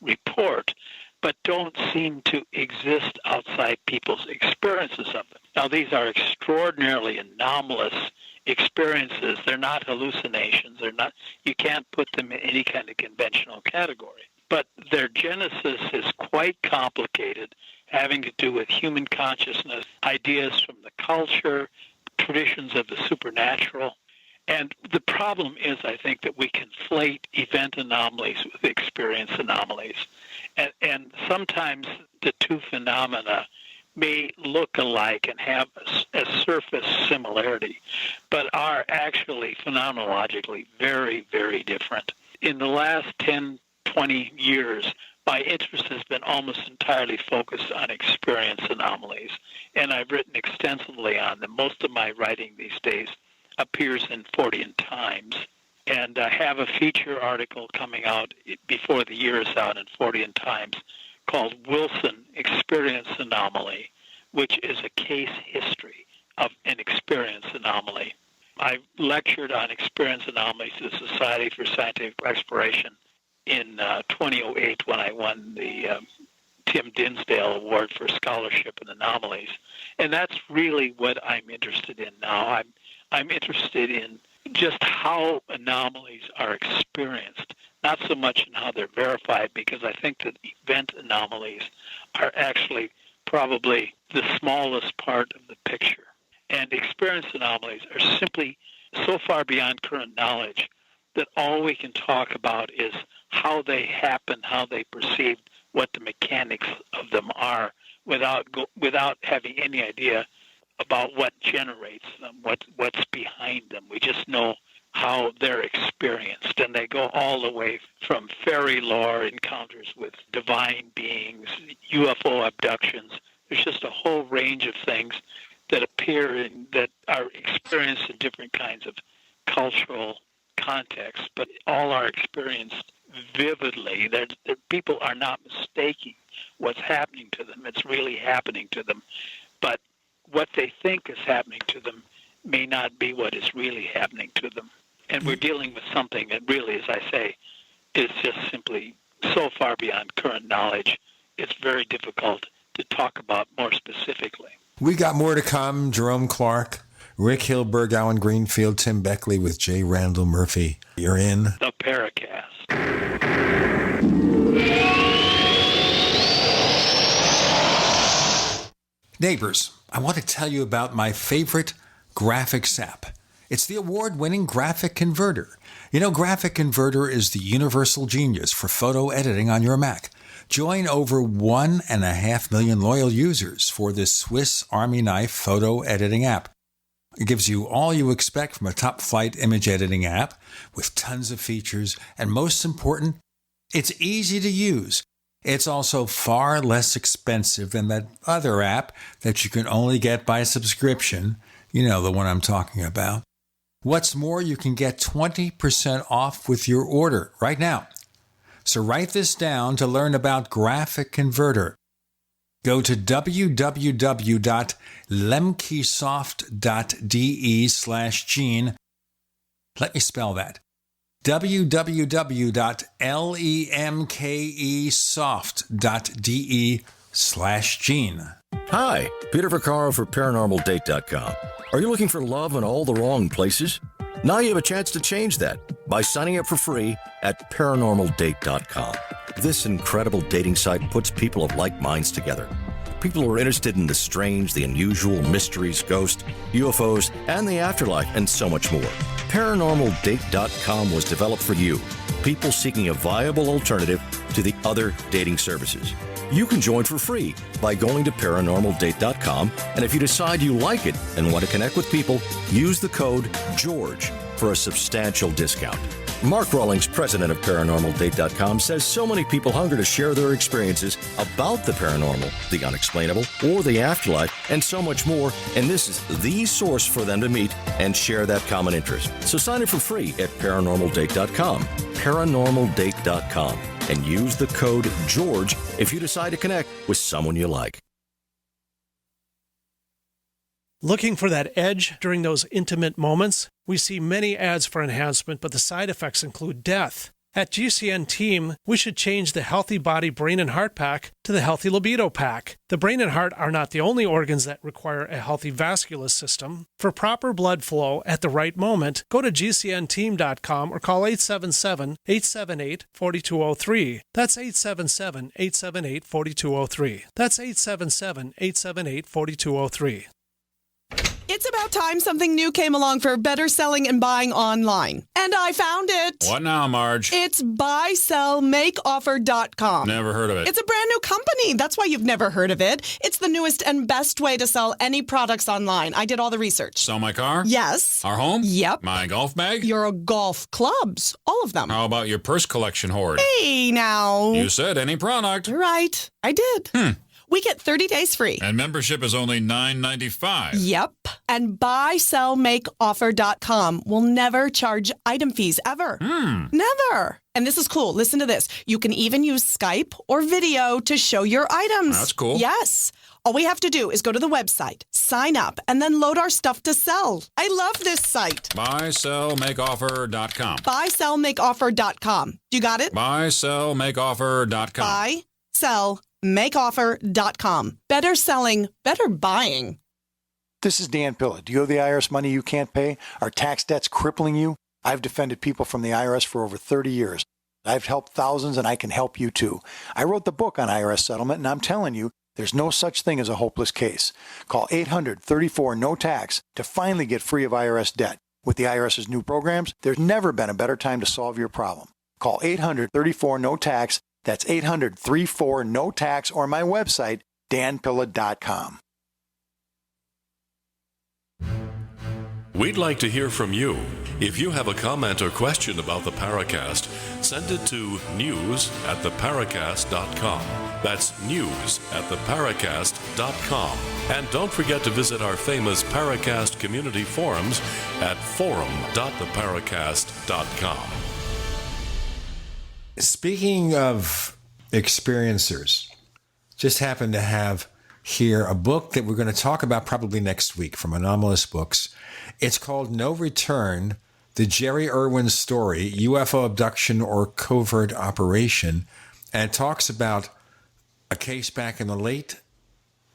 report but don't seem to exist outside people's experiences of them. Now, these are extraordinarily anomalous experiences. They're not hallucinations. You can't put them in any kind of conventional category. But their genesis is quite complicated, having to do with human consciousness, ideas from the culture, traditions of the supernatural. And the problem is, I think, that we conflate event anomalies with experience anomalies. And sometimes the two phenomena may look alike and have a surface similarity, but are actually phenomenologically very, very different. In the last 10, 20 years, my interest has been almost entirely focused on experience anomalies, and I've written extensively on them. Most of my writing these days appears in Fortean Times, and I have a feature article coming out before the year is out in Fortean Times called Wilson Experience Anomaly, which is a case history of an experience anomaly. I lectured on experience anomalies to the Society for Scientific Exploration in 2008 when I won the Tim Dinsdale Award for Scholarship in Anomalies. And that's really what I'm interested in now. I'm interested in just how anomalies are experienced, not so much in how they're verified, because I think that event anomalies are actually probably the smallest part of the picture. And experience anomalies are simply so far beyond current knowledge that all we can talk about is how they happen, how they perceive, what the mechanics of them are, without having any idea about what generates them, what's behind them. We just know how they're experienced, and they go all the way from fairy lore encounters with divine beings, UFO abductions. There's just a whole range of things that appear that are experienced in different kinds of cultural contexts, but all are experienced vividly. That people are not mistaking what's happening to them. It's really happening to them. But what they think is happening to them may not be what is really happening to them. And we're dealing with something that really, as I say, is just simply so far beyond current knowledge, it's very difficult to talk about more specifically. We got more to come. Jerome Clark, Rick Hilberg, Alan Greenfield, Tim Beckley with J. Randall Murphy. You're in the Paracast. Neighbors, I want to tell you about my favorite graphics app. It's the award-winning Graphic Converter. You know, Graphic Converter is the universal genius for photo editing on your Mac. Join over 1.5 million loyal users for this Swiss Army knife photo editing app. It gives you all you expect from a top-flight image editing app with tons of features, and most important, it's easy to use. It's also far less expensive than that other app that you can only get by subscription. You know, the one I'm talking about. What's more, you can get 20% off with your order right now. So write this down to learn about Graphic Converter. Go to www.lemkesoft.de/Gene. Let me spell that. www.lemkesoft.de/Gene. Hi, Peter Vaccaro for ParanormalDate.com. Are you looking for love in all the wrong places? Now you have a chance to change that by signing up for free at ParanormalDate.com. This incredible dating site puts people of like minds together. People who are interested in the strange, the unusual, mysteries, ghosts, UFOs, and the afterlife, and so much more. ParanormalDate.com was developed for you, people seeking a viable alternative to the other dating services. You can join for free by going to ParanormalDate.com, and if you decide you like it and want to connect with people, use the code GEORGE for a substantial discount. Mark Rawlings, president of ParanormalDate.com, says so many people hunger to share their experiences about the paranormal, the unexplainable, or the afterlife, and so much more, and this is the source for them to meet and share that common interest. So sign up for free at ParanormalDate.com, ParanormalDate.com, and use the code GEORGE if you decide to connect with someone you like. Looking for that edge during those intimate moments? We see many ads for enhancement, but the side effects include death. At GCN Team, we should change the Healthy Body, Brain, and Heart Pack to the Healthy Libido Pack. The brain and heart are not the only organs that require a healthy vascular system. For proper blood flow at the right moment, go to GCNteam.com or call 877-878-4203. That's 877-878-4203. That's 877-878-4203. It's about time something new came along for better selling and buying online. And I found it. What now, Marge? It's buysellmakeoffer.com. Never heard of it. It's a brand new company. That's why you've never heard of it. It's the newest and best way to sell any products online. I did all the research. Sell my car? Yes. Our home? Yep. My golf bag? Your golf clubs. All of them. How about your purse collection hoard? Hey, now. You said any product. Right. I did. We get 30 days free. And membership is only $9.95. Yep. And buysellmakeoffer.com will never charge item fees ever. Never. And this is cool. Listen to this. You can even use Skype or video to show your items. That's cool. Yes. All we have to do is go to the website, sign up, and then load our stuff to sell. I love this site. Buysellmakeoffer.com. Buysellmakeoffer.com. You got it? Buysellmakeoffer.com. Buysellmakeoffer.com. Better selling, better buying. This is Dan Pilla. Do you owe the IRS money you can't pay? Are tax debts crippling you? I've defended people from the IRS for over 30 years. I've helped thousands, and I can help you too. I wrote the book on IRS settlement, and I'm telling you, there's no such thing as a hopeless case. Call 800-34-NO-TAX to finally get free of IRS debt. With the IRS's new programs, there's never been a better time to solve your problem. Call 800-34-NO-TAX. That's 800-34-NO-TAX, or my website, danpilla.com. We'd like to hear from you. If you have a comment or question about the Paracast, send it to news@theparacast.com. That's news@theparacast.com. And don't forget to visit our famous Paracast community forums at forum.theparacast.com. Speaking of experiencers, just happened to have here a book that we're going to talk about probably next week from Anomalous Books. It's called No Return, The Jerry Irwin Story, UFO Abduction or Covert Operation, and it talks about a case back in the late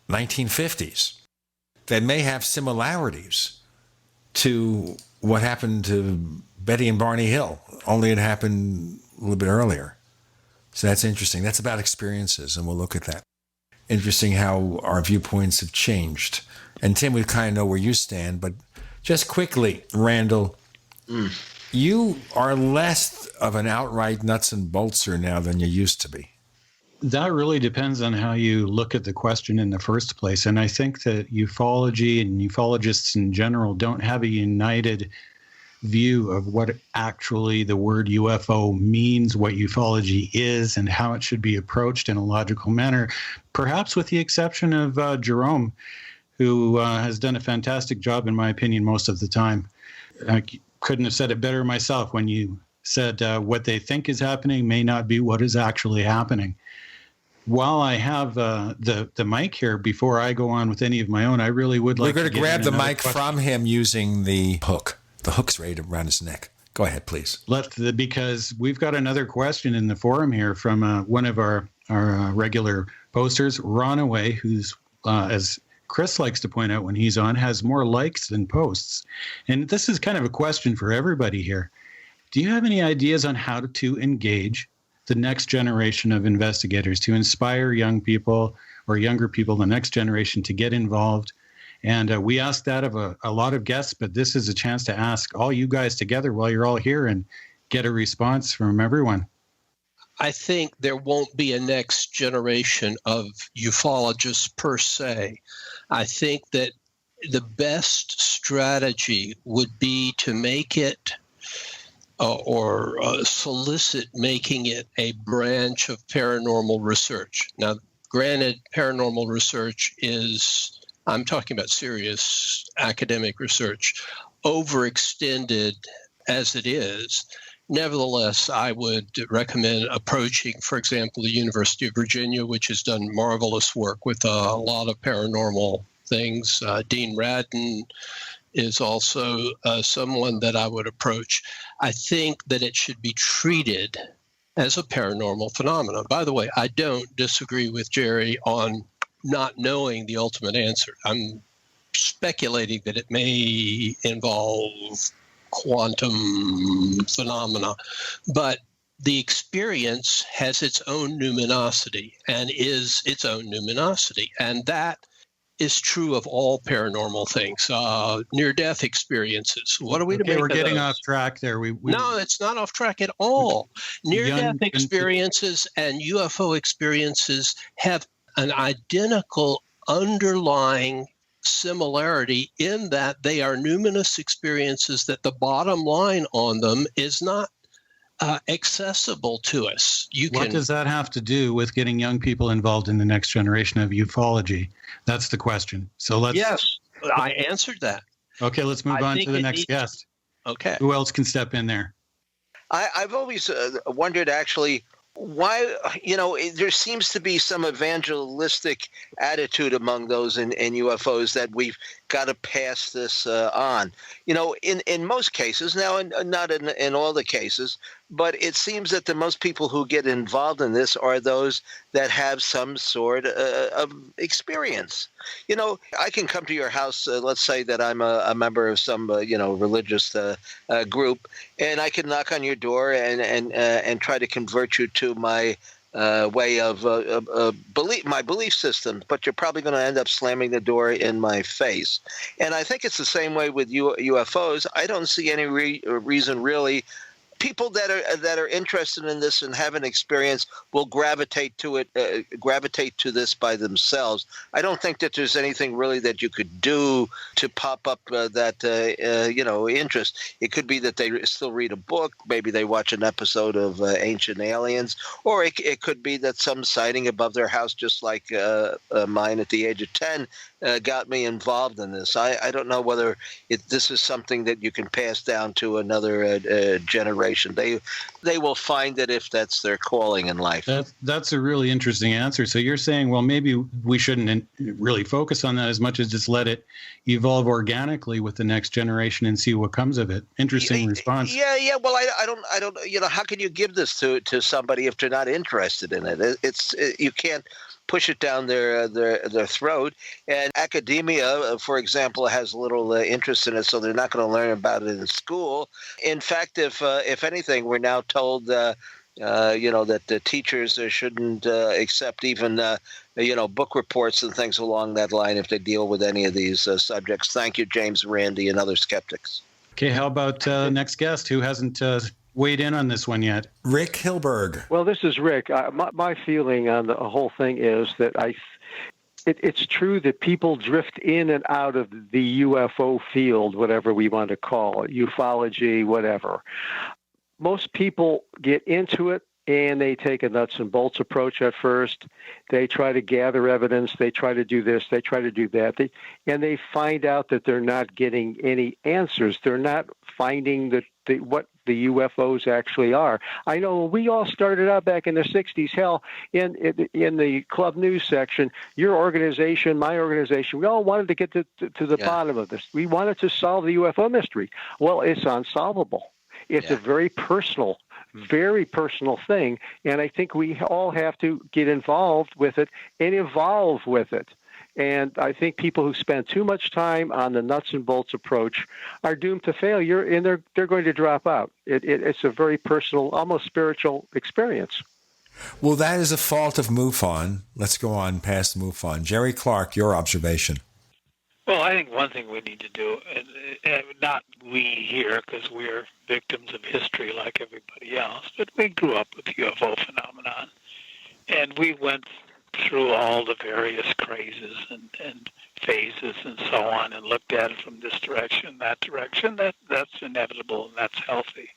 1950s that may have similarities to what happened to Betty and Barney Hill, only it happened a little bit earlier. So that's interesting. That's about experiences, and we'll look at that. Interesting how our viewpoints have changed. And Tim, we kind of know where you stand, but just quickly, Randall, you are less of an outright nuts and boltser now than you used to be. That really depends on how you look at the question in the first place. And I think that ufology and ufologists in general don't have a united view of what actually the word UFO means, what ufology is, and how it should be approached in a logical manner, perhaps with the exception of Jerome, who has done a fantastic job, in my opinion, most of the time. I couldn't have said it better myself when you said what they think is happening may not be what is actually happening. While I have the mic here, before I go on with any of my own, I really would like to... We're going to grab the mic from him using the hook. The hook's right around his neck. Go ahead, please. Because we've got another question in the forum here from one of our regular posters, Ronaway, who's, as Chris likes to point out when he's on, has more likes than posts. And this is kind of a question for everybody here. Do you have any ideas on how to engage the next generation of investigators, to inspire young people or younger people, the next generation, to get involved? And we ask that of a lot of guests, but this is a chance to ask all you guys together while you're all here and get a response from everyone. I think there won't be a next generation of ufologists per se. I think that the best strategy would be to make it or solicit making it a branch of paranormal research. Now, granted, paranormal research is, I'm talking about serious academic research, overextended as it is. Nevertheless, I would recommend approaching, for example, the University of Virginia, which has done marvelous work with a lot of paranormal things. Dean Radden is also someone that I would approach. I think that it should be treated as a paranormal phenomenon. By the way, I don't disagree with Jerry on not knowing the ultimate answer. I'm speculating that it may involve quantum phenomena, but the experience has its own numinosity and is its own numinosity. And that is true of all paranormal things. Near-death experiences. What are we to make we're of getting those? off track there. No, it's not off track at all. Near-death experiences and UFO experiences have an identical underlying similarity in that they are numinous experiences that the bottom line on them is not accessible to us. What does that have to do with getting young people involved in the next generation of ufology? That's the question. So let's... Yes, I answered that. Okay, let's move on to the next guest. Okay. Who else can step in there? I've always wondered, actually, why, there seems to be some evangelistic attitude among those in UFOs that we've got to pass this on. In most cases, now not in all the cases, but it seems that the most people who get involved in this are those that have some sort of experience. I can come to your house, let's say that I'm a member of some, religious group, and I can knock on your door and try to convert you to my way of my belief system, but you're probably going to end up slamming the door in my face. And I think it's the same way with UFOs. I don't see any reason really. People that are interested in this and have an experience will gravitate to this by themselves. I don't think that there's anything really that you could do to pop up that interest. It could be that they still read a book, maybe they watch an episode of Ancient Aliens, or it could be that some sighting above their house, just like mine at the age of 10, got me involved in this. I don't know whether this is something that you can pass down to another generation. They will find it if that's their calling in life. That's a really interesting answer. So you're saying, well, maybe we shouldn't really focus on that as much as just let it evolve organically with the next generation and see what comes of it. Interesting response. Yeah. Well, I don't. How can you give this to somebody if they're not interested in it? You can't push it down their throat. And academia, for example, has little interest in it, so they're not going to learn about it in school. In fact, if anything, we're now told that the teachers shouldn't accept even book reports and things along that line if they deal with any of these subjects. Thank you, James Randi, and other skeptics. Okay, how about next guest who hasn't weighed in on this one yet? Rick Hilberg. Well, this is Rick. My feeling on the whole thing is that it's true that people drift in and out of the UFO field, whatever we want to call it, ufology, whatever. Most people get into it and they take a nuts and bolts approach at first. They try to gather evidence. They try to do this. They try to do that. And they find out that they're not getting any answers. They're not finding what the UFOs actually are. I know when we all started out back in the 60s, hell, in the club news section, your organization, my organization, we all wanted to get to the bottom of this. We wanted to solve the UFO mystery. Well, it's unsolvable. It's a very personal thing, and I think we all have to get involved with it and evolve with it. And I think people who spend too much time on the nuts and bolts approach are doomed to failure, and they're going to drop out. It's a very personal, almost spiritual experience. Well, that is a fault of MUFON. Let's go on past MUFON. Jerry Clark, your observation. Well, I think one thing we need to do, and not we here because we're victims of history like everybody else, but we grew up with the UFO phenomenon, and we went through all the various crazes and phases and so on, and looked at it from this direction, that direction. That's inevitable and that's healthy.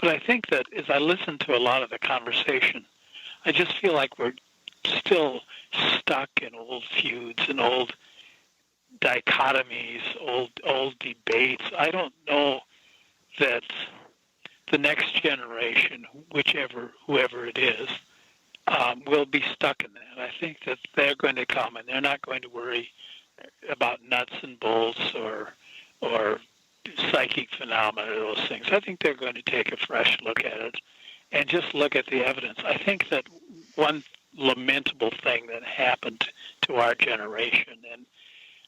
But I think that as I listen to a lot of the conversation, I just feel like we're still stuck in old feuds and old dichotomies, old debates. I don't know that the next generation, whoever it is, will be stuck in that. I think that they're going to come and they're not going to worry about nuts and bolts or psychic phenomena or those things. I think they're going to take a fresh look at it and just look at the evidence. I think that one lamentable thing that happened to our generation,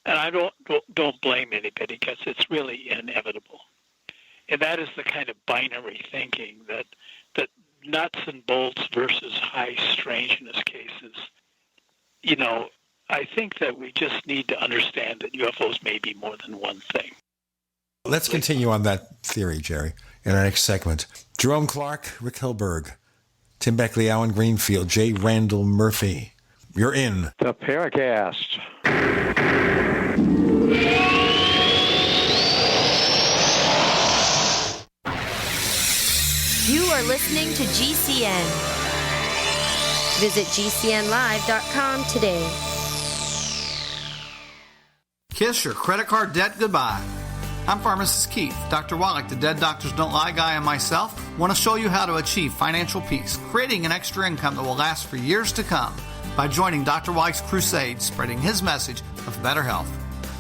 and I don't blame anybody because it's really inevitable, and that is the kind of binary thinking that nuts and bolts versus high strangeness cases. I think that we just need to understand that UFOs may be more than one thing. Let's continue on that theory, Jerry, in our next segment. Jerome Clark, Rick Hilberg, Tim Beckley, Alan Greenfield, J. Randall Murphy. You're in the Paracast. You are listening to GCN. Visit GCNlive.com today. Kiss your credit card debt goodbye. I'm Pharmacist Keith. Dr. Wallach, the Dead Doctors Don't Lie guy, and myself want to show you how to achieve financial peace, creating an extra income that will last for years to come by joining Dr. Wallach's crusade, spreading his message of better health.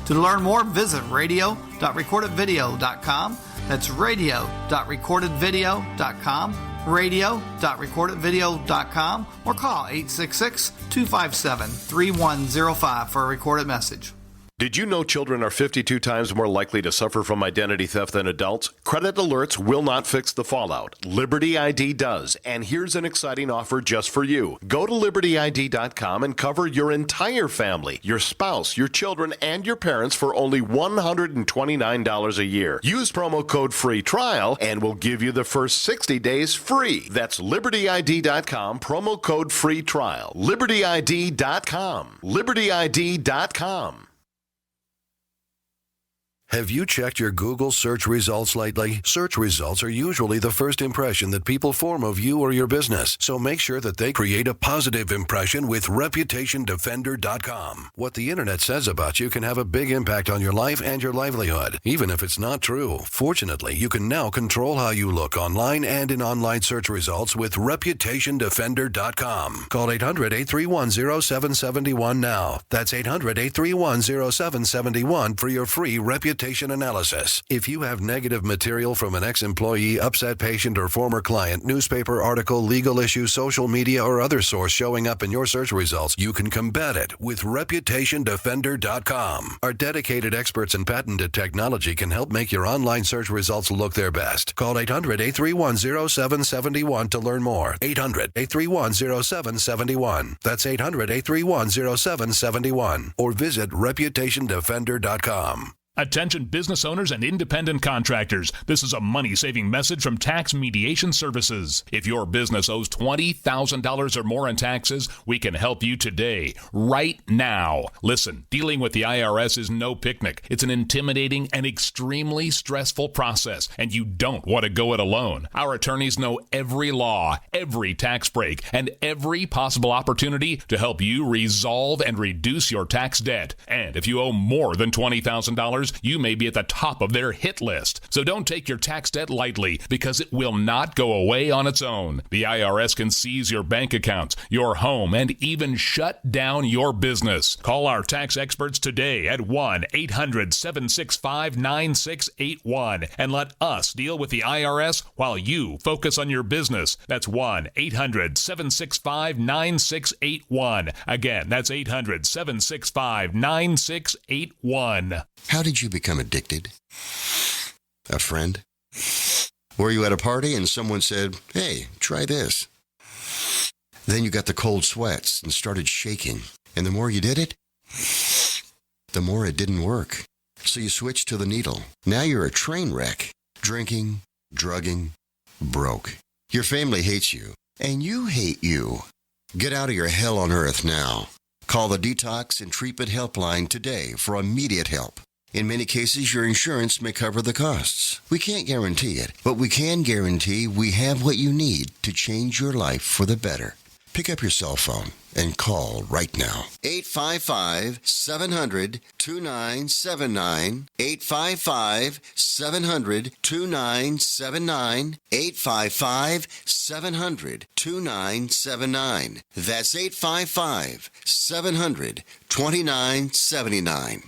To learn more, visit radio.recordedvideo.com. That's radio.recordedvideo.com, radio.recordedvideo.com, or call 866-257-3105 for a recorded message. Did you know children are 52 times more likely to suffer from identity theft than adults? Credit alerts will not fix the fallout. Liberty ID does, and here's an exciting offer just for you. Go to libertyid.com and cover your entire family, your spouse, your children, and your parents for only $129 a year. Use promo code FREE TRIAL and we'll give you the first 60 days free. That's libertyid.com, promo code FREE TRIAL. libertyid.com. libertyid.com. Have you checked your Google search results lately? Search results are usually the first impression that people form of you or your business. So make sure that they create a positive impression with ReputationDefender.com. What the internet says about you can have a big impact on your life and your livelihood, even if it's not true. Fortunately, you can now control how you look online and in online search results with ReputationDefender.com. Call 800-831-0771 now. That's 800-831-0771 for your free reputation analysis. If you have negative material from an ex-employee, upset patient, or former client, newspaper article, legal issue, social media, or other source showing up in your search results, you can combat it with ReputationDefender.com. Our dedicated experts in patented technology can help make your online search results look their best. Call 800-831-0771 to learn more. 800-831-0771. That's 800-831-0771. Or visit ReputationDefender.com. Attention business owners and independent contractors. This is a money-saving message from Tax Mediation Services. If your business owes $20,000 or more in taxes, we can help you today, right now. Listen, dealing with the IRS is no picnic. It's an intimidating and extremely stressful process, and you don't want to go it alone. Our attorneys know every law, every tax break, and every possible opportunity to help you resolve and reduce your tax debt. And if you owe more than $20,000, you may be at the top of their hit list. So don't take your tax debt lightly, because it will not go away on its own. The IRS can seize your bank accounts, your home, and even shut down your business. Call our tax experts today at 1-800-765-9681 and let us deal with the IRS while you focus on your business. That's 1-800-765-9681. Again, that's 800-765-9681. How did you become addicted? A friend? Were you at a party and someone said, "Hey, try this"? Then you got the cold sweats and started shaking. And the more you did it, the more it didn't work. So you switched to the needle. Now you're a train wreck. Drinking, drugging, broke. Your family hates you, and you hate you. Get out of your hell on earth now. Call the Detox and Treatment Helpline today for immediate help. In many cases, your insurance may cover the costs. We can't guarantee it, but we can guarantee we have what you need to change your life for the better. Pick up your cell phone and call right now. 855-700-2979. 855-700-2979. 855-700-2979. That's 855-700-2979.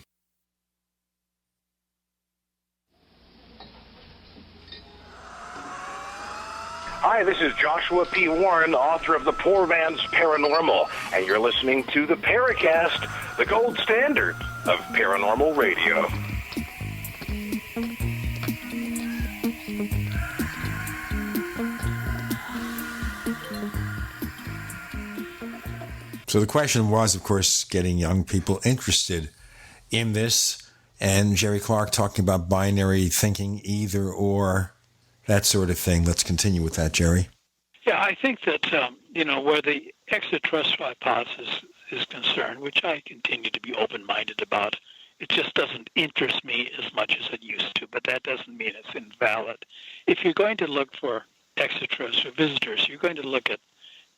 Hi, this is Joshua P. Warren, author of The Poor Man's Paranormal, and you're listening to the Paracast, the gold standard of paranormal radio. So the question was, of course, getting young people interested in this, and Jerry Clark talking about binary thinking, either or, that sort of thing. Let's continue with that, Jerry. Yeah, I think that, where the extraterrestrial hypothesis is concerned, which I continue to be open-minded about, it just doesn't interest me as much as it used to, but that doesn't mean it's invalid. If you're going to look for extraterrestrial visitors, you're going to look at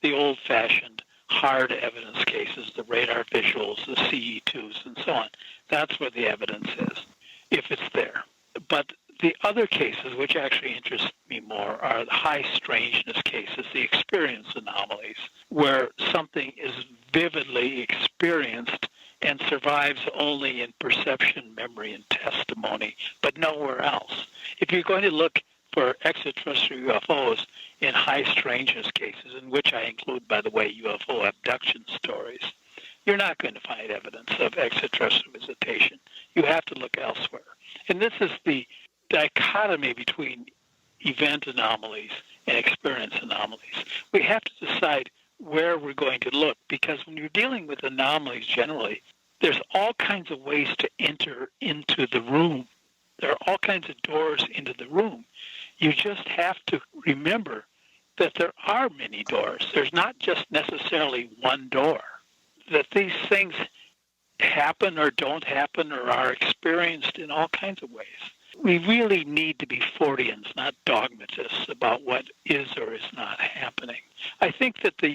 the old-fashioned hard evidence cases, the radar visuals, the CE2s, and so on. That's where the evidence is, if it's there. But the other cases, which actually interest me more, are the high strangeness cases, the experience anomalies, where something is vividly experienced and survives only in perception, memory, and testimony, but nowhere else. If you're going to look for extraterrestrial UFOs in high strangeness cases, in which I include, by the way, UFO abduction stories, you're not going to find evidence of extraterrestrial visitation. You have to look elsewhere. And this is the dichotomy between event anomalies and experience anomalies. We have to decide where we're going to look, because when you're dealing with anomalies generally, there's all kinds of ways to enter into the room. There are all kinds of doors into the room. You just have to remember that there are many doors. There's not just necessarily one door. That these things happen or don't happen or are experienced in all kinds of ways. We really need to be Forteans, not dogmatists, about what is or is not happening. I think that the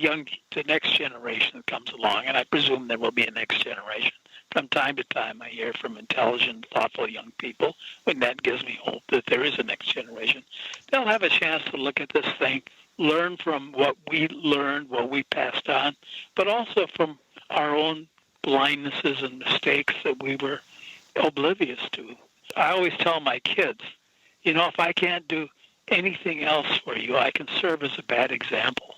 next generation that comes along, and I presume there will be a next generation, from time to time I hear from intelligent, thoughtful young people, and that gives me hope that there is a next generation. They'll have a chance to look at this thing, learn from what we learned, what we passed on, but also from our own blindnesses and mistakes that we were oblivious to. I always tell my kids, if I can't do anything else for you, I can serve as a bad example.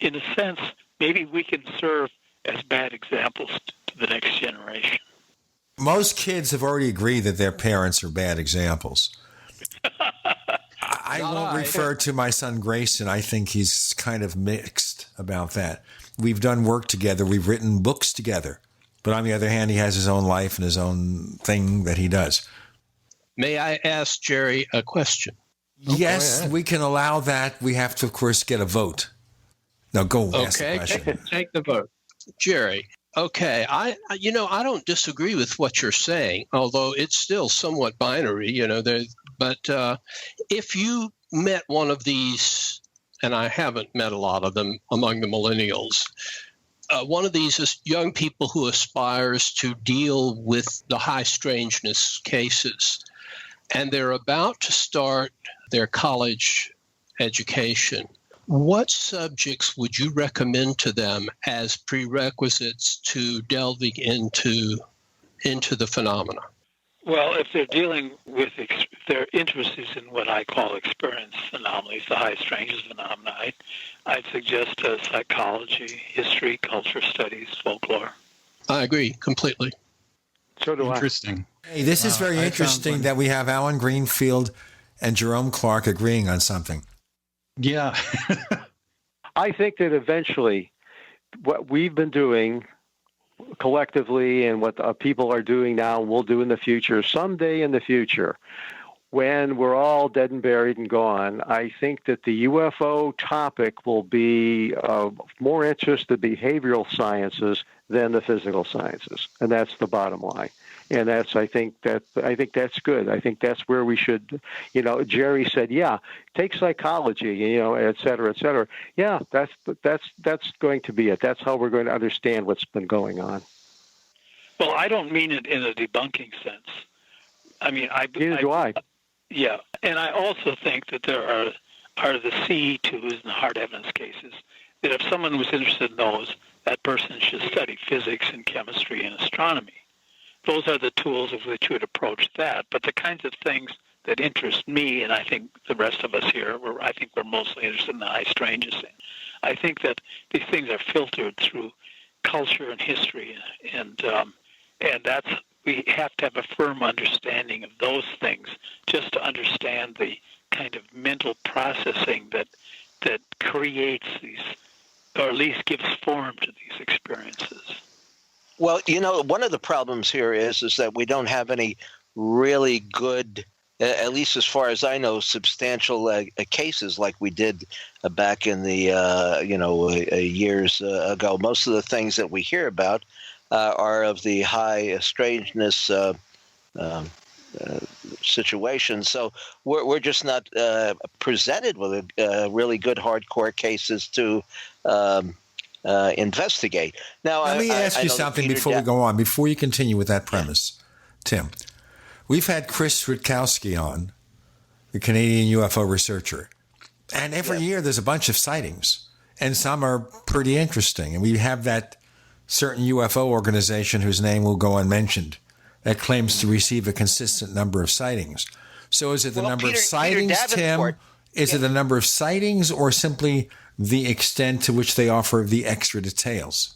In a sense, maybe we can serve as bad examples to the next generation. Most kids have already agreed that their parents are bad examples. I won't refer to my son Grayson. I think he's kind of mixed about that. We've done work together. We've written books together. But on the other hand, he has his own life and his own thing that he does. May I ask Jerry a question? Yes, we can allow that. We have to, of course, get a vote. Now go ask the Okay, question. take the vote. Jerry, okay, I don't disagree with what you're saying, although it's still somewhat binary, but if you met one of these, and I haven't met a lot of them among the millennials, one of these is young people who aspires to deal with the high strangeness cases, and they're about to start their college education. What subjects would you recommend to them as prerequisites to delving into the phenomena? Well, if they're dealing with, if they're interested in what I call experience anomalies, the high strangeness phenomena, I'd suggest psychology, history, culture studies, folklore. I agree completely. So do Interesting. Hey, this is very interesting that we have Alan Greenfield and Jerome Clark agreeing on something. Yeah. I think that eventually what we've been doing collectively and what people are doing now and will do in the future, someday in the future, when we're all dead and buried and gone, I think that the UFO topic will be of more interest to behavioral sciences than the physical sciences. And that's the bottom line. And I think that's good. I think that's where we should, Jerry said, yeah, take psychology, et cetera, et cetera. Yeah, that's going to be it. That's how we're going to understand what's been going on. Well, I don't mean it in a debunking sense. I mean, Neither do I. Yeah, and I also think that there are the CE2s and the hard evidence cases, that if someone was interested in those, that person should study physics and chemistry and astronomy. Those are the tools of which you would approach that. But the kinds of things that interest me, and I think the rest of us here, I think we're mostly interested in the high strangeness. I think that these things are filtered through culture and history, and that's, we have to have a firm understanding of those things just to understand the kind of mental processing that creates these, or at least gives form to these experiences. Well, one of the problems here is that we don't have any really good, at least as far as I know, substantial cases like we did back in the, years ago. Most of the things that we hear about are of the high strangeness situation. So we're just not presented with really good hardcore cases to investigate. Now, let me ask you something before we go on, before you continue with that premise, Tim. We've had Chris Rutkowski on, the Canadian UFO researcher, and every year there's a bunch of sightings, and some are pretty interesting. And we have that certain UFO organization whose name will go unmentioned that claims to receive a consistent number of sightings. So is it the number of sightings, Tim? Is it the number of sightings or simply the extent to which they offer the extra details?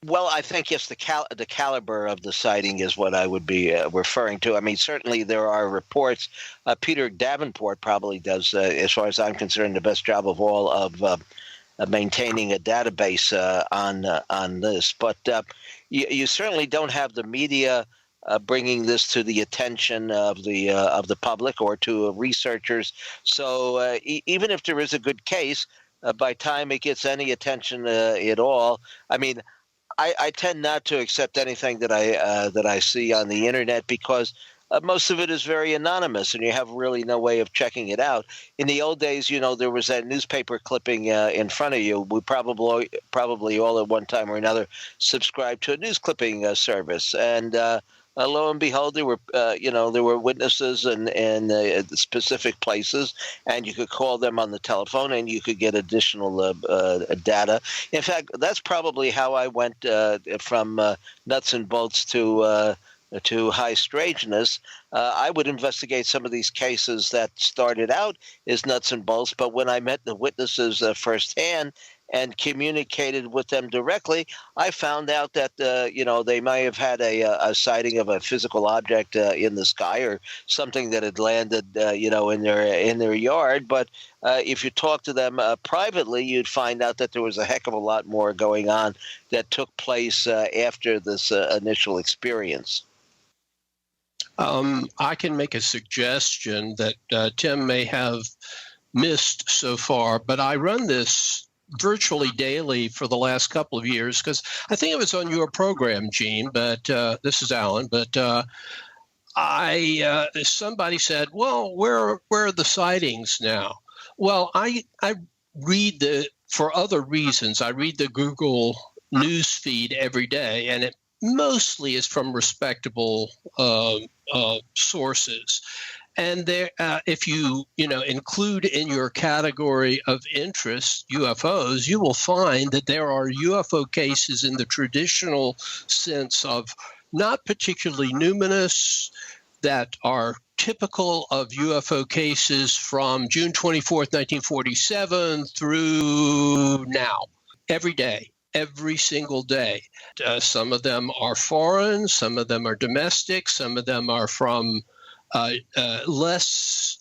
Well, I think, yes, the caliber of the sighting is what I would be referring to. I mean, certainly there are reports. Peter Davenport probably does, as far as I'm concerned, the best job of all of maintaining a database on this. But you certainly don't have the media bringing this to the attention of the public or to researchers. So even if there is a good case, by time it gets any attention at all, I mean, I tend not to accept anything that I see on the internet because most of it is very anonymous, and you have really no way of checking it out. In the old days, there was that newspaper clipping in front of you. We probably all at one time or another subscribed to a news clipping service, and lo and behold, there were witnesses in specific places, and you could call them on the telephone, and you could get additional data. In fact, that's probably how I went from nuts and bolts to high strangeness. I would investigate some of these cases that started out as nuts and bolts, but when I met the witnesses firsthand and communicated with them directly, I found out that they may have had a sighting of a physical object in the sky or something that had landed in their yard. But if you talk to them privately, you'd find out that there was a heck of a lot more going on that took place after this initial experience. I can make a suggestion that Tim may have missed so far, but I run this virtually daily for the last couple of years because I think it was on your program, Gene, but this is Alan, but somebody said, well, where are the sightings now? Well, I read for other reasons, I read the Google news feed every day, and it mostly is from respectable sources. And there, if you include in your category of interest UFOs, you will find that there are UFO cases in the traditional sense of not particularly numinous, that are typical of UFO cases from June 24th, 1947 through now, every day. Every single day. Some of them are foreign, some of them are domestic, some of them are from less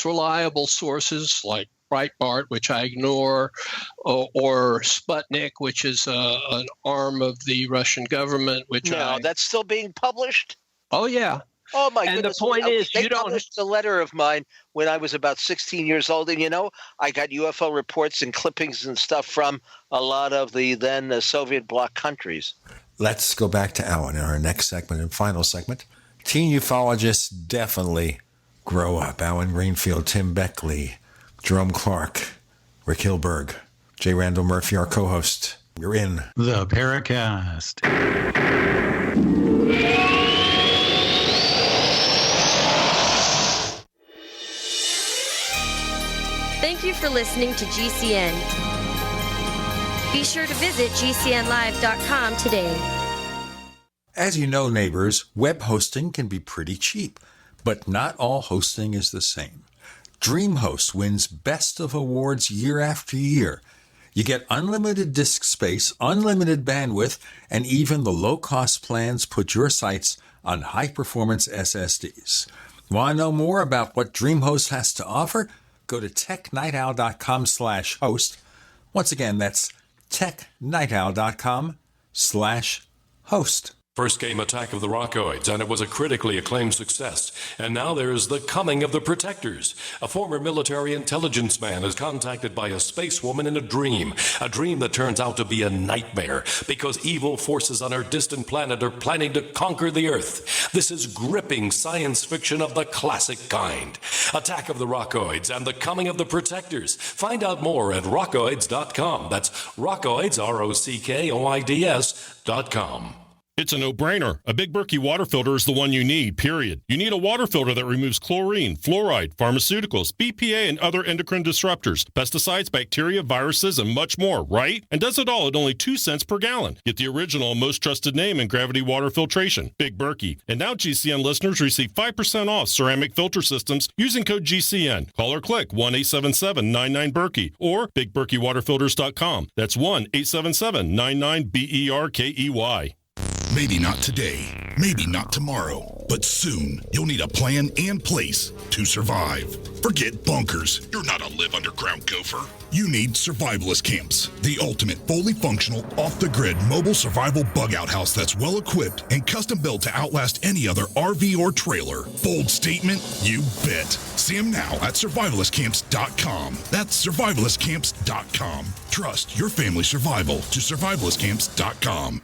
reliable sources like Breitbart, which I ignore, or Sputnik, which is an arm of the Russian government. That's still being published? Oh, yeah. Oh, my and goodness. The point is, they published a letter of mine when I was about 16 years old. And, I got UFO reports and clippings and stuff from a lot of the then Soviet bloc countries. Let's go back to Alan in our next segment and final segment. Teen ufologists definitely grow up. Alan Greenfield, Tim Beckley, Jerome Clark, Rick Hilberg, J. Randall Murphy, our co-host. You're in the Paracast. Thank you for listening to GCN. Be sure to visit GCNlive.com today. As you know, neighbors, web hosting can be pretty cheap, but not all hosting is the same. DreamHost wins Best of Awards year after year. You get unlimited disk space, unlimited bandwidth, and even the low-cost plans put your sites on high-performance SSDs. Want to know more about what DreamHost has to offer? Go to technightowl.com/host. Once again, that's technightowl.com/host. First came Attack of the Rockoids, and it was a critically acclaimed success. And now there's The Coming of the Protectors. A former military intelligence man is contacted by a space woman in a dream that turns out to be a nightmare because evil forces on her distant planet are planning to conquer the Earth. This is gripping science fiction of the classic kind. Attack of the Rockoids and The Coming of the Protectors. Find out more at rockoids.com. That's Rockoids, ROCKOIDS.com. It's a no-brainer. A Big Berkey water filter is the one you need, period. You need a water filter that removes chlorine, fluoride, pharmaceuticals, BPA, and other endocrine disruptors, pesticides, bacteria, viruses, and much more, right? And does it all at only 2 cents per gallon. Get the original and most trusted name in gravity water filtration, Big Berkey. And now GCN listeners receive 5% off ceramic filter systems using code GCN. Call or click 1-877-99-BERKEY or BigBerkeyWaterFilters.com. That's 1-877-99-BERKEY. Maybe not today, maybe not tomorrow, but soon you'll need a plan and place to survive. Forget bunkers. You're not a live underground gopher. You need survivalist camps, the ultimate fully functional, off-the-grid mobile survival bug-out house that's well-equipped and custom-built to outlast any other RV or trailer. Bold statement? You bet. See them now at survivalistcamps.com. That's survivalistcamps.com. Trust your family's survival to survivalistcamps.com.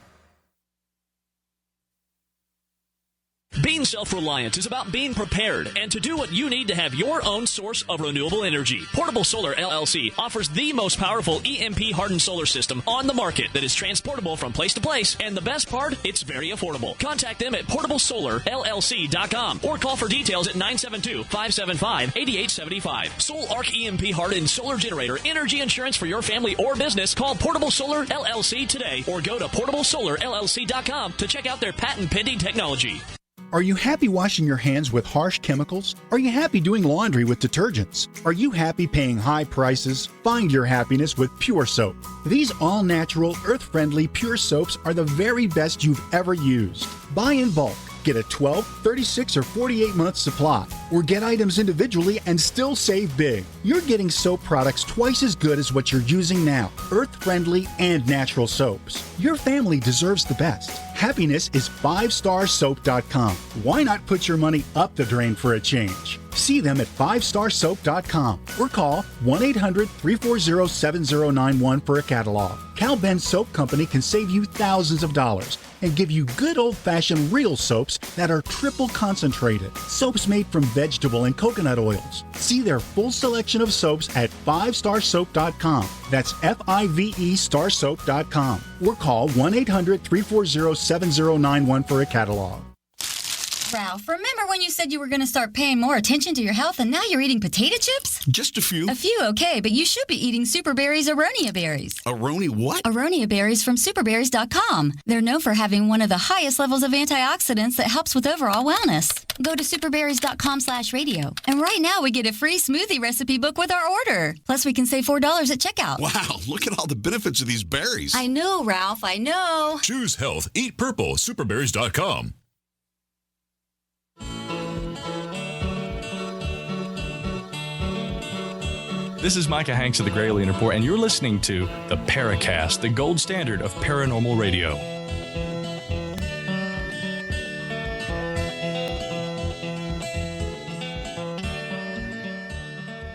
Being self-reliant is about being prepared and to do what you need to have your own source of renewable energy. Portable Solar LLC offers the most powerful EMP-hardened solar system on the market that is transportable from place to place. And the best part, it's very affordable. Contact them at portablesolarllc.com or call for details at 972-575-8875. Soul Arc EMP-hardened solar generator energy insurance for your family or business. Call Portable Solar LLC today or go to portablesolarllc.com to check out their patent-pending technology. Are you happy washing your hands with harsh chemicals? Are you happy doing laundry with detergents? Are you happy paying high prices? Find your happiness with Pure Soap. These all-natural, earth-friendly Pure Soaps are the very best you've ever used. Buy in bulk. Get a 12, 36, or 48-month supply, or get items individually and still save big. You're getting soap products twice as good as what you're using now. Earth-friendly and natural soaps. Your family deserves the best. Happiness is 5starsoap.com. Why not put your money up the drain for a change? See them at 5starsoap.com or call 1-800-340-7091 for a catalog. Cal Ben Soap Company can save you thousands of dollars and give you good old-fashioned real soaps that are triple concentrated. Soaps made from vegetable and coconut oils. See their full selection of soaps at 5starsoap.com. That's F-I-V-E starsoap.com. Or call 1-800-340-7091 for a catalog. Ralph, remember when you said you were going to start paying more attention to your health and now you're eating potato chips? Just a few. A few, okay, but you should be eating Superberry's Aronia berries. Aronia what? Aronia berries from superberries.com. They're known for having one of the highest levels of antioxidants that helps with overall wellness. Go to superberries.com/radio. And right now we get a free smoothie recipe book with our order. Plus we can save $4 at checkout. Wow, look at all the benefits of these berries. I know, Ralph, I know. Choose health. Eat purple. Superberries.com. This is Micah Hanks of the Gralien Report, and you're listening to the Paracast, the gold standard of paranormal radio.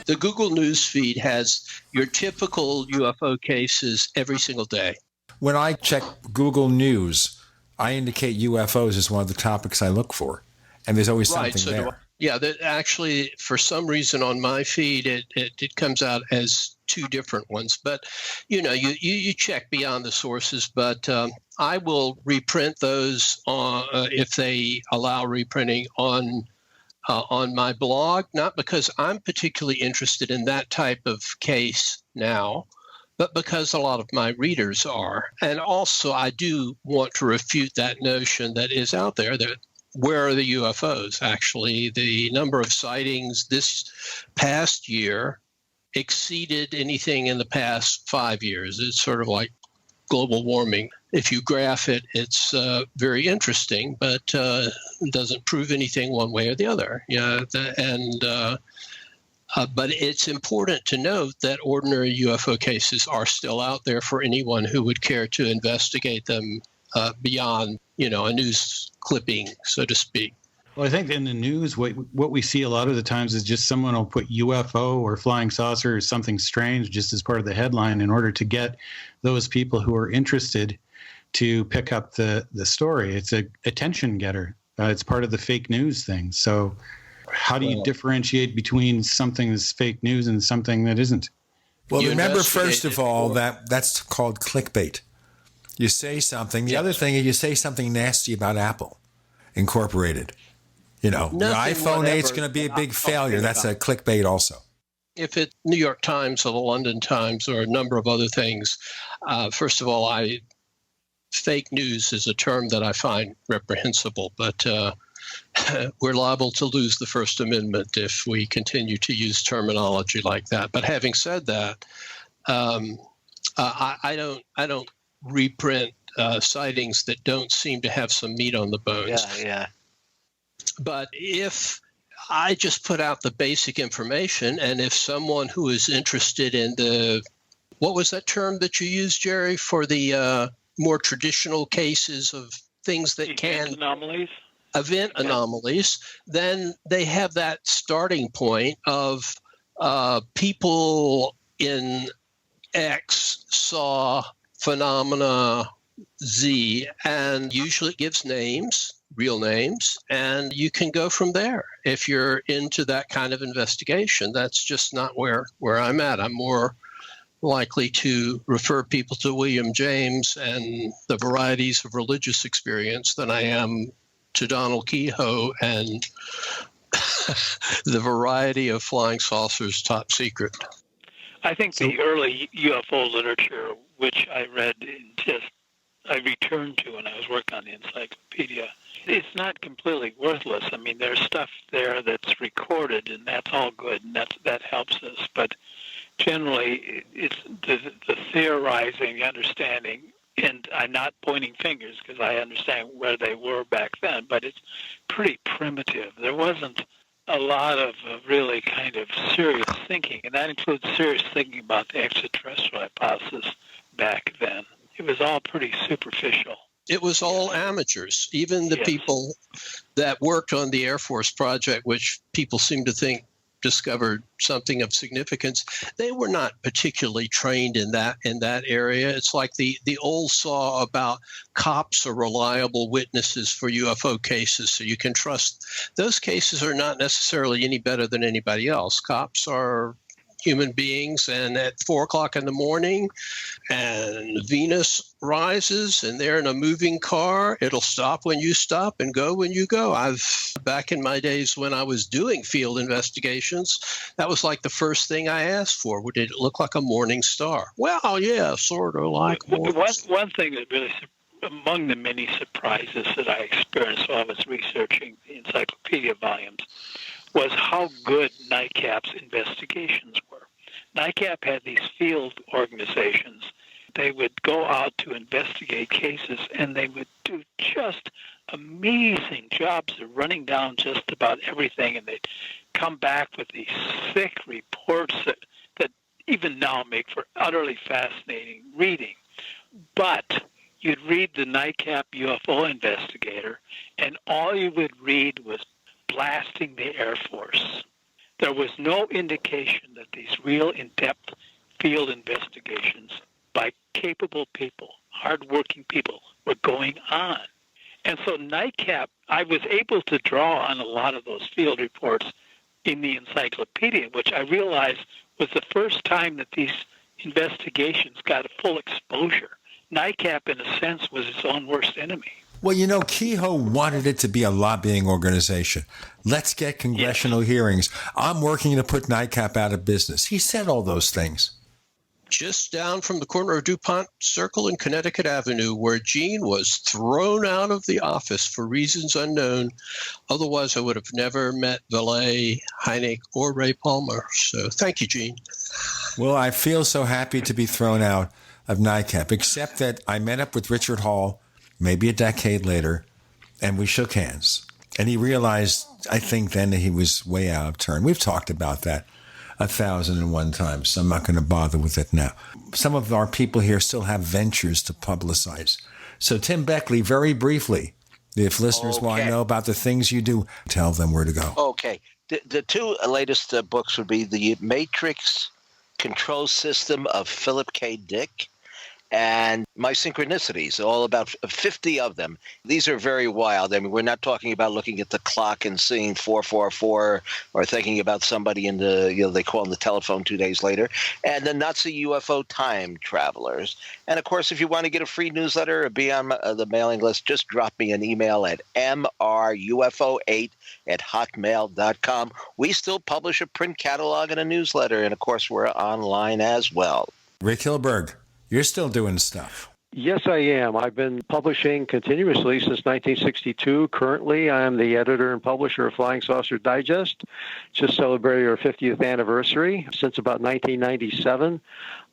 The Google News feed has your typical UFO cases every single day. When I check Google News, I indicate UFOs as one of the topics I look for, and there's always something there. Yeah, that actually, for some reason on my feed, it comes out as two different ones. But, you know, you check beyond the sources. But I will reprint those if they allow reprinting on my blog, not because I'm particularly interested in that type of case now, but because a lot of my readers are. And also, I do want to refute that notion that is out there that where are the UFOs? Actually, the number of sightings this past year exceeded anything in the past 5 years. It's sort of like global warming. If you graph it, it's very interesting, but doesn't prove anything one way or the other. Yeah, but it's important to note that ordinary UFO cases are still out there for anyone who would care to investigate them beyond, you know, a news clipping, so to speak. Well, I think in the news, what we see a lot of the times is just someone will put UFO or flying saucer or something strange just as part of the headline in order to get those people who are interested to pick up the story. It's a attention getter. It's part of the fake news thing. So how do you differentiate between something that's fake news and something that isn't? Well, remember, first of all, that's called clickbait. You say something. The other thing is you say something nasty about Apple Incorporated. You know, the iPhone 8 is going to be a big failure. That's a clickbait also. If it's New York Times or the London Times or a number of other things, first of all, fake news is a term that I find reprehensible, but we're liable to lose the First Amendment if we continue to use terminology like that. But having said that, I don't reprint sightings that don't seem to have some meat on the bones. Yeah. But if I just put out the basic information, and if someone who is interested in what was that term that you used, Jerry, for the more traditional cases of things that event anomalies, then they have that starting point of people in X saw phenomena Z, and usually it gives names, real names, and you can go from there if you're into that kind of investigation. That's just not where I'm at. I'm more likely to refer people to William James and the varieties of religious experience than I am to Donald Kehoe and the variety of flying saucers top secret. I think the early UFO literature, which I read I returned to when I was working on the encyclopedia, it's not completely worthless. I mean, there's stuff there that's recorded, and that's all good, and that helps us. But generally, it's the theorizing, the understanding And I'm not pointing fingers because I understand where they were back then, but it's pretty primitive. There wasn't a lot of really kind of serious thinking, and that includes serious thinking about the extraterrestrial hypothesis back then. It was all pretty superficial. It was all amateurs. Even the people that worked on the Air Force project, which people seem to think discovered something of significance, they were not particularly trained in that area. It's like the old saw about cops are reliable witnesses for UFO cases, so you can trust. Those cases are not necessarily any better than anybody else. Cops are human beings, and at 4 o'clock in the morning and Venus rises and they're in a moving car, it'll stop when you stop and go when you go. Back in my days when I was doing field investigations, that was like the first thing I asked for. Did it look like a morning star? Well, yeah, sort of like one thing that really, among the many surprises that I experienced while I was researching the encyclopedia volumes, was how good NICAP's investigations were. NICAP had these field organizations. They would go out to investigate cases, and they would do just amazing jobs of running down just about everything, and they'd come back with these thick reports that even now make for utterly fascinating reading. But you'd read the NICAP UFO investigator, and all you would read was blasting the Air Force. There was no indication that these real in-depth field investigations by capable people, hardworking people, were going on. And so NICAP, I was able to draw on a lot of those field reports in the encyclopedia, which I realized was the first time that these investigations got a full exposure. NICAP, in a sense, was its own worst enemy. Well, Kehoe wanted it to be a lobbying organization. Let's get congressional hearings. I'm working to put NICAP out of business. He said all those things. Just down from the corner of DuPont Circle and Connecticut Avenue, where Gene was thrown out of the office for reasons unknown. Otherwise, I would have never met Valet, Hynek, or Ray Palmer. So thank you, Gene. Well, I feel so happy to be thrown out of NICAP, except that I met up with Richard Hall maybe a decade later, and we shook hands. And he realized, I think then, that he was way out of turn. We've talked about that 1,001 times, so I'm not going to bother with it now. Some of our people here still have ventures to publicize. So, Tim Beckley, very briefly, if listeners want to know about the things you do, tell them where to go. Okay. The two latest books would be The Matrix Control System of Philip K. Dick and My Synchronicities, all about 50 of them. These are very wild. I mean, we're not talking about looking at the clock and seeing 444 or thinking about somebody in the, they call them the telephone 2 days later, and the Nazi UFO time travelers. And, of course, if you want to get a free newsletter or be on the mailing list, just drop me an email at mrufo8@hotmail.com. We still publish a print catalog and a newsletter, and, of course, we're online as well. Rick Hilberg, you're still doing stuff. Yes, I am. I've been publishing continuously since 1962. Currently, I am the editor and publisher of Flying Saucer Digest. Just celebrated our 50th anniversary. Since about 1997,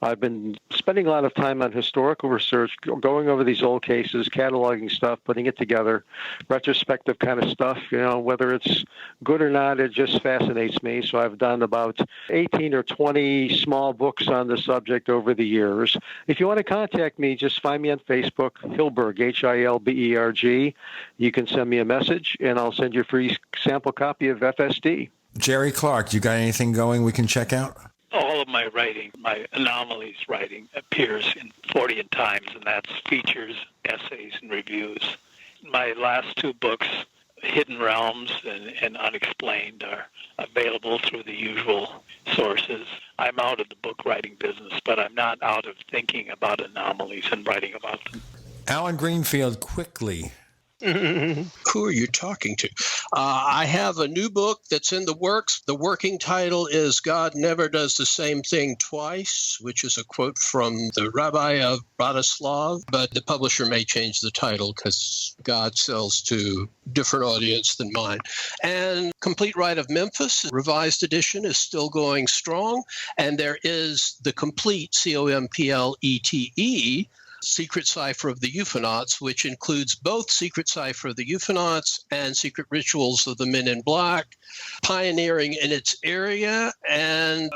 I've been spending a lot of time on historical research, going over these old cases, cataloging stuff, putting it together, retrospective kind of stuff. Whether it's good or not, it just fascinates me. So I've done about 18 or 20 small books on the subject over the years. If you want to contact me, just find me on Facebook, Hilberg, Hilberg. You can send me a message, and I'll send you a free sample copy of FSD. Jerry Clark, you got anything going we can check out? All of my writing, my anomalies writing, appears in 40 Times, and that's features, essays, and reviews. My last two books, Hidden Realms and Unexplained, are available through the usual sources. I'm out of the book writing business, but I'm not out of thinking about anomalies and writing about them. Alan Greenfield, quickly. Who are you talking to? I have a new book that's in the works. The working title is God Never Does the Same Thing Twice, which is a quote from the Rabbi of Bratislav, but the publisher may change the title because God sells to a different audience than mine. And Complete Rite of Memphis, revised edition, is still going strong. And there is the complete, COMPLETE, Secret Cipher of the Euphonauts, which includes both Secret Cipher of the Euphonauts and Secret Rituals of the Men in Black, pioneering in its area. And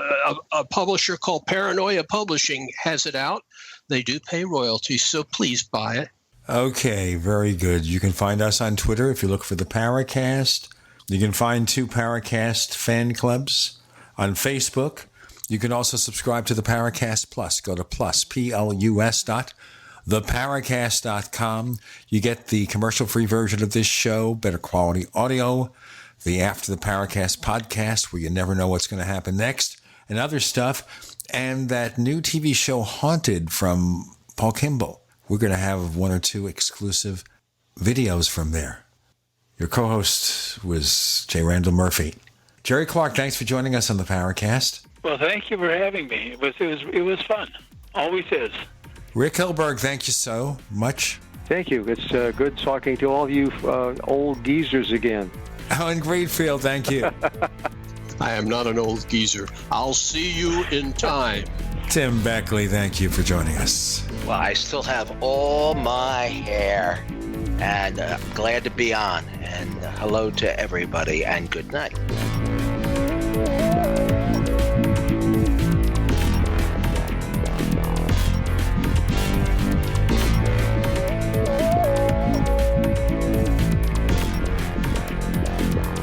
a publisher called Paranoia Publishing has it out. They do pay royalties, so please buy it. Okay, very good. You can find us on Twitter if you look for the Paracast. You can find 2 Paracast fan clubs on Facebook. You can also subscribe to the Paracast Plus. Go to theparacast.com. You get the commercial-free version of this show, better quality audio, the After the Paracast podcast, where you never know what's going to happen next, and other stuff, and that new TV show Haunted from Paul Kimball. We're going to have 1 or 2 exclusive videos from there. Your co-host was J. Randall Murphy. Jerry Clark, thanks for joining us on the Paracast. Well, thank you for having me. It was fun. Always is. Rick Hilberg, thank you so much. Thank you. It's good talking to all of you old geezers again. Oh, in Greenfield, thank you. I am not an old geezer. I'll see you in time. Tim Beckley, thank you for joining us. Well, I still have all my hair, and I'm glad to be on. And hello to everybody, and good night.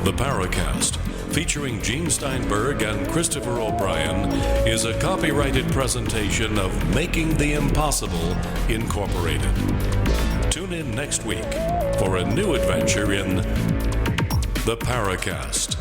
The Paracast, featuring Gene Steinberg and Christopher O'Brien, is a copyrighted presentation of Making the Impossible, Incorporated. Tune in next week for a new adventure in The Paracast.